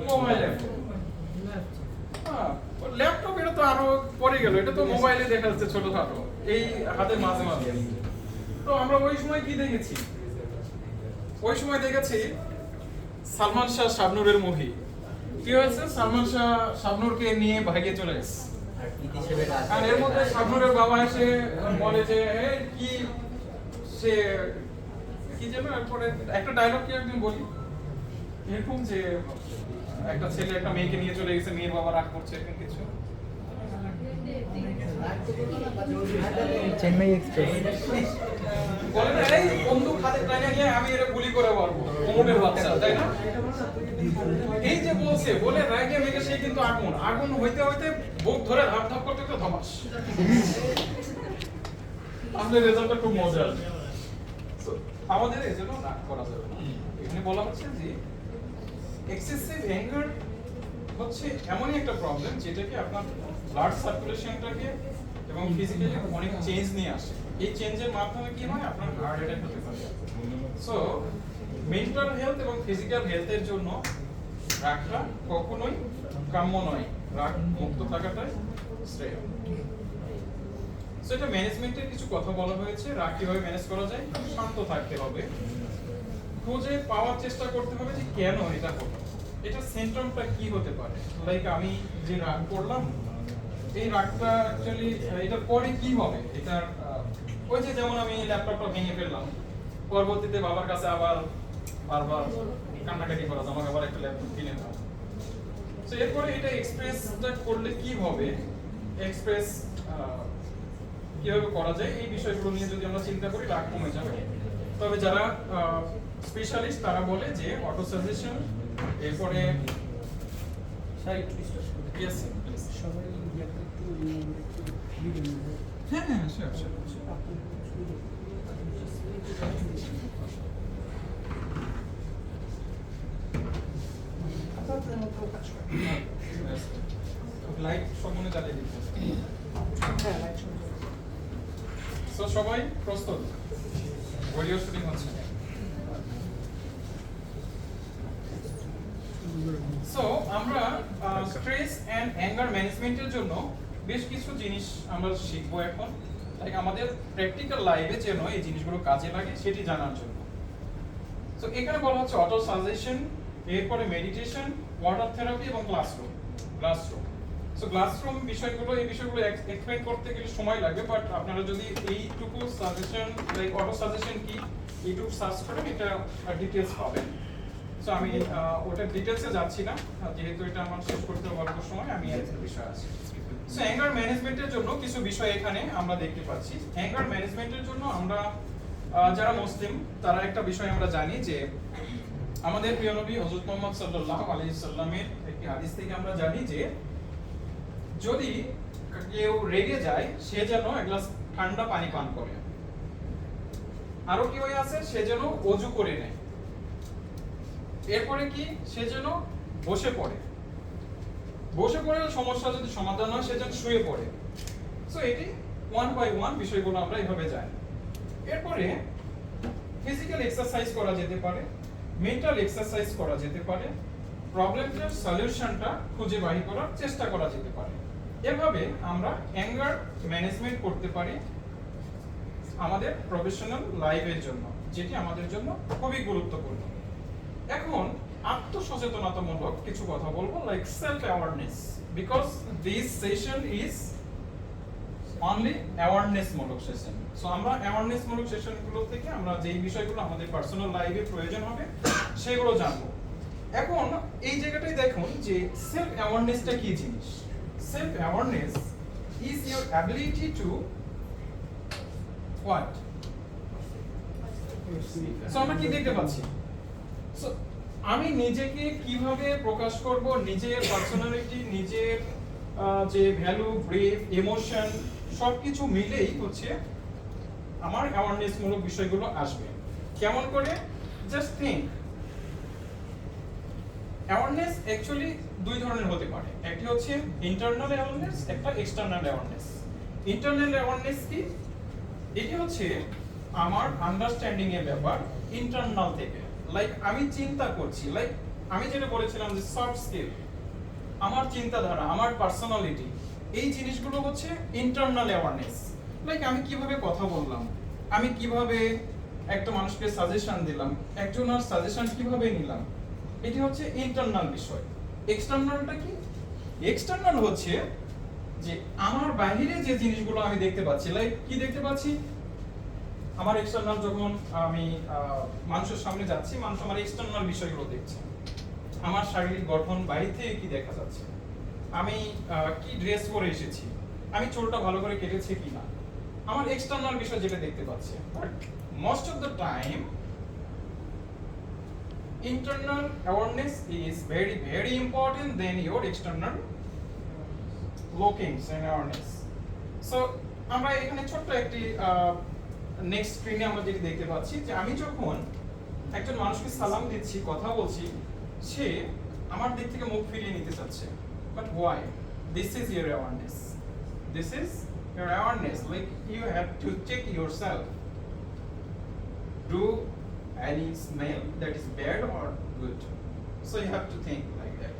মোবাইলে। ল্যাপটপ এটা তো আরো পরে গেল, এটা তো মোবাইলে দেখা যাচ্ছে ছোটখাটো, এই হাতের মাঝে মাঝে। তো আমরা ওই সময় কি দেখেছি? ওই সময় দেখেছি সালমান শাহ শাবনূরের মুভি। কি হয়েছে? সালমান শাহ শাবনূরকে নিয়ে ভাগে চলে গেছে। আর কি হিসেবে রাজ আর এর মধ্যে শাবনূরের বাবা এসে বলে যে কি সে কি যেন, এরপরে একটা ডায়লগ কি একদিন বলি এরকম যে একটা ছেলে একটা মেয়েকে নিয়ে চলে গেছে, মেয়ের বাবা রাগ করছে, এরকম কিছু। চেন্নাই এক্সপ্রেস। বলে না, এই বন্দুক হাতে টানিয়ে নিয়ে আমি এর গুলি করে মারবো, অমুকের বাচ্চা, তাই না? এই যে বলছে, বলে রাগে মেগে সে কিন্তু আগুন আগুন হইতে হইতে বুক ধরে ধাপ ধাপ করতে করতে ধমাস। আমাদের রেজাল্টটা খুব মজার। So, আমাদের এজন্য রাগ করা যাবে না। এখানে বলা হচ্ছে যে এক্সেসিভ অ্যাঙ্গার হচ্ছে এমনই একটা প্রবলেম যেটাকে আপনার ব্লাড সার্কুলেশনটাকে এবং ফিজিক্যালি অনেক চেঞ্জ নিয়ে আসে। এই চেঞ্জের মাধ্যমে কি হয়? আপনার হার্ট অ্যাটাক হতে পারে। সো মেন্টাল হেলথ এবং ফিজিক্যাল হেলথের জন্য রাগটা কখনোই কাম্য নয়। রাগ মুক্ত থাকাটাই শ্রেয়। সো এটা ম্যানেজমেন্টের কিছু কথা বলা হয়েছে। রাগ কিভাবে ম্যানেজ করা যায়? শান্ত থাকতে হবে, খুঁজে পাওয়ার চেষ্টা করতে হবে যে কেন এটা হলো, এটা সিম্পটমটা কি হতে পারে। লাইক আমি যে রাগ করলাম, এই রাগটা অ্যাকচুয়ালি এটার পরে কি হবে? এটার ওই যে যেমন আমি ল্যাপটপটা ভেঙে ফেললাম, পরবর্তীতে বাবার কাছে আবার বারবার কান্নাকাটি করা, আমাকে আবার একটা ল্যাপটপ কিনে দাও। সো এরপরে এটা এক্সপ্রেসটা করলে কি হবে, এক্সপ্রেস কিভাবে করা যায়, এই বিষয়গুলো নিয়ে যদি আমরা চিন্তা করি রাগ কমে যাবে। তবে যারা স্পেশালিস্ট তারা বলে যে অটো সাজেশন, এরপরে Yes, please. সবাই একটু ভিডিও হ্যাঁ হ্যাঁ sure, sure. লাইট সম্পূর্ণ জ্বালিয়ে দিতে হবে। হ্যাঁ লাইট শুনতে So, সবাই প্রস্তুত? ভিডিও শুটিং হচ্ছে। সো আমরা স্ট্রেস এন্ড অ্যাঙ্গার ম্যানেজমেন্টের জন্য বেশ কিছু জিনিস আমরা শিখবো এখন, লাইক আমাদের প্র্যাকটিক্যাল লাইফে যেন এই জিনিসগুলো কাজে লাগে সেটি জানার জন্য। সো এখানে বলা হচ্ছে অটো সাজেশন, এরপরে মেডিটেশন, ওয়াটার থেরাপি এবং ক্লাসরুম। সো ক্লাসরুম বিষয়গুলো, এই বিষয়গুলো এক্সপ্লেইন করতে গেলে সময় লাগবে, বাট আপনারা যদি এইটুকু সাজেশন, লাইক অটো সাজেশন কি, ইউটিউব সার্চ করেন, এটা ডিটেইলস পাবেন। সো আমি ওটার ডিটেইলসে যাচ্ছি না, যেহেতু এটা আমার শেষ করতে অল্প সময়, আমি এর বিষয় আছে। সো অ্যাঙ্গার ম্যানেজমেন্টের জন্য কিছু বিষয় এখানে আমরা দেখতে পাচ্ছি। অ্যাঙ্গার ম্যানেজমেন্টের জন্য আমরা যারা মুসলিম তারা একটা বিষয় আমরা জানি যে আমাদের প্রিয় নবী হযরত মুহাম্মদ সাল্লাল্লাহু আলাইহি সাল্লামের একটি হাদিস থেকে আমরা জানি যে যদি কেউ রেগে যায় সে যেন এক গ্লাস ঠান্ডা পানি পান করে, আরো কি হয়ে আছে, সে যেন ওযু করে নেয়, এরপরে কি সে যেন বসে পড়ে, সমস্যা যদি সমাধান হয় সে যেন শুয়ে পড়ে। সো এটি ওয়ান বাই ওয়ান বিষয়গুলো আমরা এইভাবে জানি। এরপরে ফিজিক্যাল এক্সারসাইজ করা যেতে পারে, মেন্টাল এক্সারসাইজ করা যেতে পারে, প্রবলেমটার সলিউশনটা খুঁজে বাহির করার চেষ্টা করা যেতে পারে। এভাবে আমরা অ্যাঙ্গার ম্যানেজমেন্ট করতে পারি আমাদের প্রফেশনাল লাইফের জন্য, যেটি আমাদের জন্য খুবই গুরুত্বপূর্ণ। এখন আত্মসচেতনতামূলক কিছু কথা বলবো, like self awareness, because this session is only awareness মূলক সেশন। সো আমরা অ্যাওয়ারনেস মূলক সেশনগুলো থেকে আমরা যেই বিষয়গুলো আমাদের পার্সোনাল লাইফে প্রয়োজন হবে সেগুলো জানবো। এখন এই জায়গাটাই দেখুন যে সেলফ অ্যাওয়ারনেসটা কি জিনিস। Self awareness is your ability to what. So আমরা কি দেখতে পাচ্ছি, সো আমি নিজেকে কিভাবে প্রকাশ করব, নিজের পার্সোনালিটি, নিজের যে ভ্যালু, ব্রেভ, ইমোশন সবকিছু মিলেই হচ্ছে আমার অ্যাওয়ারনেস মূলক বিষয়গুলো আসবে। কেমন করে? জাস্ট থিঙ্ক, অ্যাওয়ারনেস অ্যাকচুয়ালি দুই ধরনের হতে পারে। একটি হচ্ছে ইন্টারনাল অ্যাওয়ারনেস, একটা এক্সটার্নাল অ্যাওয়ারনেস। ইন্টারনাল অ্যাওয়ারনেস কি? এটি হচ্ছে আমার আন্ডারস্ট্যান্ডিং এর ব্যাপার ইন্টারনাল থেকে। লাইক আমি চিন্তা করছি, লাইক আমি যেটা বলেছিলাম যে সফট স্কিল, আমার চিন্তাধারা, আমার পার্সোনালিটি, এই জিনিসগুলো হচ্ছে ইন্টারনাল অ্যাওয়ারনেস। লাইক আমি কিভাবে কথা বললাম, আমি কিভাবে একটা মানুষকে সাজেশন দিলাম, একজনের সাজেশন কিভাবে নিলাম, এটি হচ্ছে ইন্টারনাল বিষয়। এক্সটার্নালটা কি? এক্সটার্নাল হচ্ছে যে আমার বাইরে যে জিনিসগুলো আমি দেখতে পাচ্ছি। লাইক কি দেখতে পাচ্ছি? আমার এক্সটার্নাল, যখন আমি মানুষের সামনে যাচ্ছি, মানুষ আমার এক্সটার্নাল বিষয়গুলো দেখছে। আমার শারীরিক গঠন বাইরে থেকে কি দেখা যাচ্ছে, আমি কি ড্রেস পরে এসেছি, আমি চুলটা ভালো করে কেটেছি কিনা, আমার এক্সটার্নাল বিষয় যেটা দেখতে পাচ্ছি। But most of the time internal awareness is very very important than your external lookings and awareness. So আমরা এখানে ছোট্ট একটি নেক্সট স্ক্রিনে আমরা যেটি দেখতে পাচ্ছি যে আমি যখন একজন মানুষকে সালাম দিচ্ছি, কথা বলছি, সে আমার দিক থেকে মুখ ফিরিয়ে নিতে চাচ্ছে। But why? This is your awareness. This is your awareness. Like you have to check yourself. Do any smell that is bad or good? So you have to think like that.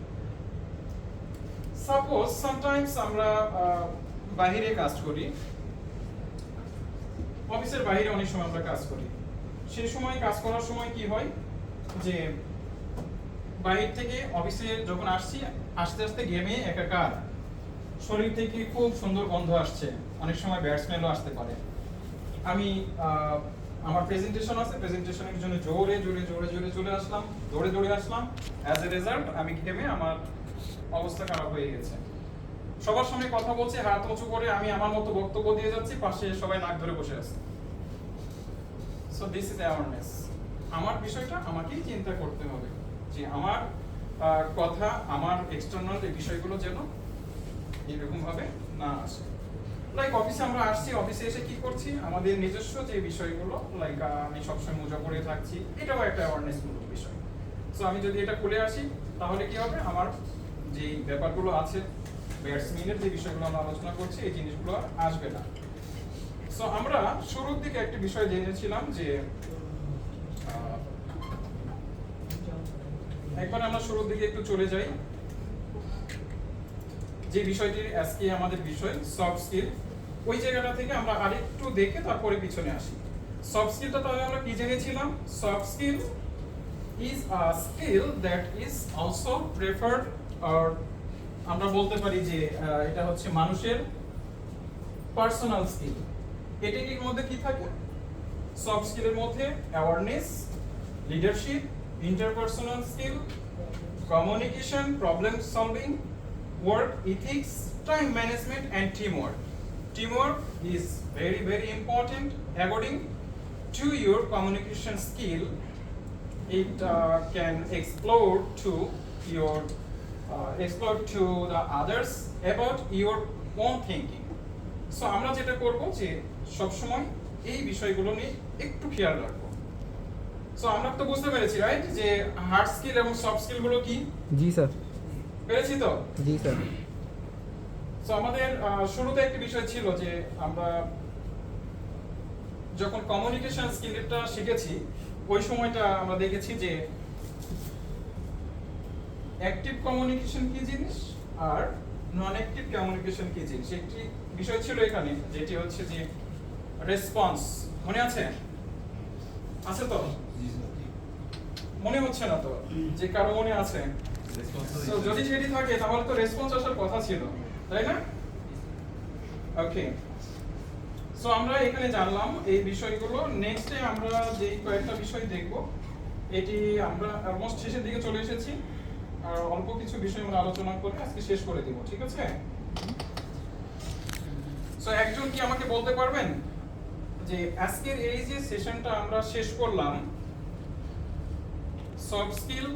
Suppose sometimes আমরা বাহিরে কাজ করি, অফিসের বাইরে অনেক সময় আমরা কাজ করি। সেই সময় কাজ করার সময় কি হয় যে বাইরে থেকে অফিসে যখন আসছি, আস্তে আস্তে ঘেমে একাকার, শরীর থেকে খুব সুন্দর গন্ধ আসছে, অনেক সময় ব্যাড স্মেলও আসতে পারে। আমি আমার প্রেজেন্টেশন আছে, প্রেজেন্টেশনের জন্য জোরে জোরে জোরে জোরে চলে আসলাম, দৌড়ে দৌড়ে আসলাম। অ্যাজ এ রেজাল্ট আমি ঘেমে আমার অবস্থা খারাপ হয়ে গেছে। সবার সামনে কথা বলছি, হাত উঁচু করে আমি আমার মতো বক্তব্য দিয়ে যাচ্ছি, পাশে সবাই নাক ধরে বসে আছে। So this is awareness. আমার বিষয়টা আমাকেই চিন্তা করতে হবে যে আমার কথা, আমার এক্সটার্নাল এই বিষয়গুলো যেন এরকম ভাবে না আসে। লাইক অফিসে আমরা আসছি, অফিসে এসে কি করছি, আমাদের নিজস্ব যে বিষয়গুলো, লাইক আমি সবসময় মোজা পরে থাকছি, এটাও একটা অ্যাওয়ারনেস মূলক বিষয়। সো আমি যদি এটা খুলে আসি, তাহলে কি হবে, আমার যে ব্যাপারগুলো আছে, ব্যাটসম্যানের যে বিষয়গুলো আমরা আলোচনা করছি, এই জিনিসগুলো আর আসবে না। সো আমরা শুরুর দিকে একটা বিষয় জেনেছিলাম যে একবার আমরা শুরুর দিকে একটু চলে যাই, যে বিষয়টি আজকে আমাদের বিষয় সফট স্কিল। ওই জায়গাটা থেকে আমরা আরেকটু দেখে তারপরে পিছনে আসি। সফট স্কিলটা তাহলে আমরা কি জেনেছিলাম? Soft skill is a skill that is also preferred, আর আমরা বলতে পারি যে এটা হচ্ছে মানুষের পার্সোনাল স্কিল। এটির মধ্যে কি থাকে? সফট স্কিলের মধ্যে awareness, leadership, interpersonal skill, communication, problem solving, work ethics, time management and teamwork. Teamwork is very very important. According to your communication skill, it can explore to the others about your own thinking. So আমরা যেটা করব যে সব সময় এই বিষয়গুলো নিয়ে একটু খেয়াল রাখবো। সো আমরা তো বুঝতে পেরেছি, রাইট, যে হার্ড স্কিল এবং সফট স্কিল গুলো কি? জি স্যার। পেরেছি তো? জি স্যার। সো আমাদের শুরুতে একটা বিষয় ছিল যে আমরা যখন কমিউনিকেশন স্কিলটা শিখেছি, ওই সময়টা আমরা দেখেছি যে অ্যাক্টিভ কমিউনিকেশন কি জিনিস আর নন অ্যাক্টিভ কমিউনিকেশন কি জিনিস। একটি বিষয় ছিল এখানে যেটি হচ্ছে যে রেসপন্স। মনে আছে? আছে তো? মনে হচ্ছে না তো যে কারো মনে আছে? সো যদি সেটি থাকে তাহলে তো রেসপন্স আসার কথা ছিল, তাই না? ওকে, সো আমরা এখানে জানলাম এই বিষয়গুলো। নেক্সটে আমরা যে কয়েকটা বিষয় দেখব, এটি আমরা অলমোস্ট শেষের দিকে চলে এসেছি, আর অল্প কিছু বিষয় আমরা আলোচনা করে আজকে শেষ করে দিব, ঠিক আছে? সো একজন কি আমাকে বলতে পারবেন যে আজকের এই যে সেশনটা আমরা শেষ করলাম, soft skill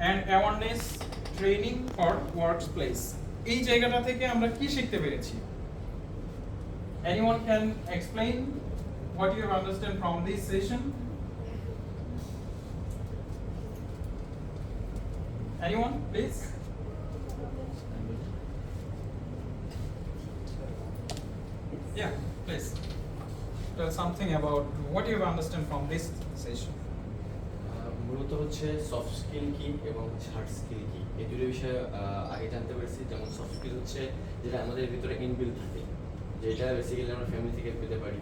and awareness training for workplace, এই জায়গাটা থেকে আমরা কি শিখতে পেরেছি? Anyone can explain what you have understand from this session? Anyone, please? Yeah, please. Tell something about what you have understand from this session. মূলত হচ্ছে soft skill কি এবং হচ্ছে হার্ড স্কিল কি এই দুটো বিষয়ে আগে জানতে পেরেছি। যেমন সফট স্কিল হচ্ছে যেটা আমাদের ভিতরে ইনবিল্ড থাকে, যেটা বেসিক্যালি আমরা ফ্যামিলি থেকে পেতে পারি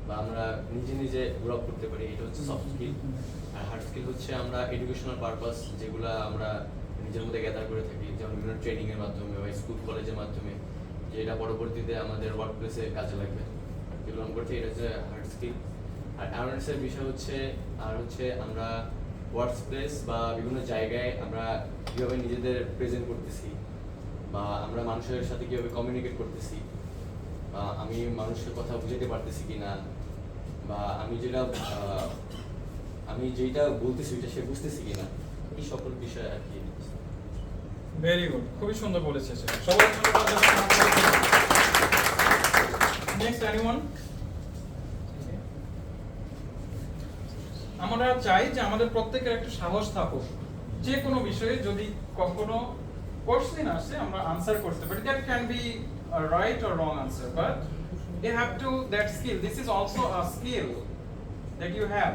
বা আমরা নিজে নিজে ডেভেলপ করতে পারি, এটা হচ্ছে সফট স্কিল। আর হার্ড স্কিল হচ্ছে আমরা এডুকেশনাল পারপাস যেগুলো আমরা নিজের মধ্যে গ্যাদার করে থাকি, যেমন বিভিন্ন ট্রেনিংয়ের মাধ্যমে বা স্কুল কলেজের মাধ্যমে, যেটা পরবর্তীতে আমাদের ওয়ার্ক প্লেসে কাজে লাগবে, যেগুলো আমরা করছি, এটা হচ্ছে হার্ড স্কিল। আর অ্যাওয়ারনেসের বিষয় হচ্ছে আমরা ওয়ার্ক প্লেস বা বিভিন্ন জায়গায় আমরা কীভাবে নিজেদের প্রেজেন্ট করতেছি বা আমরা মানুষের সাথে কীভাবে কমিউনিকেট করতেছি বা আমি মানুষের কথা বুঝাতে পারতেছি কি না বা আমি যেটা বলতেছি ওইটা সে বুঝতেছি কি না, এই সকল বিষয় আর কি। ভেরি গুড, খুবই সুন্দর বলেছে সে। সবাই নেক্সট এনিওয়ান? আমরা চাই যে আমাদের প্রত্যেকের একটা সাহস থাকুক, যে কোনো বিষয়ে যদি কখনো কোশ্চেন আসে আমরা আনসার করতে পারি। That can be right or wrong answer, but you have to that skill, this is also a skill that you have.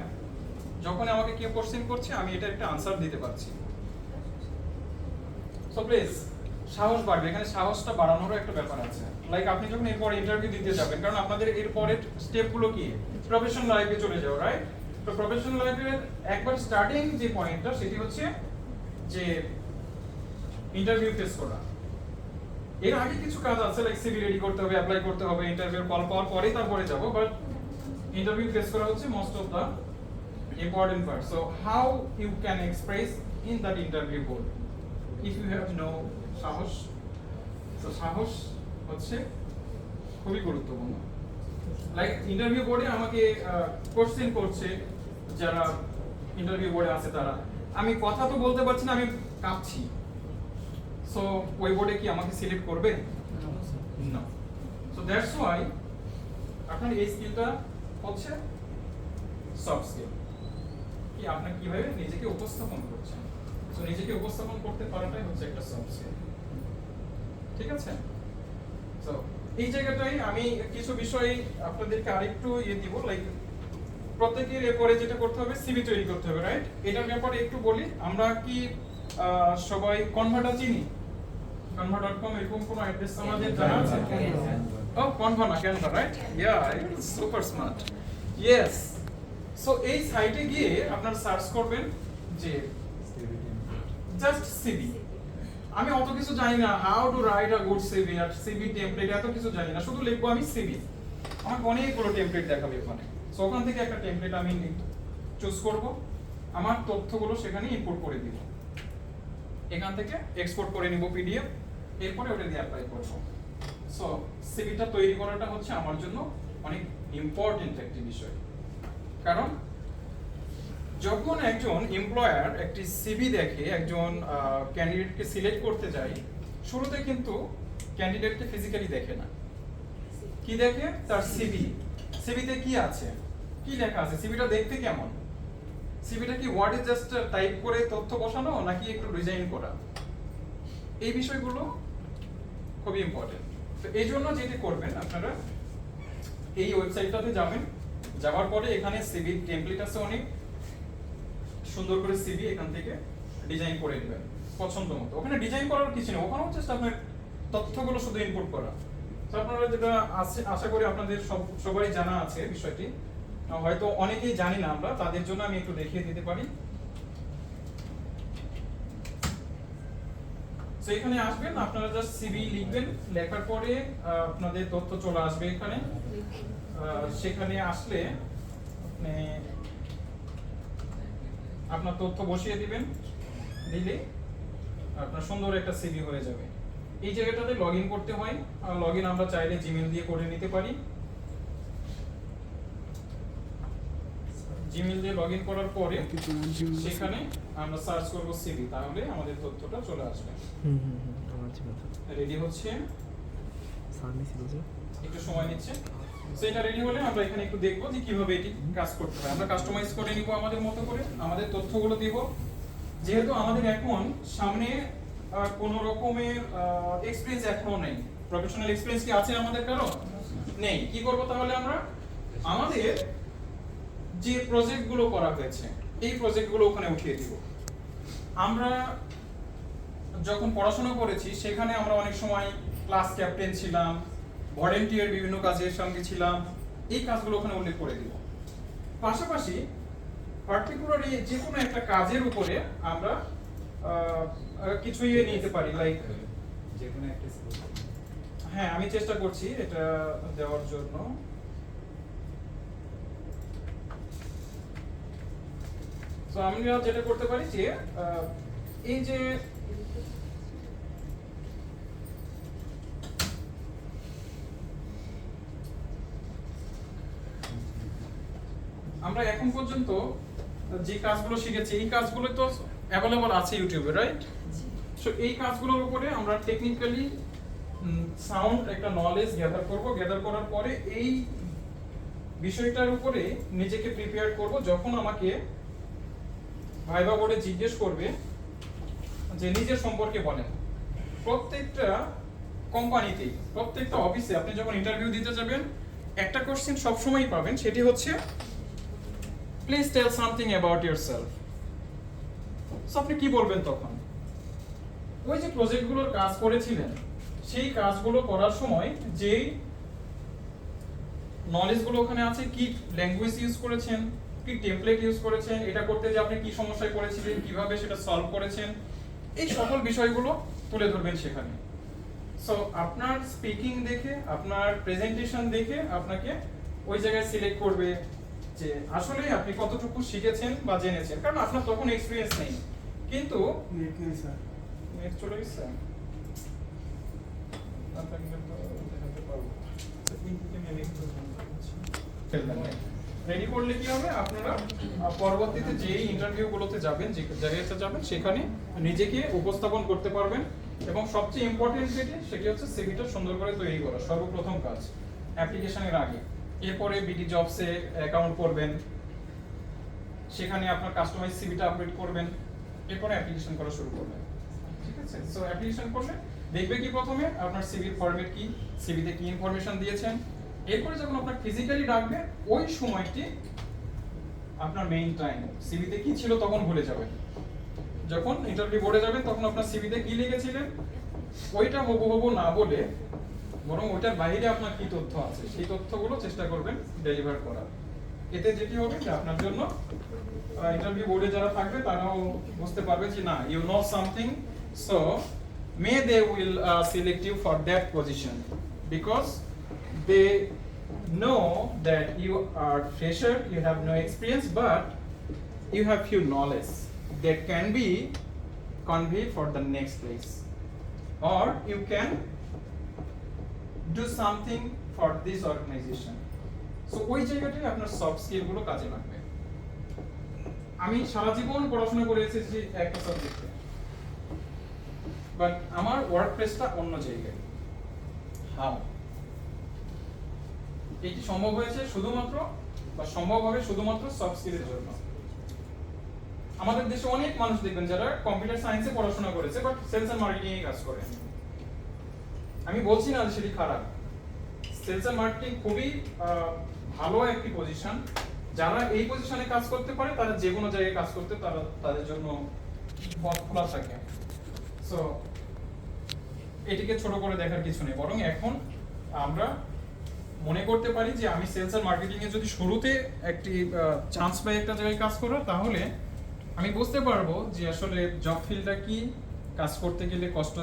যখন আমাকে কেউ কোশ্চেন করছে আমি এটা একটা আনসার দিতে পারছি। সো প্লিজ সাহস বাড়বে, এখানে সাহসটা বাড়ানোরও একটা ব্যাপার আছে। লাইক আপনি যখন এরপর ইন্টারভিউ দিতে যাবেন, কারণ আপনাদের এরপরের স্টেপগুলো কি, প্রফেশনাল লাইফে চলে যাও, রাইট? তো প্রফেশনাল লাইফের একবার স্টার্টিং যে পয়েন্টটা সেটি হচ্ছে যে ইন্টারভিউ ফেস করা। এর আগে কিছু কাজ আছে, লাইক সিভি রেডি করতে হবে, অ্যাপ্লাই করতে হবে, ইন্টারভিউ কল পাওয়ার পরেই তারপরে যাব, বাট ইন্টারভিউ ফেস করা হচ্ছে most of the important part. So how you can express in that interview board if you have no সাহস। তো সাহস হচ্ছে খুবই গুরুত্বপূর্ণ। লাইক ইন্টারভিউ বোর্ডে আমাকে কোশ্চেন করছে, যারা ইন্টারভিউ বোর্ডে আছে তারা, আমি কথা তো বলতে পারছি না, আমি কাঁপছি। সো ওই বোর্ডে কি আমাকে সিলেক্ট করবে? না। সো দ্যাটস ওয়াই আপনার এই স্কিলটা হচ্ছে সফট স্কিল, কি আপনি কিভাবে নিজেকে উপস্থাপন করছেন। সো নিজেকে উপস্থাপন করতে পারাটাই হচ্ছে একটা সফট স্কিল, ঠিক আছে? সো এই জায়গাটাই আমি কিছু বিষয় আপনাদেরকে আরেকটু দিব, লাইক প্রত্যেকের এরপরে যেটা করতে হবে সিভি তৈরি করতে হবে, রাইট? এটার ব্যাপারে একটু বলি। আমরা কি সবাই কনভার্টা চিনি? conva.com এরকম কোনো অ্যাড্রেস আমাদের জানা আছে? ও কনভা না, Canva, right? Yeah, it's super smart. Yes. So এই সাইটে গিয়ে আপনারা সার্চ করবেন যে জাস্ট সিভি। আমি অত কিছু জানি না, how to write a good CV আর সিভি টেমপ্লেট এত কিছু জানি না, শুধু লিখবো আমি সিভি। আমাকে অনেকগুলো টেমপ্লেট দেখাবে ওখানে। সো ওখান থেকে একটা টেমপ্লেট আমি চুজ করব, আমার তথ্যগুলো সেখানে ইনপুট করে দিব, এখান থেকে এক্সপোর্ট করে নিব পিডিএফ, এরপরে ওটা দিয়ে অ্যাপ্লাই করব। সো সিভিটা তৈরি করাটা হচ্ছে আমার জন্য অনেক ইম্পর্টেন্ট একটি বিষয়, কারণ যখন একজন এমপ্লয়ার একটি সিভি দেখে, একজন ক্যান্ডিডেটকে সিলেক্ট করতে যায়, শুরুতে কিন্তু ক্যান্ডিডেটকে ফিজিক্যালি দেখে না। কি দেখে? তার সিভি। সিভিতে কি আছে, কি লেখা আছে, সিভিটা দেখতে কেমন, সিভিটা কি ওয়ার্ডে জাস্ট টাইপ করে তথ্য বসানো নাকি একটু ডিজাইন করা, এই বিষয়গুলো খুবই ইম্পর্টেন্ট। তো এই জন্য যেটা করবেন, আপনারা এই ওয়েবসাইটটাতে যাবেন, যাওয়ার পরে এখানে সিভি টেমপ্লেট আছে, অনেক সুন্দর করে সিভি এখান থেকে ডিজাইন করে নেবেন পছন্দ মতো। ওখানে ডিজাইন করার কিছু নেই, ওখানেও জাস্ট আপনার তথ্যগুলো শুধু ইনপুট করা। তো আপনারা যেটা আশা করি আপনাদের সবারই জানা আছে বিষয়টি, হয়তো অনেকেই জানি না আমরা, তাদের জন্য আমি একটু দেখিয়ে দিতে পারি। তো এখানে আসবেন, আপনারা জাস্ট সিভি লিখবেন, লেখার পরে আপনাদের তথ্য চলে আসবে এখানে। সেখানে আসলে আপনি আপনার তথ্য বসিয়ে দিবেন, দিলে আপনার সুন্দর একটা সিভি হয়ে যাবে। এই জায়গাটাতে লগইন করতে হয়, আর লগইন আমরা চাইলে জিমেইল দিয়ে করে নিতে পারি। জিমেইল দিয়ে লগইন করার পরে সেখানে আমরা সার্চ করব সিভি, তাহলে আমাদের তথ্যটা চলে আসবে। আমার জীবন রেডি হচ্ছে, সার্ভিস একটু সময় নিচ্ছে। সো এটা রেডি হলে আমরা এখানে একটু দেখবো যে কিভাবে এটি কাজ করতে হয়। আমরা কাস্টমাইজ করে নিব আমাদের মতো করে, আমাদের তথ্যগুলো দিব। যেহেতু আমাদের এখন সামনে কোনো রকমের এক্সপেরিয়েন্স এখনো নেই, প্রফেশনাল এক্সপেরিয়েন্স কি আছে আমাদের কারো? নেই। কি করব তাহলে আমরা? আমাদের যে প্রজেক্টগুলো করা হয়েছে এই প্রজেক্টগুলো ওখানে উঠিয়ে দিব। আমরা যখন পড়াশোনা করেছি সেখানে আমরা অনেক সময় ক্লাস ক্যাপ্টেন ছিলাম, ভলেন্টিয়ার বিভিন্ন কাজের সঙ্গে ছিলাম, এই কাজগুলো ওখানে উল্লেখ করে দিব। পাশাপাশি পার্টিকুলারলি যে কোনো একটা কাজের উপরে আমরা কিছু ইয়ে নিতে পারি, লাইক যে কোনো একটা হ্যাঁ আমি চেষ্টা করছি এটা দেওয়ার জন্য। সো আমরা যেটা করতে পারি যে এই যে আমরা এখন পর্যন্ত যে কাজগুলো শিখেছি এই কাজগুলো তো অ্যাভেলেবল আছে ইউটিউবে, রাইট? সো এই কাজগুলোর উপরে আমরা টেকনিক্যালি সাউন্ড একটা নলেজ গ্যাদার করব। গ্যাদার করার পরে এই বিষয়টার উপরে নিজেকে প্রিপেয়ার করব যখন আমাকে ভাইবা বোর্ডে জিজ্ঞেস করবে যে নিজের সম্পর্কে বলেন। প্রত্যেকটা কোম্পানিতেই, প্রত্যেকটা অফিসে আপনি যখন ইন্টারভিউ দিতে যাবেন একটা কোশ্চেন সবসময়ই পাবেন, সেটি হচ্ছে please tell something about yourself. So আপনি কি বলবেন তখন? ওই যে প্রজেক্টগুলোর কাজ করেছিলেন সেই কাজগুলো করার সময় যেই নলেজগুলো ওখানে আছে, কি ল্যাঙ্গুয়েজ ইউজ করেছেন, কি টেমপ্লেট ইউজ করেছেন, এটা করতে যে আপনি কি সমস্যায় পড়েছিলেন, কিভাবে সেটা সলভ করেছেন, এই সকল বিষয়গুলো তুলে ধরবেন সেখানে। সো আপনার স্পিকিং দেখে, আপনার প্রেজেন্টেশন দেখে আপনাকে ওই জায়গায় সিলেক্ট করবে যে আসলে আপনি কতটুকু শিখেছেন বা জেনেছেন, কারণ আপনার তখন এক্সপিরিয়েন্স নেই। কিন্তু নেট চলে গেছে, রেডি করলে কি হবে, আপনারা পরবর্তীতে যে ইন্টারভিউগুলোতে যাবেন, যে জায়গাতে যাবেন সেখানে নিজেকে উপস্থাপন করতে পারবেন। এবং সবচেয়ে ইম্পর্টেন্ট যেটি সেটি হচ্ছে সিভিটা সুন্দর করে তৈরি করা, সর্বপ্রথম কাজ অ্যাপ্লিকেশনের আগে। এরপরে বিডি জবসে অ্যাকাউন্ট করবেন, সেখানে আপনার কাস্টমাইজ সিভিটা আপডেট করবেন, এরপরে অ্যাপ্লিকেশন করা শুরু করবেন। ঠিক আছে? সো অ্যাপ্লিকেশন করলে দেখবে কি প্রথমে আপনার সিভির ফরম্যাট কি, সিভিতে কি ইনফরমেশন দিয়েছেন। এরপরে যখন আপনার ফিজিক্যালি ডাকবে ওই সময়টি আপনার মেইন টাইম। সিভিতে কি ছিল তখন ভুলে যাবেন। যখন ইন্টারভিউ বোর্ডে যাবেন তখন আপনার সিভিতে কি লিখেছিলেন ওইটা হুবহু না বলে বরং ওইটার বাইরে আপনার কি তথ্য আছে সেই তথ্যগুলো চেষ্টা করবেন ডেলিভার করার। এতে যেটি হবে যে আপনার জন্য ইন্টারভিউ বোর্ডে যারা থাকবে তারাও বুঝতে পারবে যে না, you know something, so may they will select you for that position because they know that you are fresher, you have no experience, but you have few knowledge that can be conveyed for the next place, or you can do something for this organization. So ওই জায়গাটায় আপনার soft skill গুলো কাজে লাগবে। আমি সারা জীবন পড়াশোনা করে এসেছি একটা সাবজেক্টে, বাট আমার ওয়ার্ক প্লেসটা অন্য জায়গায়। হাউ এটি সম্ভব হয়েছে শুধুমাত্র বা সম্ভব হবে শুধুমাত্র সফট স্কিলের জন্য। আমাদের দেশে অনেক মানুষ দেখবেন যারা কম্পিউটার সায়েন্সে পড়াশোনা করেছে বাট সেলস এন্ড মার্কেটিং এ কাজ করে। আমি বলছি না যে সেটি খারাপ, সেলস এন্ড মার্কেটিং খুবই ভালো একটি পজিশন। যারা এই পজিশনে কাজ করতে পারে তারা যে কোনো জায়গায় কাজ করতে তাদের জন্য পথ খোলা থাকে। সো এটিকে ছোট করে দেখার কিছু নেই, বরং এখন আমরা মনে করতে পারি যে আমি সেলস আর মার্কেটিং এ যদি শুরুতে একটি চান্স পাই একটা জায়গায় কাজ করার, তাহলে আমি বুঝতে পারবো যে আসলে জব ফিল্ডটা কি, কাজ করতে গেলে কষ্ট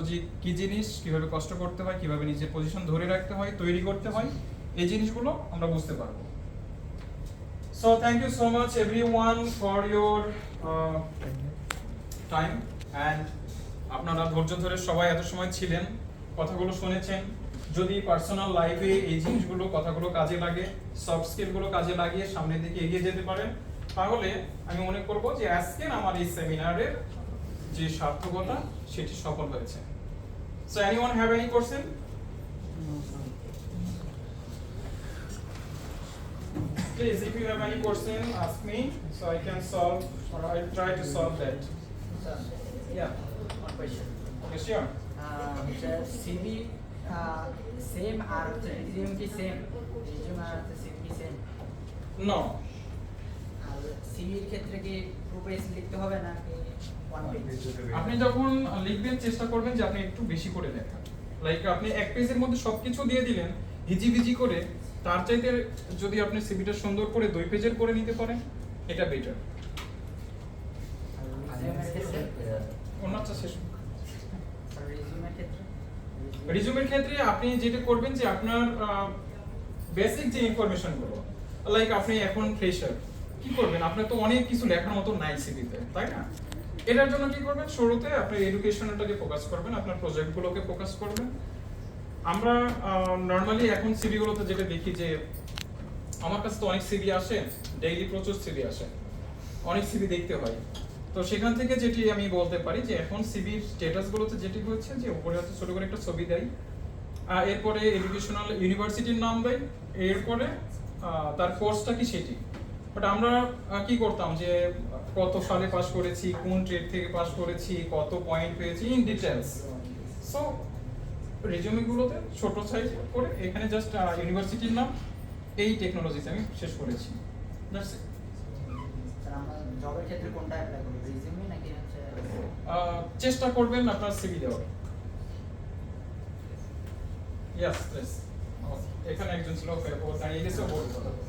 কি জিনিস, কিভাবে কষ্ট করতে হয়, কিভাবে নিজের পজিশন ধরে রাখতে হয়, তৈরি করতে হয়, এই জিনিসগুলো আমরা বুঝতে পারবো। So thank you so much everyone for your time and আপনারা ধৈর্য ধরে সবাই এত সময় ছিলেন, কথাগুলো শুনেছেন। যদি পার্সোনাল লাইফে এই জিনিসগুলো কথাগুলো কাজে লাগে, সফট স্কিলগুলো কাজে লাগিয়ে সামনের দিকে এগিয়ে যেতে পারেন, তাহলে আমি মনে করব যে আজকের আমার এই সেমিনারের যে সার্থকতা সেটি সফল হয়েছে। So anyone have any question? Please, if you have any question, ask me, so I can solve, or I'll try to solve that. Yeah. one question. Okay, sure. CV same আর রিজিউম কি same? Resume আর CV কি same? No. আর সিভির ক্ষেত্রে কি two page লিখতে হবে নাকি ওয়ান পেজ? আপনি যখন লিখবেন চেষ্টা করবেন যে আপনি একটু বেশি করে লেখান। লাইক আপনি এক পেজের মধ্যে সবকিছু দিয়ে দিলেন হিজিবিজি করে, তার চাইতে যদি আপনি সিভিটা সুন্দর করে 2 পেজের করে নিতে পারেন, এটা বেটার। রিজিউমের ক্ষেত্রে অন্যটা শেষ। রিজিউমের ক্ষেত্রে রিজুমের ক্ষেত্রে আপনি যেটা করবেন যে আপনার বেসিক যে ইনফরমেশনগুলো, লাইক আপনি এখন ফ্রেশার, কি করবেন? আপনার তো অনেক কিছু লেখার মতো নাই সিভিতে, তাই না? এটার জন্য কি করবেন? শুরুতে আপনি এডুকেশনটাকে ফোকাস করবেন, আপনার প্রজেক্টগুলোকে ফোকাস করবেন। আমরা নর্মালি এখন সিভিগুলোতে যেটা দেখি যে আমার কাছে তো অনেক সিভি আসে, ডেইলি প্রচুর সিভি আসে, অনেক সিভি দেখতে হয়। তো সেখান থেকে যেটি আমি বলতে পারি যে এখন সিভির স্ট্যাটাসগুলোতে যেটি হচ্ছে যে উপরে হচ্ছে ছোট করে একটা ছবি দেয়, এরপরে এডুকেশনাল ইউনিভার্সিটির নাম দেয়, এরপরে তার কোর্সটা কি সেটি। বাট আমরা কি করতাম যে কত সালে পাস করেছি, কোন ট্রেড থেকে পাস করেছি, কত পয়েন্ট পেয়েছি, ইন ডিটেলস। সো রেজিউমেগুলোতে ছোট সাইজ করে এখানে জাস্ট ইউনিভার্সিটির নাম, এই টেকনোলজিতে আমি শেষ করেছি। That's it. স্যার আমরা জবের ক্ষেত্রে কোনটা অ্যাপ্লাই করব, রিজিউমে নাকি হচ্ছে? চেষ্টা করবেন আপনার সিভি দেওয়ার। Yes please. এখানে একজন ছিল, ও দাঁড়িয়ে গেছে, ও বলতে পারবে।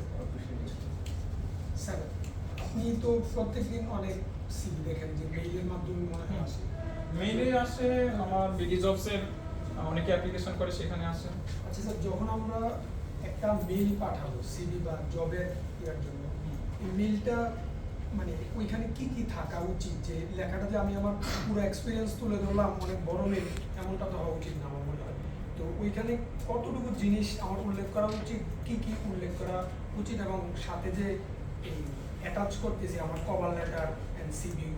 স্যার আপনি তো প্রত্যেকদিন অনেক সিভি দেখেন যে মেইলের মাধ্যমে মনে হয় আসে। মেইলে আসে, আমার বিডি জবসের অনেকে অ্যাপ্লিকেশন করে, সেখানে আসে। আচ্ছা স্যার, যখন আমরা একটা মেইল পাঠাবো সিভি বা জবের ইয়ার জন্য, এই মেইলটা মানে ওইখানে কি কি থাকা উচিত? যে লেখাটা যে আমি আমার পুরো এক্সপিরিয়েন্স তুলে ধরলাম অনেক বড় মেইল, এমনটা তো হওয়া উচিত না আমার মনে হয়। তো ওইখানে কতটুকু জিনিস আমার উল্লেখ করা উচিত, কি কি উল্লেখ করা উচিত, এবং সাথে যে এই অ্যাটাচ করতেছি আমার কভার লেটার এন্ড সিভি,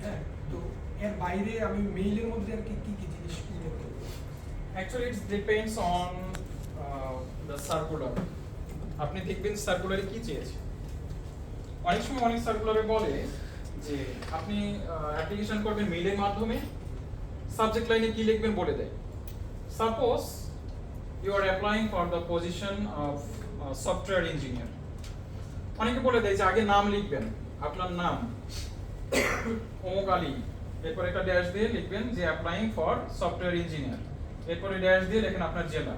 হ্যাঁ, তো এর বাইরে আমি মেইলের মধ্যে আর কি কি কি জিনিস উল্লেখ করবো? Actually, it depends on the circular. আপনি দেখবেন সার্কুলারে কি চেয়েছে। অনেক সময় অনেক সার্কুলারে বলে যে আপনি অ্যাপ্লিকেশন করবেন মেইলের মাধ্যমে, সাবজেক্ট লাইনে কি লিখবেন বলে দেয়। Suppose you are applying for the position of software engineer, অনেকে বলে দেয় যে আগে নাম লিখবেন, আপনার নাম অমুক আলী, এরপর একটা ড্যাশ দিয়ে লিখবেন যে অ্যাপ্লাইং ফর সফটওয়্যার ইঞ্জিনিয়ার, এরপরে ড্যাশ দিয়ে লেখেন আপনার জেলা।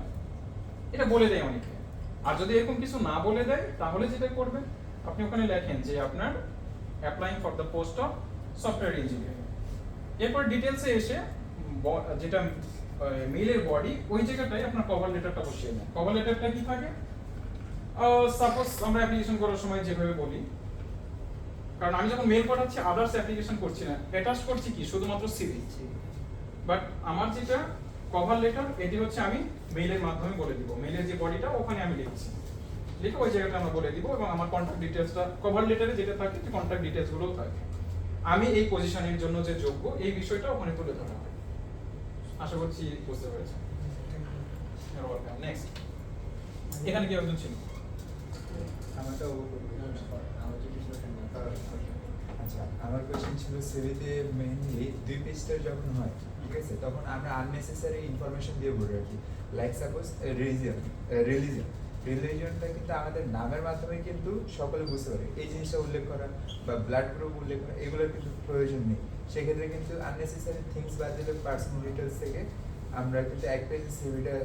এটা বলে দেয় অনেকে। আর যদি এরকম কিছু না বলে দেয়, তাহলে যেটা করবেন আপনি ওখানে লেখেন যে আপনার applying for the post of software engineer. এরপর ডিটেলসে এসে যেটা মেইলের বডি, ওই জায়গাটায় আপনার কভার লেটারটা বসিয়ে দেন। কভার লেটারটা কি থাকে? সাপোজ আমরা অ্যাপ্লিকেশন করার সময় যেভাবে বলি, কারণ আমি যখন মেইল পাঠাচ্ছি আদার্স অ্যাপ্লিকেশন করছি না, অ্যাটাচ করছি কি শুধুমাত্র সিভি। বাট আমার যেটা কভার লেটার, এটি হচ্ছে আমি মেইলের মাধ্যমে বলে দিব, মেইলের যে বডিটা ওখানে আমি লিখছি, লিখে ওই জায়গাটা আমরা বলে দিব, এবং আমার কন্ট্যাক্ট ডিটেইলসটা কভার লেটারে যেটা থাকে, যে কন্ট্যাক্ট ডিটেইলস গুলোও থাকে, আমি এই পজিশনের জন্য যে যোগ্য, এই বিষয়টা ওখানে তুলে ধরা হয়। আশা করছি বুঝতে পেরেছেন। নেক্সট, এখানে কি একজন ছিল? আচ্ছা, আমার কোশ্চেন ছিল সিভিতে মেইনলি 2 পেজটা যখন হয়, ঠিক আছে, তখন আমরা আননেসেসারি ইনফরমেশন দিয়ে ভরে রাখি। লাইক সাপোজ রিলিজিয়নটা কিন্তু আমাদের নামের মাধ্যমে কিন্তু সকলে বুঝতে পারে, এই জিনিসটা উল্লেখ করা বা ব্লাড গ্রুপ উল্লেখ করা, এগুলোর কিন্তু প্রয়োজন নেই। সেক্ষেত্রে কিন্তু আননেসেসারি থিংস বাদ দিলে পার্সোনাল ডিটেলস থেকে আমরা কিন্তু এক পেজে সিভিটা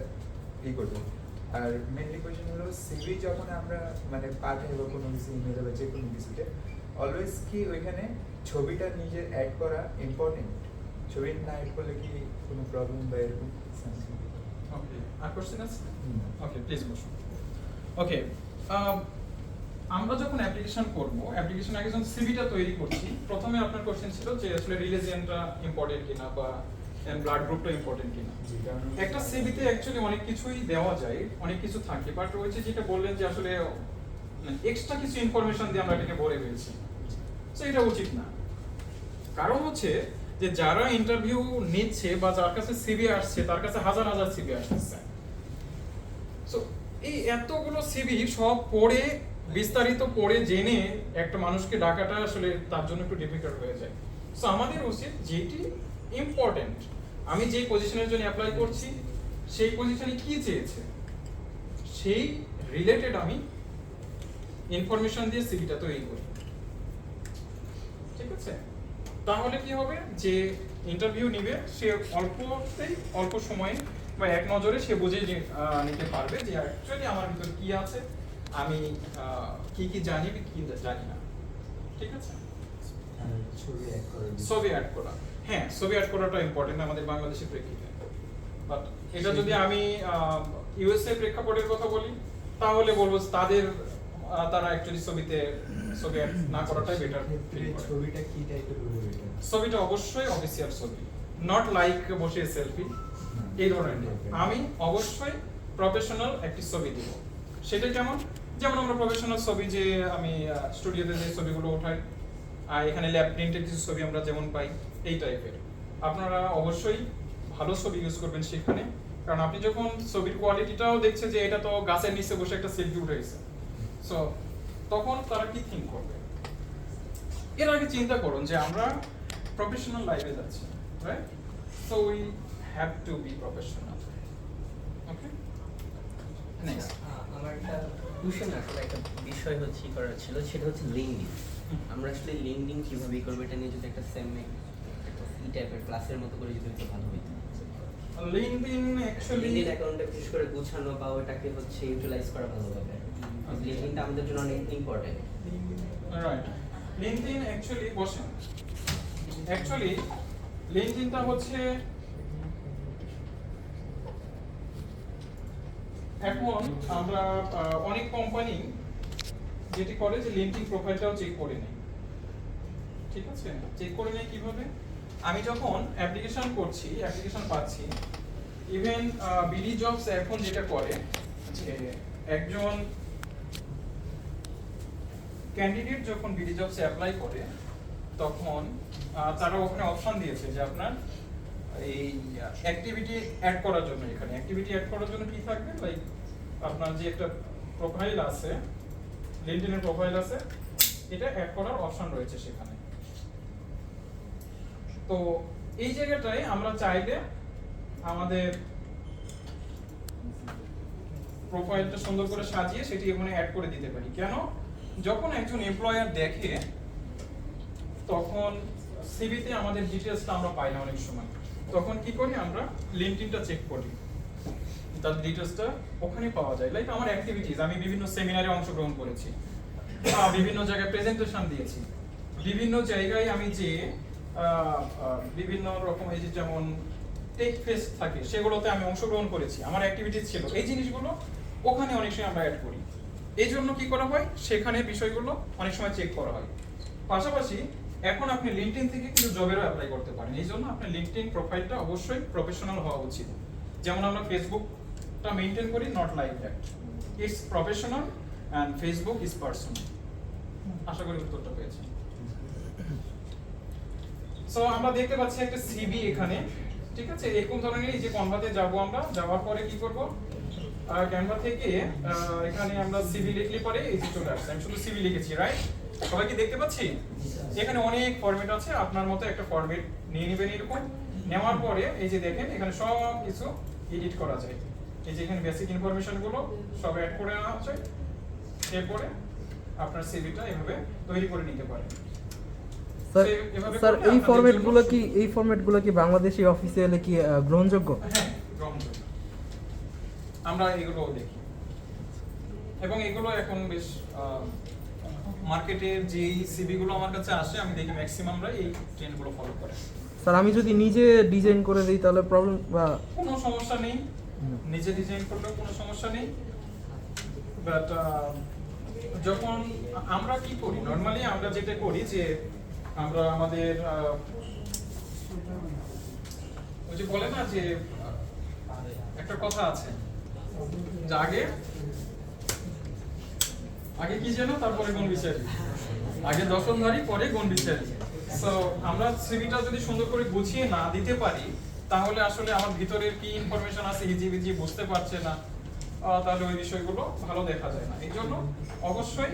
করতে পারি। আর মেনলি কোয়েশ্চেন হলো সিভি যখন আমরা মানে পাঠাই বা কোনো কিছু ইমেল বা যে কোনো কিছুতে, অলওয়েজ কি ওইখানে ছবিটা নিজের অ্যাড করা ইম্পর্টেন্ট? ছবি না অ্যাড করলে কি কোনো প্রবলেম বা এরকম? ওকে, আর কোশ্চেন আছে? ওকে, প্লিজ বসুন। ওকে, আমরা যখন অ্যাপ্লিকেশন করব, অ্যাপ্লিকেশন আগে যখন সিভিটা তৈরি করছি, প্রথমে আপনার কোশ্চেন ছিল যে আসলে রিলিজিয়নটা ইম্পর্টেন্ট কিনা বা ব্লাড গ্রুপটা ইম্পর্টেন্ট কিনা। একটা সিভিতে অ্যাকচুয়ালি অনেক কিছুই দেওয়া যায়, অনেক কিছু থাকে, বাট ওই যে যেটা বললেন যে আসলে এক্সট্রা কিছু ইনফরমেশন দিয়ে আমরা এটাকে ভরে ফেলছি, সো এটা উচিত না। কারণ হচ্ছে যে যারা ইন্টারভিউ নিচ্ছে বা যার কাছে সিভি আসছে, তার কাছে হাজার হাজার সিভি আসছে। সো এই এতগুলো সিভি সব পড়ে বিস্তারিত পড়ে জেনে একটা মানুষকে ডাকাটা আসলে তার জন্য একটু ডিফিকাল্ট হয়ে যায়। সো আমাদের উচিত যেটি ইম্পর্টেন্ট, আমি যেই পজিশনের জন্য অ্যাপ্লাই করছি সেই পজিশনে কি চেয়েছে সেই রিলেটেড আমি ইনফরমেশন দিয়ে সিভিটা তৈরি করি, ঠিক আছে? তাহলে কি হবে যে ইন্টারভিউ নিবে সে অল্প সময়ে বা এক নজরে সে বুঝে নিতে পারবে যে অ্যাকচুয়ালি আমার ভিতরে কি আছে, আমি কি জানি কি জানি না, ঠিক আছে? ছবি অ্যাড করা, হ্যাঁ ছবি অ্যাড করাটা ইম্পর্টেন্ট আমাদের বাংলাদেশের প্রেক্ষিতে। বাট এটা যদি আমি ইউএসএ প্রেক্ষাপটের কথা বলি তাহলে বলবো তারা অ্যাকচুয়ালি ছবি অ্যাড না করাটাই বেটার। ছবিটা কি টাইপের হলে বেটার? ছবিটা অবশ্যই অফিসিয়াল ছবি, নট লাইক বসে সেলফি এই ধরনের। আমি অবশ্যই প্রফেশনাল একটি ছবি দিব। সেটা যেমন আমরা প্রফেশনাল ছবি যে আমি স্টুডিওতে যে ছবিগুলো ওঠাই, আর এখানে ল্যাব প্রিন্টের কিছু ছবি আমরা যেমন পাই এই টাইপের, আপনারা অবশ্যই ভালো ছবি ইউজ করবেন সেখানে। কারণ আপনি যখন ছবির কোয়ালিটিটাও দেখছেন যে এটা তো গাছের নিচে বসে একটা সেলফি উঠেছে, সো তখন তারা কি থিঙ্ক করবে? এর আগে চিন্তা করুন যে আমরা প্রফেশনাল লাইফে যাচ্ছি, right? So we have to be professional. Okay, next. আমার একটা কোশ্চেন আসলে একটা বিষয় হচ্ছে করার ছিল, সেটা হচ্ছে লিঙ্কডিন। আমরা আসলে লিঙ্কডিন কিভাবে করবো এটা নিয়ে যদি একটা এই টাইপের ক্লাসের মতো করে যদি একটু ভালো হইতো। লিঙ্কডিন অ্যাকচুয়ালি লিঙ্কডিন অ্যাকাউন্টে বিশেষ করে গোছানো বা ওটাকে হচ্ছে ইউটিলাইজ করা ভালো হবে। লিঙ্কডিনটা আমাদের জন্য অনেক ইম্পর্টেন্ট। রাইট, লিঙ্কডিন অ্যাকচুয়ালি বসেন। অ্যাকচুয়ালি লিঙ্কডিনটা হচ্ছে এখন আমরা অনেক কোম্পানি যেটি করে যে লিঙ্কডিন প্রোফাইলটাও চেক করে নেয়, ঠিক আছে? চেক করে নেয় কিভাবে? আমি যখন অ্যাপ্লিকেশন করছি, অ্যাপ্লিকেশন পাচ্ছি, ইভেন বিডি জবস এখন যেটা করে যে একজন ক্যান্ডিডেট যখন বিডি জবসে অ্যাপ্লাই করে তখন তারা ওখানে অপশন দিয়েছে যে আপনার এই অ্যাক্টিভিটি অ্যাড করার জন্য, এখানে অ্যাক্টিভিটি অ্যাড করার জন্য কি থাকবে, লাইক আপনার যে একটা প্রোফাইল আছে, লিঙ্কডইনের প্রোফাইল আছে, এটা অ্যাড করার অপশন রয়েছে সেখানে। তো এই জায়গাটায় আমরা চাইলে আমাদের প্রোফাইলটা সুন্দর করে সাজিয়ে সেটি এখানে অ্যাড করে দিতে পারি। কেন? যখন একজন এমপ্লয়ার দেখে তখন সিভিতে আমাদের ডিটেইলসটা আমরা পাই না অনেক সময়, তখন কি করি আমরা লিঙ্কডইনটা চেক করি, তার ডিটেইলসটা ওখানে পাওয়া যায়। লাইক আমার অ্যাক্টিভিটিজ, আমি বিভিন্ন সেমিনারে অংশগ্রহণ করেছি, বিভিন্ন জায়গায় প্রেজেন্টেশন দিয়েছি, বিভিন্ন জায়গায় আমি যে বিভিন্ন রকম এই যে যেমন টেক ফেস্ট থাকে সেগুলোতে আমি অংশগ্রহণ করেছি, আমার অ্যাক্টিভিটিজ ছিল, এই জিনিসগুলো ওখানে অনেক সময় আমরা অ্যাড করি। এই জন্য কি করা হয়, সেখানে বিষয়গুলো অনেক সময় চেক করা হয়। পাশাপাশি এখন আপনি লিঙ্কডইন থেকে কিন্তু জবেরও অ্যাপ্লাই করতে পারেন, এই জন্য আপনার লিঙ্কডইন প্রোফাইলটা অবশ্যই প্রফেশনাল হওয়া উচিত। যেমন আমরা ফেসবুকটা মেইনটেইন করি, not like that, it's professional and Facebook is personal. আশা করি উত্তরটা পেয়েছেন। সো আমরা দেখতে পাচ্ছি একটা সিভি এখানে, ঠিক আছে? এরকম ধরনের এই যে কনভাতে যাব, আমরা যাওয়ার পরে কি করব, ক্যানভা থেকে এখানে আমরা সিভি লিখলে পরে এই যে চলে আসছে, আমি শুধু সিভি লিখেছি, রাইট? সবাই কি দেখতে পাচ্ছি? এখানে অনেক ফরম্যাট আছে, আপনার মতো একটা ফরম্যাট নিয়ে নেবেন। এরকম নেওয়ার পরে এই যে দেখেন এখানে সব কিছু এডিট করা যায়, এই যে এখানে বেসিক ইনফরমেশন গুলো সব অ্যাড করে নেওয়া যায়, এরপরে আপনার সিভিটা এভাবে তৈরি করে নিতে পারেন। স্যার এই ফরম্যাটগুলো কি বাংলাদেশি অফিসিয়ালি কি গ্রহণযোগ্য? হ্যাঁ, গ্রহণযোগ্য। আমরা এগুলো দেখি এবং এগুলো এখন বেশ মার্কেটের যে সিভি গুলো আমার কাছে আসে আমি দেখি ম্যাক্সিমামরা এই ট্রেন্ডগুলো ফলো করে। স্যার আমি যদি নিজে ডিজাইন করে দিই তাহলে প্রবলেম বা কোনো সমস্যা নেই, নিজে ডিজাইন করলেও কোনো সমস্যা নেই। বাট যখন আমরা কি করি, নরমালি আমরা যেটা করি যে আমরা আমাদের ওই যে বলে না যে একটা কথা আছে যে আগে কি যেন, তারপরে গুণ বিচারি, আগে দর্শনধারী পরে গুণ বিচারি। সো আমরা সিভিটা যদি সুন্দর করে গুছিয়ে না দিতে পারি তাহলে আসলে আমার ভিতরের কি ইনফরমেশন আছে হিজিবিজি বুঝতে পারছে না, তাহলে ওই বিষয়গুলো ভালো দেখা যায় না। এই জন্য অবশ্যই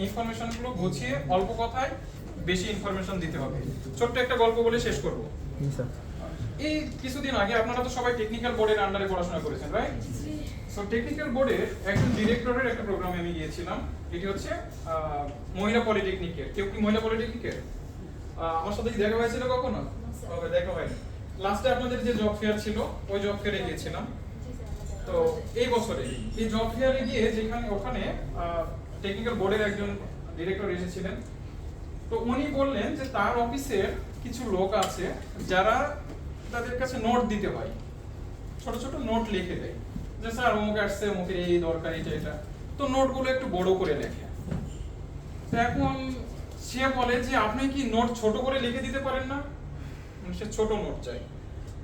ইনফরমেশনগুলো গুছিয়ে অল্প কথায় বেশি ইনফরমেশন দিতে হবে। ছোট্ট একটা গল্প বলে শেষ করব। জি স্যার। এই কিছুদিন আগে আপনারা তো সবাই টেকনিক্যাল বোর্ডের আন্ডারে পড়াশোনা করেছেন, রাইট? সো টেকনিক্যাল বোর্ডের একজন ডিরেক্টরের একটা প্রোগ্রামে আমি গিয়েছিলাম। এটি হচ্ছে মহিলা পলিটেকনিকের। কেউ কি মহিলা পলিটেকনিকের আমার সাথে দেখা হয়েছিল কখনো? দেখা হয়নি। লাস্টে আপনাদের যে জব ফেয়ার ছিল ওই জব ফেয়ারে গিয়েছিলাম। তো এই বছরে এই জব ফেয়ারে গিয়ে যেখানে ওখানে টেকনিক্যাল বোর্ডের একজন ডিরেক্টর এসেছিলেন। তো উনি বললেন যে তার অফিসের কিছু লোক আছে যারা তাদের কাছে নোট দিতে হয়, ছোট ছোট নোট লিখে দেয় যে স্যার অমুক আসছে, অমুকের এই দরকার, এটা। তো নোটগুলো একটু বড় করে লেখে। তো এখন সে বলে যে আপনি কি নোট ছোট করে লিখে দিতে পারেন না? সে ছোট নোট চাই।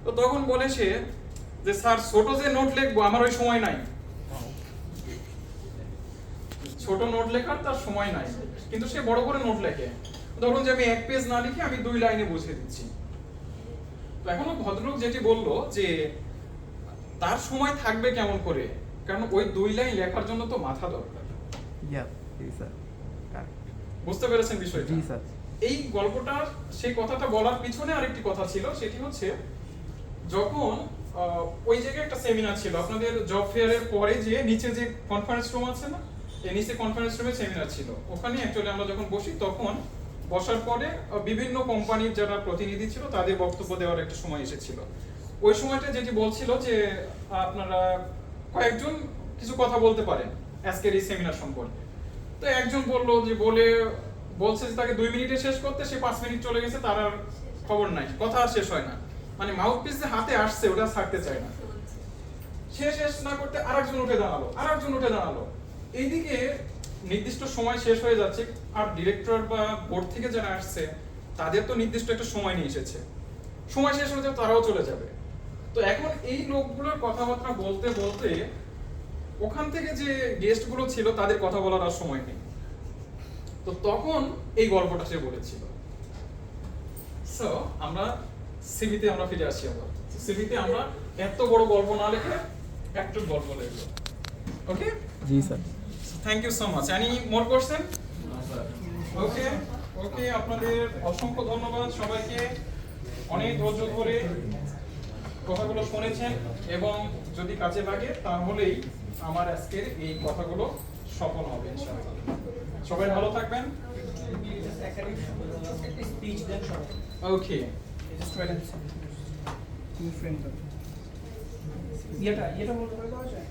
তো তখন বলে সে যে স্যার ছোট যে নোট লিখবো আমার ওই সময় নাই, ছোট নোট লেখার তার সময় নাই, কিন্তু সে বড় করে নোট লেখে। ধরুন যে আমি 1 পেজ না লিখে আমি 2 লাইনে বুঝিয়ে দিচ্ছি। তো এখন ভদ্রলোক যেটি বললো যে তার সময় থাকবে কেমন করে, কারণ ওই 2 লাইন লেখার জন্য তো মাথা দরকার। জি স্যার। বুঝতে পেরেছেন বিষয়টা? জি স্যার। এই গল্পটা, সেই কথাটা বলার পিছনে আরেকটি কথা ছিল, সেটি হচ্ছে যখন ওই জায়গায় একটা সেমিনার ছিল আপনাদের জব ফেয়ারের পরে, যে নিচে যে কনফারেন্স রুম আছে না, এই নিচে কনফারেন্স রুমে সেমিনার ছিল। ওখানে অ্যাকচুয়ালি আমরা যখন বসি তখন বসার পরে বিভিন্ন কোম্পানির যারা প্রতিনিধি ছিল তাদের বক্তব্য দেওয়ার একটা সময় এসেছিল। ওই সময়টা যেটি বলছিল যে আপনারা কয়েকজন কিছু কথা বলতে পারেন আজকের এই সেমিনার সম্পর্কে। তো একজন বলল যে বলছে যে তাকে 2 মিনিটে শেষ করতে, সে 5 মিনিট চলে গেছে, তার আর খবর নাই, কথা আর শেষ হয় না। মানে মাউথ পিস যে হাতে আসছে ওটা ছাড়তে চায় না। সে শেষ না করতে আরেকজন উঠে দাঁড়ালো। এইদিকে নির্দিষ্ট সময় শেষ হয়ে যাচ্ছে, আর ডিরেক্টর বা বোর্ড থেকে যারা আসছে তাদের তো নির্দিষ্ট একটা সময় নিয়ে এসেছে, সময় শেষ হয়ে যাবে, তারাও চলে যাবে। তো এখন এই লোকগুলোর কথাবার্তা বলতে বলতে ওখান থেকে যে গেস্টগুলো ছিল তাদের কথা বলার আর সময় নেই। তো তখন এই গল্পটা সে বলেছিল। সো আমরা সিভিতে আমরা ফিরে আসি। আবার সিভিতে আমরা এত বড় গল্প না লিখে একটু গল্প লিখব। ওকে? জি sir. Thank you so much. Any more question? Okay okay, আপনাদের অসংখ্য ধন্যবাদ সবাইকে। অনেক ধৈর্য ধরে কথাগুলো শুনেছেন, এবং যদি কাজে লাগে তাহলেই আমার আজকের এই কথাগুলো সফল হবে ইনশাআল্লাহ। সবাই ভালো থাকবেন। স্পিচ দেন সবাই। ওকে, এটা বলতে পারবো আছে?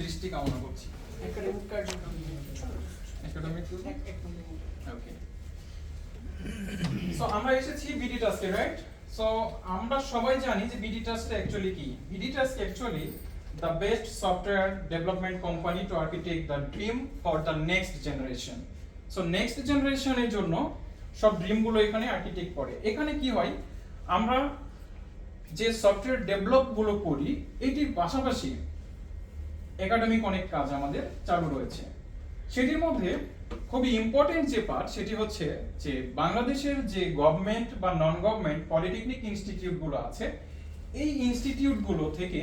দৃষ্টি কামনা করছি। ওকে, সো আমরা এসেছি বিডি টাস্কে, রাইট? সো আমরা সবাই জানি যে বিডি টাস্ক অ্যাকচুয়ালি কি। BD task actually the best software development company to architect the dream for the next generation. So next generation এর জন্য সব ড্রিম গুলো এখানে আর্কিটেক্ট করে। এখানে কি হয়, আমরা যে সফটওয়্যার ডেভেলপ গুলো করি এটির পাশাপাশি একাডেমিক অনেক কাজ আমাদের চালু রয়েছে। সেটির মধ্যে খুবই ইম্পর্টেন্ট যে পার্ট সেটি হচ্ছে যে বাংলাদেশের যে গভর্নমেন্ট বা নন গভর্নমেন্ট পলিটেকনিক ইনস্টিটিউট গুলো আছে, এই ইনস্টিটিউট গুলো থেকে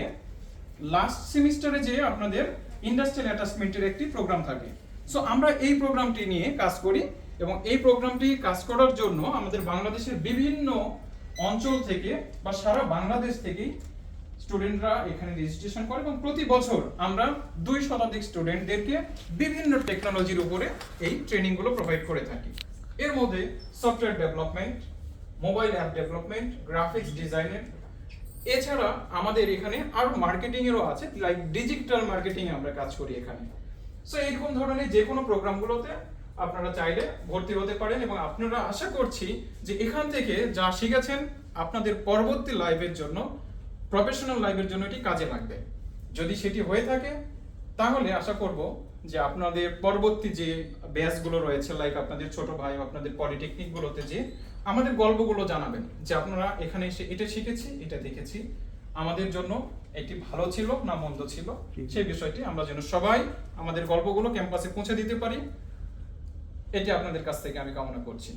লাস্ট সেমিস্টারে যে আপনাদের ইন্ডাস্ট্রিয়াল অ্যাটাচমেন্টের একটি প্রোগ্রাম থাকে। সো আমরা এই প্রোগ্রামটি নিয়ে কাজ করি, এবং এই প্রোগ্রামটি কাজ করার জন্য আমাদের বাংলাদেশের বিভিন্ন অঞ্চল থেকে বা সারা বাংলাদেশ থেকেই স্টুডেন্টরা এখানে রেজিস্ট্রেশন করে, এবং প্রতি বছর আমরা 2 শতাধিক স্টুডেন্টদেরকে বিভিন্ন টেকনোলজির উপরে এই ট্রেনিংগুলো প্রোভাইড করে থাকি। এর মধ্যে software development, mobile app development, graphics ডিজাইনের, এছাড়া আমাদের এখানে আরো মার্কেটিং এরও আছে, লাইক ডিজিটাল মার্কেটিং এ আমরা কাজ করি এখানে। সো এইরকম ধরনের যে কোনো প্রোগ্রামগুলোতে আপনারা চাইলে ভর্তি হতে পারেন, এবং আপনারা আশা করছি যে এখান থেকে যা শিখেছেন আপনাদের পরবর্তী লাইফের জন্য, প্রফেশনাল লাইফের জন্য এটি কাজে লাগবে। যদি সেটি হয়ে থাকে তাহলে আশা করব যে আপনাদের পরবর্তী যে ব্যাচগুলো রয়েছে, লাইক আপনাদের ছোট ভাই আপনাদের পলিটেকনিকগুলোতে যে আমাদের গল্পগুলো জানাবেন যে আপনারা এখানে এসে এটা শিখেছি, এটা দেখেছি, আমাদের জন্য এটি ভালো ছিল না মন্দ ছিল, সেই বিষয়টি আমরা যেন সবাই আমাদের গল্পগুলো ক্যাম্পাসে পৌঁছে দিতে পারি, এটি আপনাদের কাছ থেকে আমি কামনা করছি।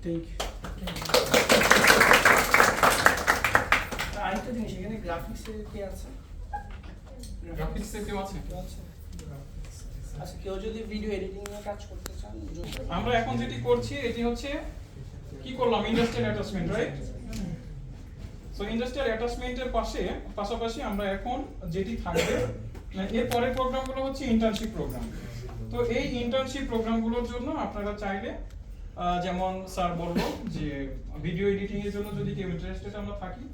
Thank you. আরেকটা জিনিস, এখানে গ্রাফিক্সে কে আছে? গ্রাফিক্সে কেউ আছে? আচ্ছা, কেউ যদি ভিডিও এডিটিং এর কাজ করতে চান, আমরা এখন যেটি করছি এটি হচ্ছে কি করলাম, industrial attachment, right? So industrial অ্যাটাচমেন্টের পাশাপাশি আমরা এখন যেটি থাকবে, এর পরের প্রোগ্রামগুলো হচ্ছে ইন্টার্নশিপ প্রোগ্রাম। তো এই ইন্টার্নশিপ প্রোগ্রামগুলোর জন্য আপনারা চাইলে যেমন স্যার বললো যে ভিডিও এডিটিং এর জন্য যদি কেউ ইন্টারেস্টেড আমরা থাকি,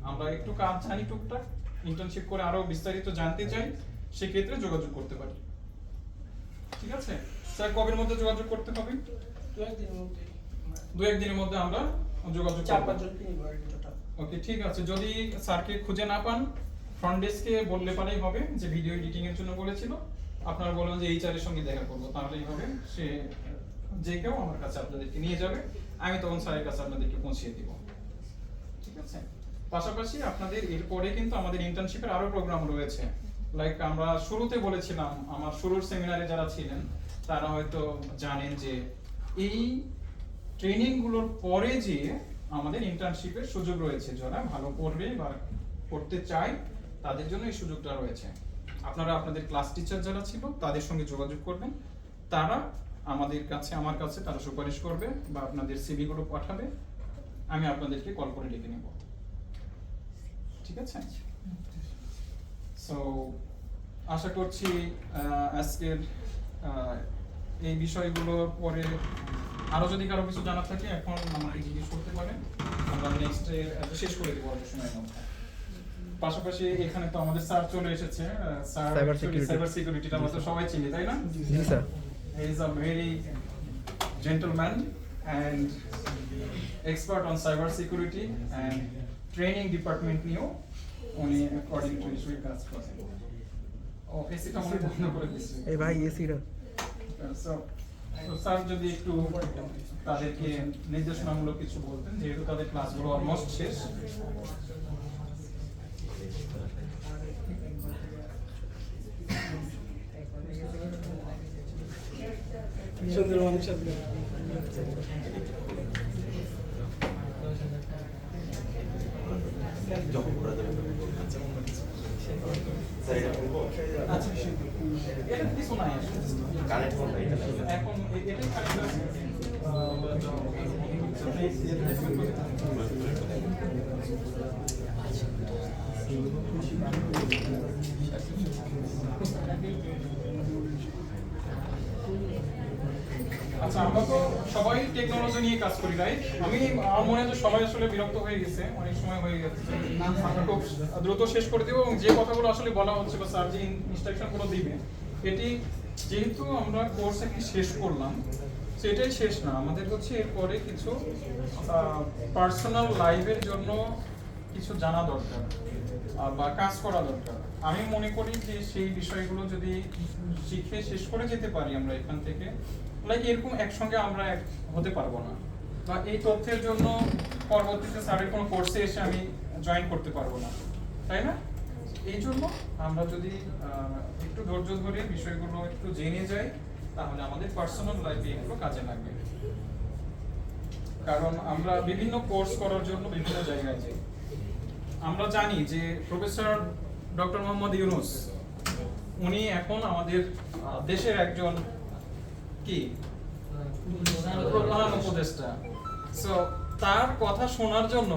আমরা একটু কাজ জানি টুকটাক, ইন্টার্নশিপ করে আরো বিস্তারিত জানতে চাই, সেক্ষেত্রে যোগাযোগ করতে পারি। ঠিক আছে স্যার, কবের মধ্যে যোগাযোগ করতে হবে? 2-1 দিনের মধ্যে আমরা যোগাযোগ করব। 4-5 জনকে নিব টোটাল। ওকে, ঠিক আছে। যদি স্যারকে খুঁজে না পান, ফ্রন্ট ডেস্কে বললে পারেই হবে যে ভিডিও এডিটিং এর জন্য বলেছিল, আপনারা বলবেন যে এইচআর এর সঙ্গে দেখা করব, তাহলেই হবে। সে যে কেউ আমার কাছে আপনাদেরকে নিয়ে যাবে, আমি তখন স্যারের কাছে আপনাদেরকে পৌঁছিয়ে দিব। ঠিক আছে। পাশাপাশি আপনাদের এরপরে কিন্তু আমাদের ইন্টার্নশিপের আরো প্রোগ্রাম রয়েছে। লাইক আমরা শুরুতে বলেছিলাম, আমার শুরুর সেমিনারে যারা ছিলেন তারা হয়তো জানেন যে এই ট্রেনিং গুলোর পরে যে আমাদের ইন্টার্নশিপের সুযোগ রয়েছে, যারা ভালো করবে বা করতে চায় তাদের জন্য এই সুযোগটা রয়েছে। আপনারা আপনাদের ক্লাস টিচার যারা ছিল তাদের সঙ্গে যোগাযোগ করবেন, তারা আমার কাছে তারা সুপারিশ করবে বা আপনাদের সিভি গুলো পাঠাবে, আমি আপনাদেরকে কল করে ডেকে নেব। ঠিক আছে। সো আশা করছি আজকের এই বিষয়গুলোর পরে আরো যদি কারো কিছু জানা থাকে এখন আমাকে জিজ্ঞেস করতে পারেন, আমরা নেক্সটে শেষ করে দেবো অল্প সময়ের মধ্যে। পাশাপাশি এখানে তো আমাদের স্যার চলে এসেছে, স্যার সাইবার সিকিউরিটিটা আমরা তো সবাই চিনি, তাই না? জি sir. He is a very gentleman and expert on cyber security and training department নিয়েও উনি according to his কাজ করেন। ও এসিটা মনে বন্ধ করে দিচ্ছি। এই ভাই এসিটা। So স্যার যদি একটু তাদেরকে নির্দেশনামূলক কিছু বলতেন, যেহেতু তাদের ক্লাসগুলো অলমোস্ট শেষ। সুন্দর মানুষ আপনি। আচ্ছা, এটা কিছু নাই আসলে। এখন এটাই কানেক্ট আছে। আচ্ছা, আমরা তো সবাই টেকনোলজি নিয়ে কাজ করি, রাইট? আমার মনে হয় যে সবাই আসলে বিরক্ত হয়ে গেছে, অনেক সময় হয়ে গেছে। আমরা খুব দ্রুত শেষ করে দেবো এবং যে কথাগুলো আসলে বলা হচ্ছে বা স্যার যে ইনস্ট্রাকশনগুলো দিবে, এটি যেহেতু আমরা কোর্স একটি শেষ করলাম, সেটাই শেষ না, আমাদের হচ্ছে এরপরে কিছু পার্সোনাল লাইফের জন্য কিছু জানা দরকার বা কাজ করা দরকার। আমি মনে করি যে সেই বিষয়গুলো যদি শিখে শেষ করে যেতে পারি আমরা এখান থেকে, লাইক এরকম একসঙ্গে আমরা হতে পারবো না, বা এই তথ্যের জন্য পরবর্তীতে স্যারের কোনো কোর্সে এসে আমি জয়েন করতে পারবো না, তাই না? এই জন্য আমরা যদি একটু ধৈর্য ধরে বিষয়গুলো একটু জেনে যাই, তাহলে আমাদের পার্সোনাল লাইফে এগুলো কাজে লাগবে। কারণ আমরা বিভিন্ন কোর্স করার জন্য বিভিন্ন জায়গায় যাই। আমরা জানি যে প্রফেসর ডক্টর মোহাম্মদ ইউনূস উনি এখন আমাদের দেশের একজন কি প্রধান উপদেষ্টা। সো তার কথা শোনার জন্য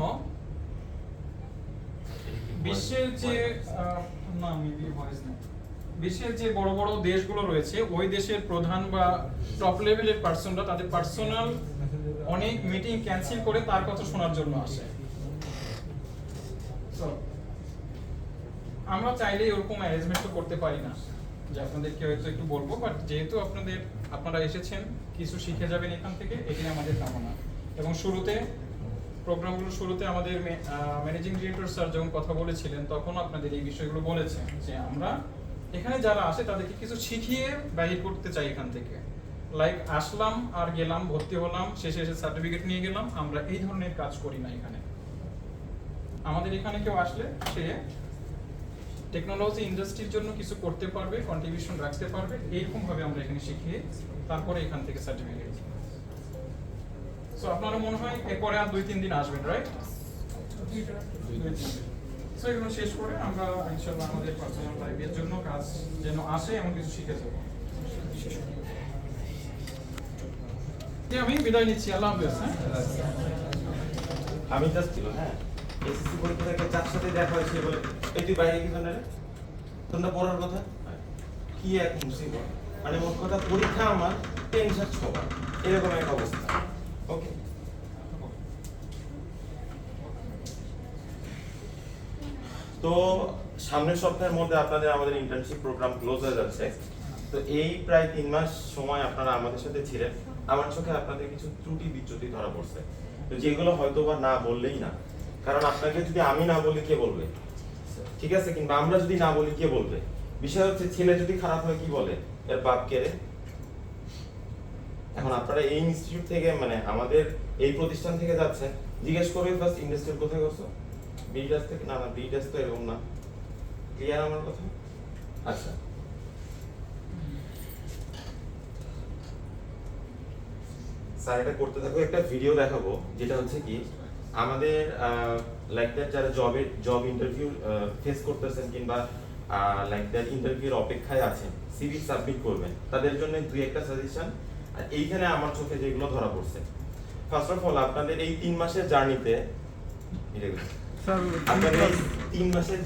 বিশ্বের যে বিশ্বের যে বড় বড় দেশগুলো রয়েছে, ওই দেশের প্রধান বা টপ লেভেলের পার্সনরা তাদের পার্সোনাল অনেক মিটিং ক্যান্সেল করে তার কথা শোনার জন্য আসে। আমরা চাইলে এরকম অ্যারেঞ্জমেন্ট করতে পারি না যে আপনাদেরকে হয়তো একটু বলবো, বাট যেহেতু আপনারা এসেছেন, কিছু শিখে যাবেন এখান থেকে, এটাই আমাদের কামনা। এবং প্রোগ্রামগুলোর শুরুতে আমাদের ম্যানেজিং ডিরেক্টর স্যার যখন কথা বলেছিলেন, তখন আপনাদের এই বিষয়গুলো বলেছেন যে আমরা এখানে যারা আসে তাদেরকে কিছু শিখিয়ে বাহির করতে চাই এখান থেকে। লাইক আসলাম আর গেলাম, ভর্তি হলাম, শেষে এসে সার্টিফিকেট নিয়ে গেলাম, আমরা এই ধরনের কাজ করি না এখানে। আমাদের এখানে কেউ আসলে সে টেকনোলজি ইন্ডাস্ট্রির জন্য কিছু করতে পারবে, কন্ট্রিবিউশন রাখতে পারবে, এইরকম ভাবে আমরা এখানে শিখিয়ে তারপরে এখান থেকে সার্টিফিকেট। সো আপনারা মনে হয় এরপরে আর 2-3 দিন আসবেন, রাইট? সো এগুলো শেষ করে আমরা ইনশাআল্লাহ আমাদের পার্সোনাল লাইফের জন্য কাজ যেন আসে এমন কিছু শিখে যাবো। আমি বিদায় নিচ্ছি, আল্লাহ হাফেজ। হ্যাঁ, আমি জাস্ট ছিল, হ্যাঁ, এসএসসি পরীক্ষা থেকে যার সাথে দেখা হয়েছে বলে এই তুই বাইরে গেছ না রে, তোমরা পড়ার কথা কি এক মুসিবত, মানে মোট কথা পরীক্ষা আমার টেনশন সবার, এরকম একটা অবস্থা। ওকে, তো সামনের সপ্তাহের মধ্যে আপনাদের আমাদের ইন্টার্নশিপ প্রোগ্রাম ক্লোজ হয়ে যাচ্ছে। তো এই প্রায় 3 মাস সময় আপনারা আমাদের সাথে ছিলেন। আমার চোখে আপনাদের কিছু ত্রুটি বিচ্যুতি ধরা পড়ছে, তো যেগুলো হয়তো বা না বললেই না, কারণ আপনাকে যদি আমি না বলি কে বলবে, ঠিক আছে, কিংবা আমরা যদি না বলি কে বলবে। বিষয় হচ্ছে ছেলে যদি খারাপ হয় কি বলে, এর বাপ কে রে। এখন আপনারা এই ইনস্টিটিউট থেকে, মানে আমাদের এই প্রতিষ্ঠান থেকে যাচ্ছেন, জিজ্ঞেস করবে ফার্স্ট ইন্ডাস্ট্রিয়াল কোথায় করছো, বিডাস থেকে, না না বিডাস তো এরকম না। ক্লিয়ার আমার কথা? আচ্ছা, স্যার এটা করতে থাকবো, একটা ভিডিও দেখাবো যেটা হচ্ছে কি আমাদের লাইক দ্যাট যারা জব ইন্টারভিউ ফেস করতেছেন কিংবা লাইক দ্যাট ইন্টারভিউর অপেক্ষায় আছেন, সিভি সাবমিট করবেন, তাদের জন্য 2-1টা সাজেশন। আর এইখানে আমার চোখে যেগুলো ধরা পড়ছে, ফার্স্ট অফ অল আপনাদের এই 3 মাসের জার্নিতে, আপনাদের এই 3 মাসের